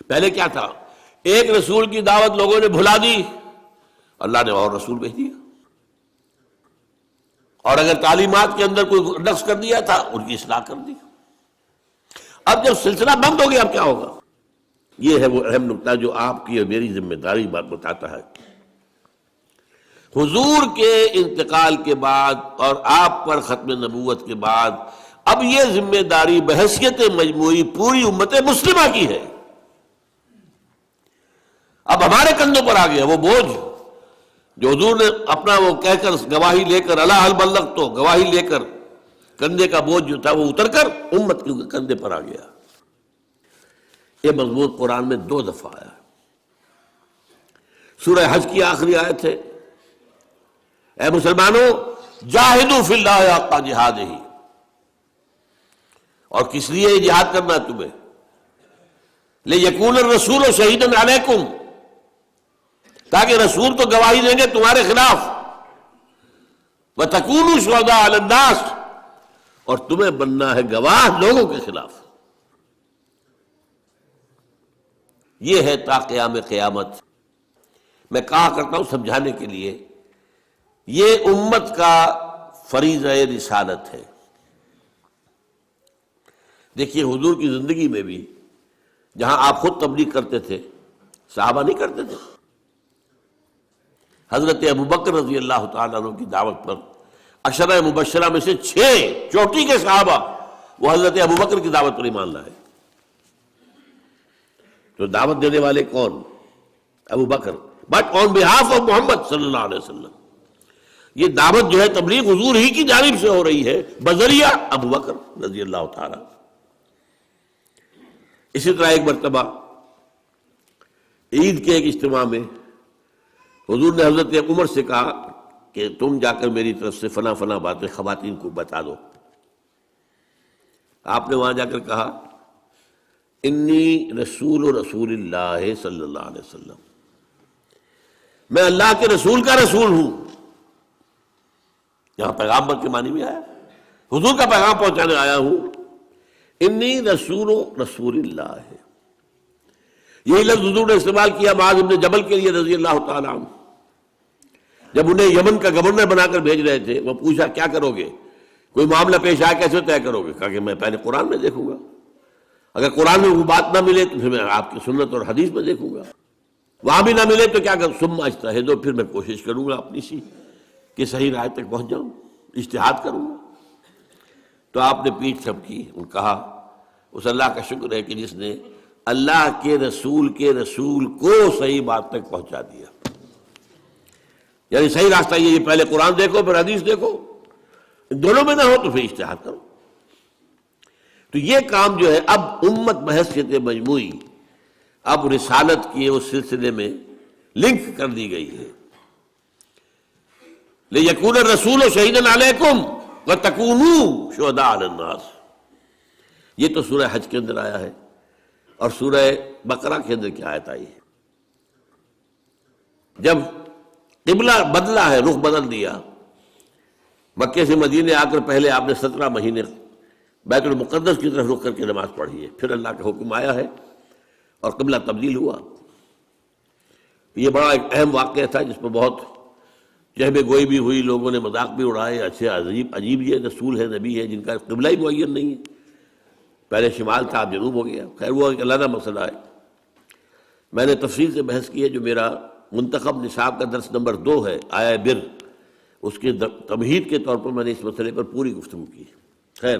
پہلے کیا تھا؟ ایک رسول کی دعوت لوگوں نے بھلا دی، اللہ نے اور رسول بھیج دیا، اور اگر تعلیمات کے اندر کوئی نقص کر دیا تھا ان کی اصلاح کر دی. اب جب سلسلہ بند ہو گیا اب کیا ہوگا؟ یہ ہے وہ اہم نقطہ جو آپ کی اور میری ذمہ داری بات بتاتا ہے. حضور کے انتقال کے بعد اور آپ پر ختم نبوت کے بعد اب یہ ذمہ داری بحیثیت مجموعی پوری امت مسلمہ کی ہے. اب ہمارے کندھوں پر آ گیا وہ بوجھ جو حضور نے اپنا وہ کہہ کر گواہی لے کر الا حل بلغت، تو گواہی لے کر کندھے کا بوجھ جو تھا وہ اتر کر امت کے کندھے پر آ گیا. یہ مضمون قرآن میں 2 دفعہ آیا. سورہ حج کی آخری آیت ہے، اے مسلمانوں جاہدوا فی اللہ حق جہادہ. اور کس لیے یہ جہاد کرنا ہے تمہیں؟ لیکون الرسول شہیدا علیکم، تاکہ رسول تو گواہی دیں گے تمہارے خلاف، وتکونوا شہداء علی الناس، اور تمہیں بننا ہے گواہ لوگوں کے خلاف. یہ ہے تا قیام قیامت. میں کہا کرتا ہوں سمجھانے کے لیے، یہ امت کا فریضہ رسالت ہے. دیکھیے حضور کی زندگی میں بھی جہاں آپ خود تبلیغ کرتے تھے، صحابہ نہیں کرتے تھے. حضرت ابوبکر رضی اللہ تعالیٰ عنہ کی دعوت پر 10 مبشرہ میں سے 6 چوٹی کے صحابہ وہ حضرت ابوبکر کی دعوت پر ایمان لائے. تو دعوت دینے والے کون؟ ابو بکر، بٹ آن بہاف آف محمد صلی اللہ علیہ وسلم. یہ دعوت جو ہے تبلیغ حضور ہی کی جانب سے ہو رہی ہے بذریعہ ابو بکر رضی اللہ تعالی. اسی طرح ایک مرتبہ عید کے ایک اجتماع میں حضور نے حضرت عمر سے کہا کہ تم جا کر میری طرف سے فلاں فلاں باتیں خواتین کو بتا دو. آپ نے وہاں جا کر کہا انی رسول اللہ صلی اللہ علیہ وسلم، میں اللہ کے رسول کا رسول ہوں. یہاں پیغامبر کے معنی میں آیا، حضور کا پیغام پہنچانے آیا ہوں. انی رسول اللہ ہے. یہی لفظ حضور نے استعمال کیا معاذ بن جبل کے لیے رضی اللہ تعالیٰ عنہ، جب انہیں یمن کا گورنر بنا کر بھیج رہے تھے۔ وہ پوچھا کیا کرو گے، کوئی معاملہ پیش آئے کیسے طے کرو گے؟ کہا کہ میں پہلے قرآن میں دیکھوں گا، اگر قرآن میں وہ بات نہ ملے تو پھر میں آپ کی سنت اور حدیث میں دیکھوں گا، وہاں بھی نہ ملے تو کیا کروں، ثم اجتہد، پھر میں کوشش کروں گا اپنی سی کہ صحیح رائے تک پہنچ جاؤں، اجتہاد کروں گا۔ تو آپ نے پیٹھ تھپ کی اور کہا اس اللہ کا شکر ہے کہ جس نے اللہ کے رسول کو صحیح بات تک پہنچا دیا۔ یعنی صحیح راستہ یہ پہلے قرآن دیکھو پھر حدیث دیکھو، دونوں میں نہ ہو تو پھر اجتہاد کرو۔ تو یہ کام جو ہے اب امت بحیثیت مجموعی اب رسالت کے اس سلسلے میں لنک کر دی گئی ہے۔ لِيَكُونَ الرَّسُولُ شَهِيدًا عَلَيْكُمْ وَتَكُونُوا شُهَدَاءَ عَلَى النَّاسِ، یہ تو سورہ حج کے اندر آیا ہے، اور سورہ بقرہ کے اندر کیا آیت آئی ہے؟ جب قبلہ بدلا ہے، رخ بدل دیا، مکے سے مدینے آ کر پہلے آپ نے 17 مہینے بیت المقدس کی طرف رخ کر کے نماز پڑھی ہے، پھر اللہ کا حکم آیا ہے اور قبلہ تبدیل ہوا۔ یہ بڑا ایک اہم واقعہ تھا جس پر بہت چہبے گوئی بھی ہوئی، لوگوں نے مذاق بھی اڑائے، اچھا عجیب یہ رسول ہے، نبی ہے جن کا قبلہ ہی معین نہیں ہے، پہلے شمال تھا اب جنوب ہو گیا۔ خیر وہ ایک علیحدہ مسئلہ ہے، میں نے تفصیل سے بحث کی ہے، جو میرا منتخب نصاب کا درس نمبر 2 ہے آیا بر، اس کے تمہید کے طور پر میں نے اس مسئلے پر پوری گفتگو کی۔ خیر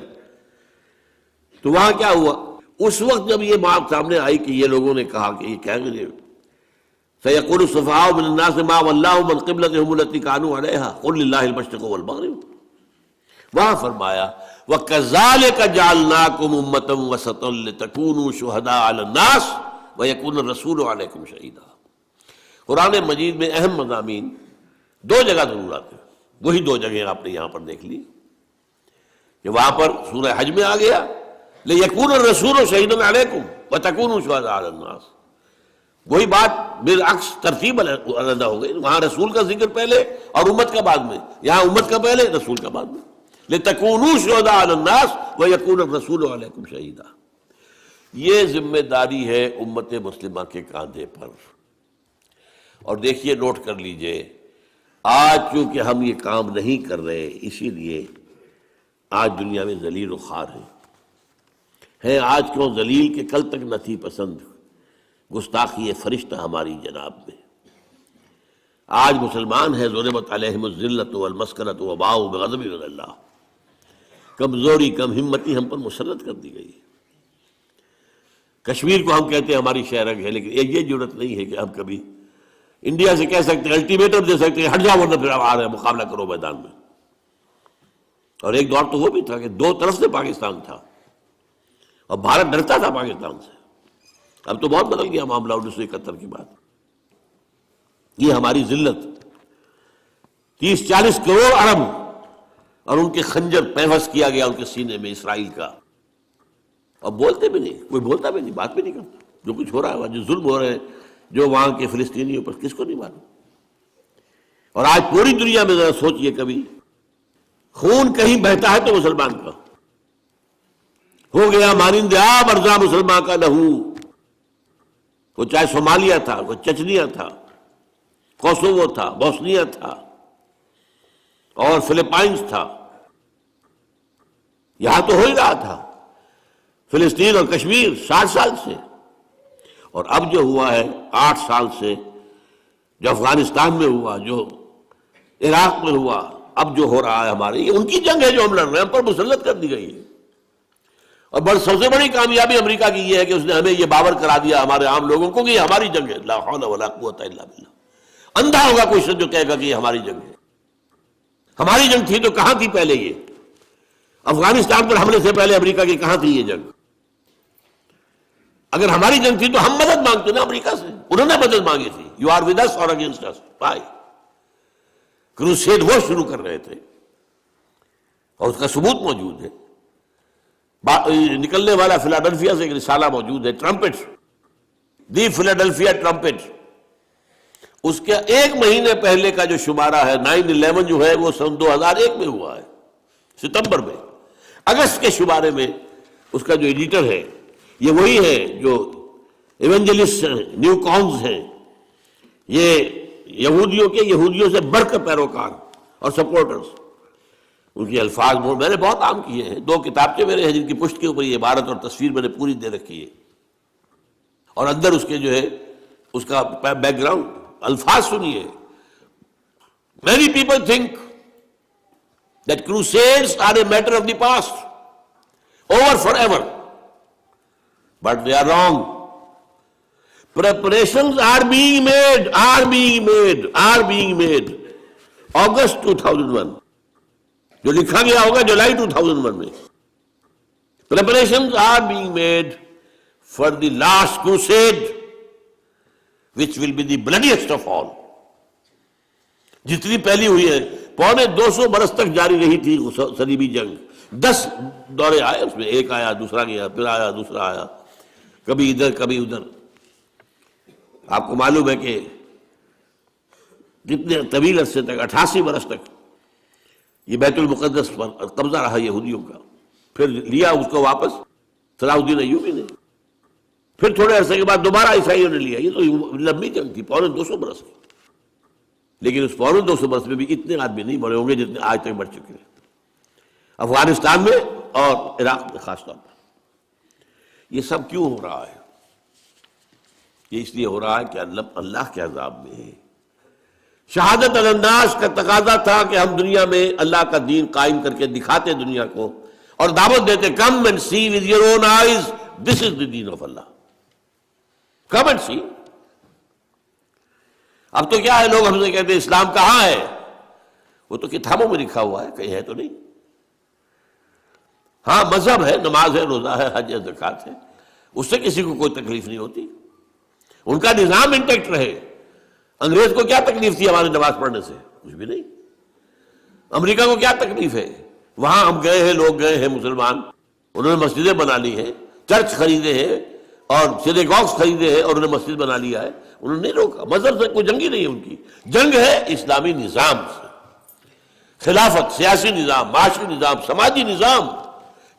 تو وہاں کیا ہوا، اس وقت جب یہ بات سامنے آئی کہ یہ لوگوں نے کہا کہ یہ کیا گے سَيَقُولُ السُّفَهَاءُ مِنَ النَّاسِ مَا وَلَّاهُمْ عَنْ قِبْلَتِهِمُ الَّتِي كَانُوا عَلَيْهَا قُلْ لِلَّهِ الْمَشْرِقُ وَالْمَغْرِبُ، وہاں فرمایا وَكَذَلِكَ جَعَلْنَاكُمْ أُمَّةً وَسَطًا لِتَكُونُوا شُهَدَاءَ عَلَى النَّاسِ وَيَكُونَ الرَّسُولُ عَلَيْكُمْ شَهِيدًا۔ قرآن مجید میں اہم مضامین 2 جگہ ضرور آتے ہیں، وہی 2 جگہیں آپ نے یہاں پر دیکھ لی کہ وہاں پر سورہ حج میں آ گیا لِيَكُونَ الرَّسُولُ شَهِيدًا عَلَيْكُمْ وَتَكُونُوا شُهَدَاءَ عَلَى النَّاسِ، وہی بات بالعکس ترتیب علیحدہ ہو گئی، وہاں رسول کا ذکر پہلے اور امت کا بعد میں، یہاں امت کا پہلے رسول کا بعد میں۔ لِتَكُونُوا شُهَدَاءَ عَلَى النَّاسِ وَيَكُونَ الرَّسُولُ عَلَيْكُمْ شَهِيدًا، یہ ذمہ داری ہے امت مسلمہ کے کاندھے پر۔ اور دیکھیے نوٹ کر لیجئے، آج چونکہ ہم یہ کام نہیں کر رہے، اسی لیے آج دنیا میں ذلیل و خوار ہیں آج کیوں ذلیل کہ کل تک نہ تھی پسند گستاخی فرشتہ ہماری جناب میں۔ آج مسلمان ہے ضربت علیہم الذلۃ والمسکنۃ وباؤوا بغضب من اللہ، کمزوری کم ہمتی ہم پر مسلط کر دی گئی۔ کشمیر کو ہم کہتے ہیں ہماری شہرگ ہے، لیکن یہ جرت نہیں ہے کہ ہم کبھی انڈیا سے کہہ سکتے ہیں، الٹیمیٹم دے سکتے ہیں ہٹ جاؤ ورنہ پھر آپ آ رہے ہیں مقابلہ کرو میدان میں۔ اور ایک دور تو وہ بھی تھا کہ 2 طرف سے پاکستان تھا اور بھارت ڈرتا تھا پاکستان سے۔ اب تو بہت بدل گیا معاملہ 1971 کے بعد۔ یہ ہماری ذلت، 30-40 کروڑ عرب اور ان کے خنجر پیوست کیا گیا ان کے سینے میں اسرائیل کا، اور بولتے بھی نہیں، کوئی بولتا بھی نہیں، بات بھی نہیں کرتا۔ جو کچھ ہو رہا ہے، جو ظلم ہو رہے ہیں جو وہاں کے فلسطینیوں پر، کس کو نہیں معلوم؟ اور آج پوری دنیا میں ذرا سوچئے، کبھی خون کہیں بہتا ہے تو مسلمان کا ہو گیا مانند آب ارزاں مسلمان کا لہو، وہ چاہے صومالیہ تھا، وہ چچنیا تھا، کوسوو تھا، بوسنیا تھا اور فلپائنز تھا، یہاں تو ہو ہی رہا تھا فلسطین اور کشمیر 60 سال سے، اور اب جو ہوا ہے 8 سال سے، جو افغانستان میں ہوا، جو عراق میں ہوا، اب جو ہو رہا ہے ہمارے، یہ ان کی جنگ ہے جو ہم لڑ رہے ہیں، ہم پر مسلط کر دی گئی ہے۔ اور سب سے بڑی کامیابی امریکہ کی یہ ہے کہ اس نے ہمیں یہ باور کرا دیا ہمارے عام لوگوں کو کہ یہ ہماری جنگ ہے۔ لا حول ولا قوت الا باللہ۔ اندھا ہوگا کوئی شخص جو کہے گا کہ یہ ہماری جنگ ہے۔ ہماری جنگ تھی تو کہاں تھی پہلے؟ یہ افغانستان پر حملے سے پہلے امریکہ کی کہاں تھی یہ جنگ؟ اگر ہماری جنگ تھی تو ہم مدد مانگتے نا امریکہ سے، انہوں نے مدد مانگی تھی۔ یو آر ود اس اور اگینسٹ اس، بھائی کروسیڈ وہ شروع کر رہے تھے اور اس کا ثبوت موجود ہے۔ نکلنے والا فلاڈلفیا سے ایک رسالہ موجود ہے، ٹرمپٹ، دی فلاڈلفیا ٹرمپٹ، اس کے 1 مہینے پہلے کا جو شمارہ ہے 9/11 جو ہے وہ سن 2001 میں ہوا ہے، ستمبر میں۔ اگست کے شمارے میں اس کا جو ایڈیٹر ہے یہ وہی ہے جو ایونجلسٹ ہیں، نیو کانز ہیں، یہ یہودیوں سے بڑھ کر پیروکار اور سپورٹرز. ان کے الفاظ میں نے بہت عام کیے ہیں. 2 کتابچے میرے ہیں جن کی پشت کے اوپر یہ عبارت اور تصویر میں نے پوری دے رکھی ہے، اور اندر اس کے جو ہے اس کا بیک گراؤنڈ الفاظ سنیے. Many people think that crusades are a matter of the past, over forever. But they are wrong. Preparations are being made. August 2001. جو لکھا گیا ہوگا جولائی 2001 میں. Preparations are being made for the last crusade, which will be the bloodiest of all. جتنی پہلی ہوئی ہے 250 برس تک جاری رہی تھی صلیبی جنگ. 10 دورے آئے اس میں، ایک آیا دوسرا گیا، پھر آیا دوسرا آیا، کبھی ادھر کبھی ادھر. آپ کو معلوم ہے کہ کتنے طویل عرصے تک 88 برس تک یہ بیت المقدس پر قبضہ رہا یہودیوں کا. پھر لیا اس کو واپس صلاح الدین ایوبی نے، پھر تھوڑے عرصے کے بعد دوبارہ عیسائیوں نے لیا. یہ تو لمبی جنگ تھی 250 برس کی. لیکن اس 250 برس میں بھی اتنے آدمی نہیں مرے ہوں گے جتنے آج تک مر چکے ہیں افغانستان میں اور عراق میں خاص طور پر. یہ سب کیوں ہو رہا ہے؟ یہ اس لیے ہو رہا ہے کہ اللہ کے عذاب میں ہے. شہادت علی الناس کا تقاضا تھا کہ ہم دنیا میں اللہ کا دین قائم کر کے دکھاتے دنیا کو اور دعوت دیتے، come and see with your own eyes this is the دین of Allah. Come and see. اب تو کیا ہے، لوگ ہم سے کہتے ہیں اسلام کہاں ہے؟ وہ تو کتابوں میں لکھا ہوا ہے، کہیں ہے تو نہیں. ہاں مذہب ہے، نماز ہے، روزہ ہے، حج ہے، زکوٰۃ ہے، اس سے کسی کو کوئی تکلیف نہیں ہوتی. ان کا نظام انٹیکٹ رہے. انگریز کو کیا تکلیف تھی ہماری نماز پڑھنے سے؟ کچھ بھی نہیں. امریکہ کو کیا تکلیف ہے؟ وہاں ہم گئے ہیں، لوگ گئے ہیں مسلمان، انہوں نے مسجدیں بنا لی ہیں، چرچ خریدے ہیں اور سینیگاگز خریدے ہیں اور انہیں مسجد بنا لیا ہے. انہوں نے نہیں روکا. مذہب سے کوئی جنگی نہیں ہے ان کی. جنگ ہے اسلامی نظام سے. خلافت، سیاسی نظام، معاشی نظام، سماجی نظام،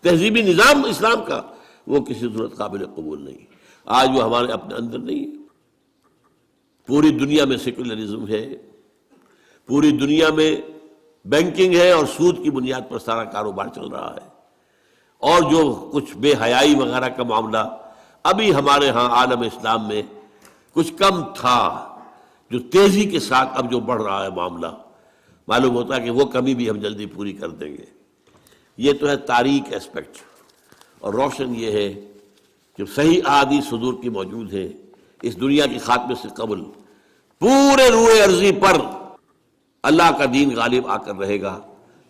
تہذیبی نظام اسلام کا، وہ کسی صورت قابل قبول نہیں. آج وہ ہمارے اپنے اندر نہیں ہے. پوری دنیا میں سیکولرزم ہے، پوری دنیا میں بینکنگ ہے اور سود کی بنیاد پر سارا کاروبار چل رہا ہے. اور جو کچھ بے حیائی وغیرہ کا معاملہ ابھی ہمارے ہاں عالم اسلام میں کچھ کم تھا، جو تیزی کے ساتھ اب جو بڑھ رہا ہے معاملہ، معلوم ہوتا ہے کہ وہ کمی بھی ہم جلدی پوری کر دیں گے. یہ تو ہے تاریک ایسپیکٹ. اور روشن یہ ہے کہ صحیح احادیث حضور کی موجود ہے. اس دنیا کی خاتمے سے قبل پورے روئے ارضی پر اللہ کا دین غالب آ کر رہے گا،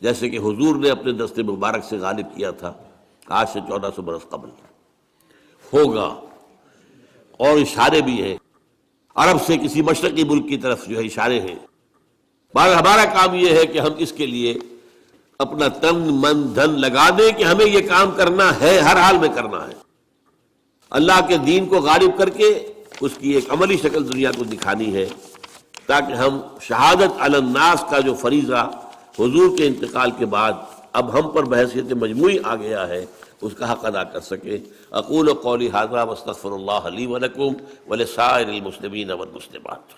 جیسے کہ حضور نے اپنے دست مبارک سے غالب کیا تھا آج سے 1400 برس قبل. ہوگا. اور اشارے بھی ہیں عرب سے کسی مشرقی ملک کی طرف جو ہے اشارے ہیں. ہمارا کام یہ ہے کہ ہم اس کے لیے اپنا تن من دھن لگا دیں کہ ہمیں یہ کام کرنا ہے، ہر حال میں کرنا ہے. اللہ کے دین کو غالب کر کے اس کی ایک عملی شکل دنیا کو دکھانی ہے، تاکہ ہم شہادت علی الناس کا جو فریضہ حضور کے انتقال کے بعد اب ہم پر بحیثیت مجموعی آ گیا ہے اس کا حق ادا کر سکیں. اقول قولی ھذا واستغفر اللہ لی ولکم ولسائر المسلمین والمسلمات.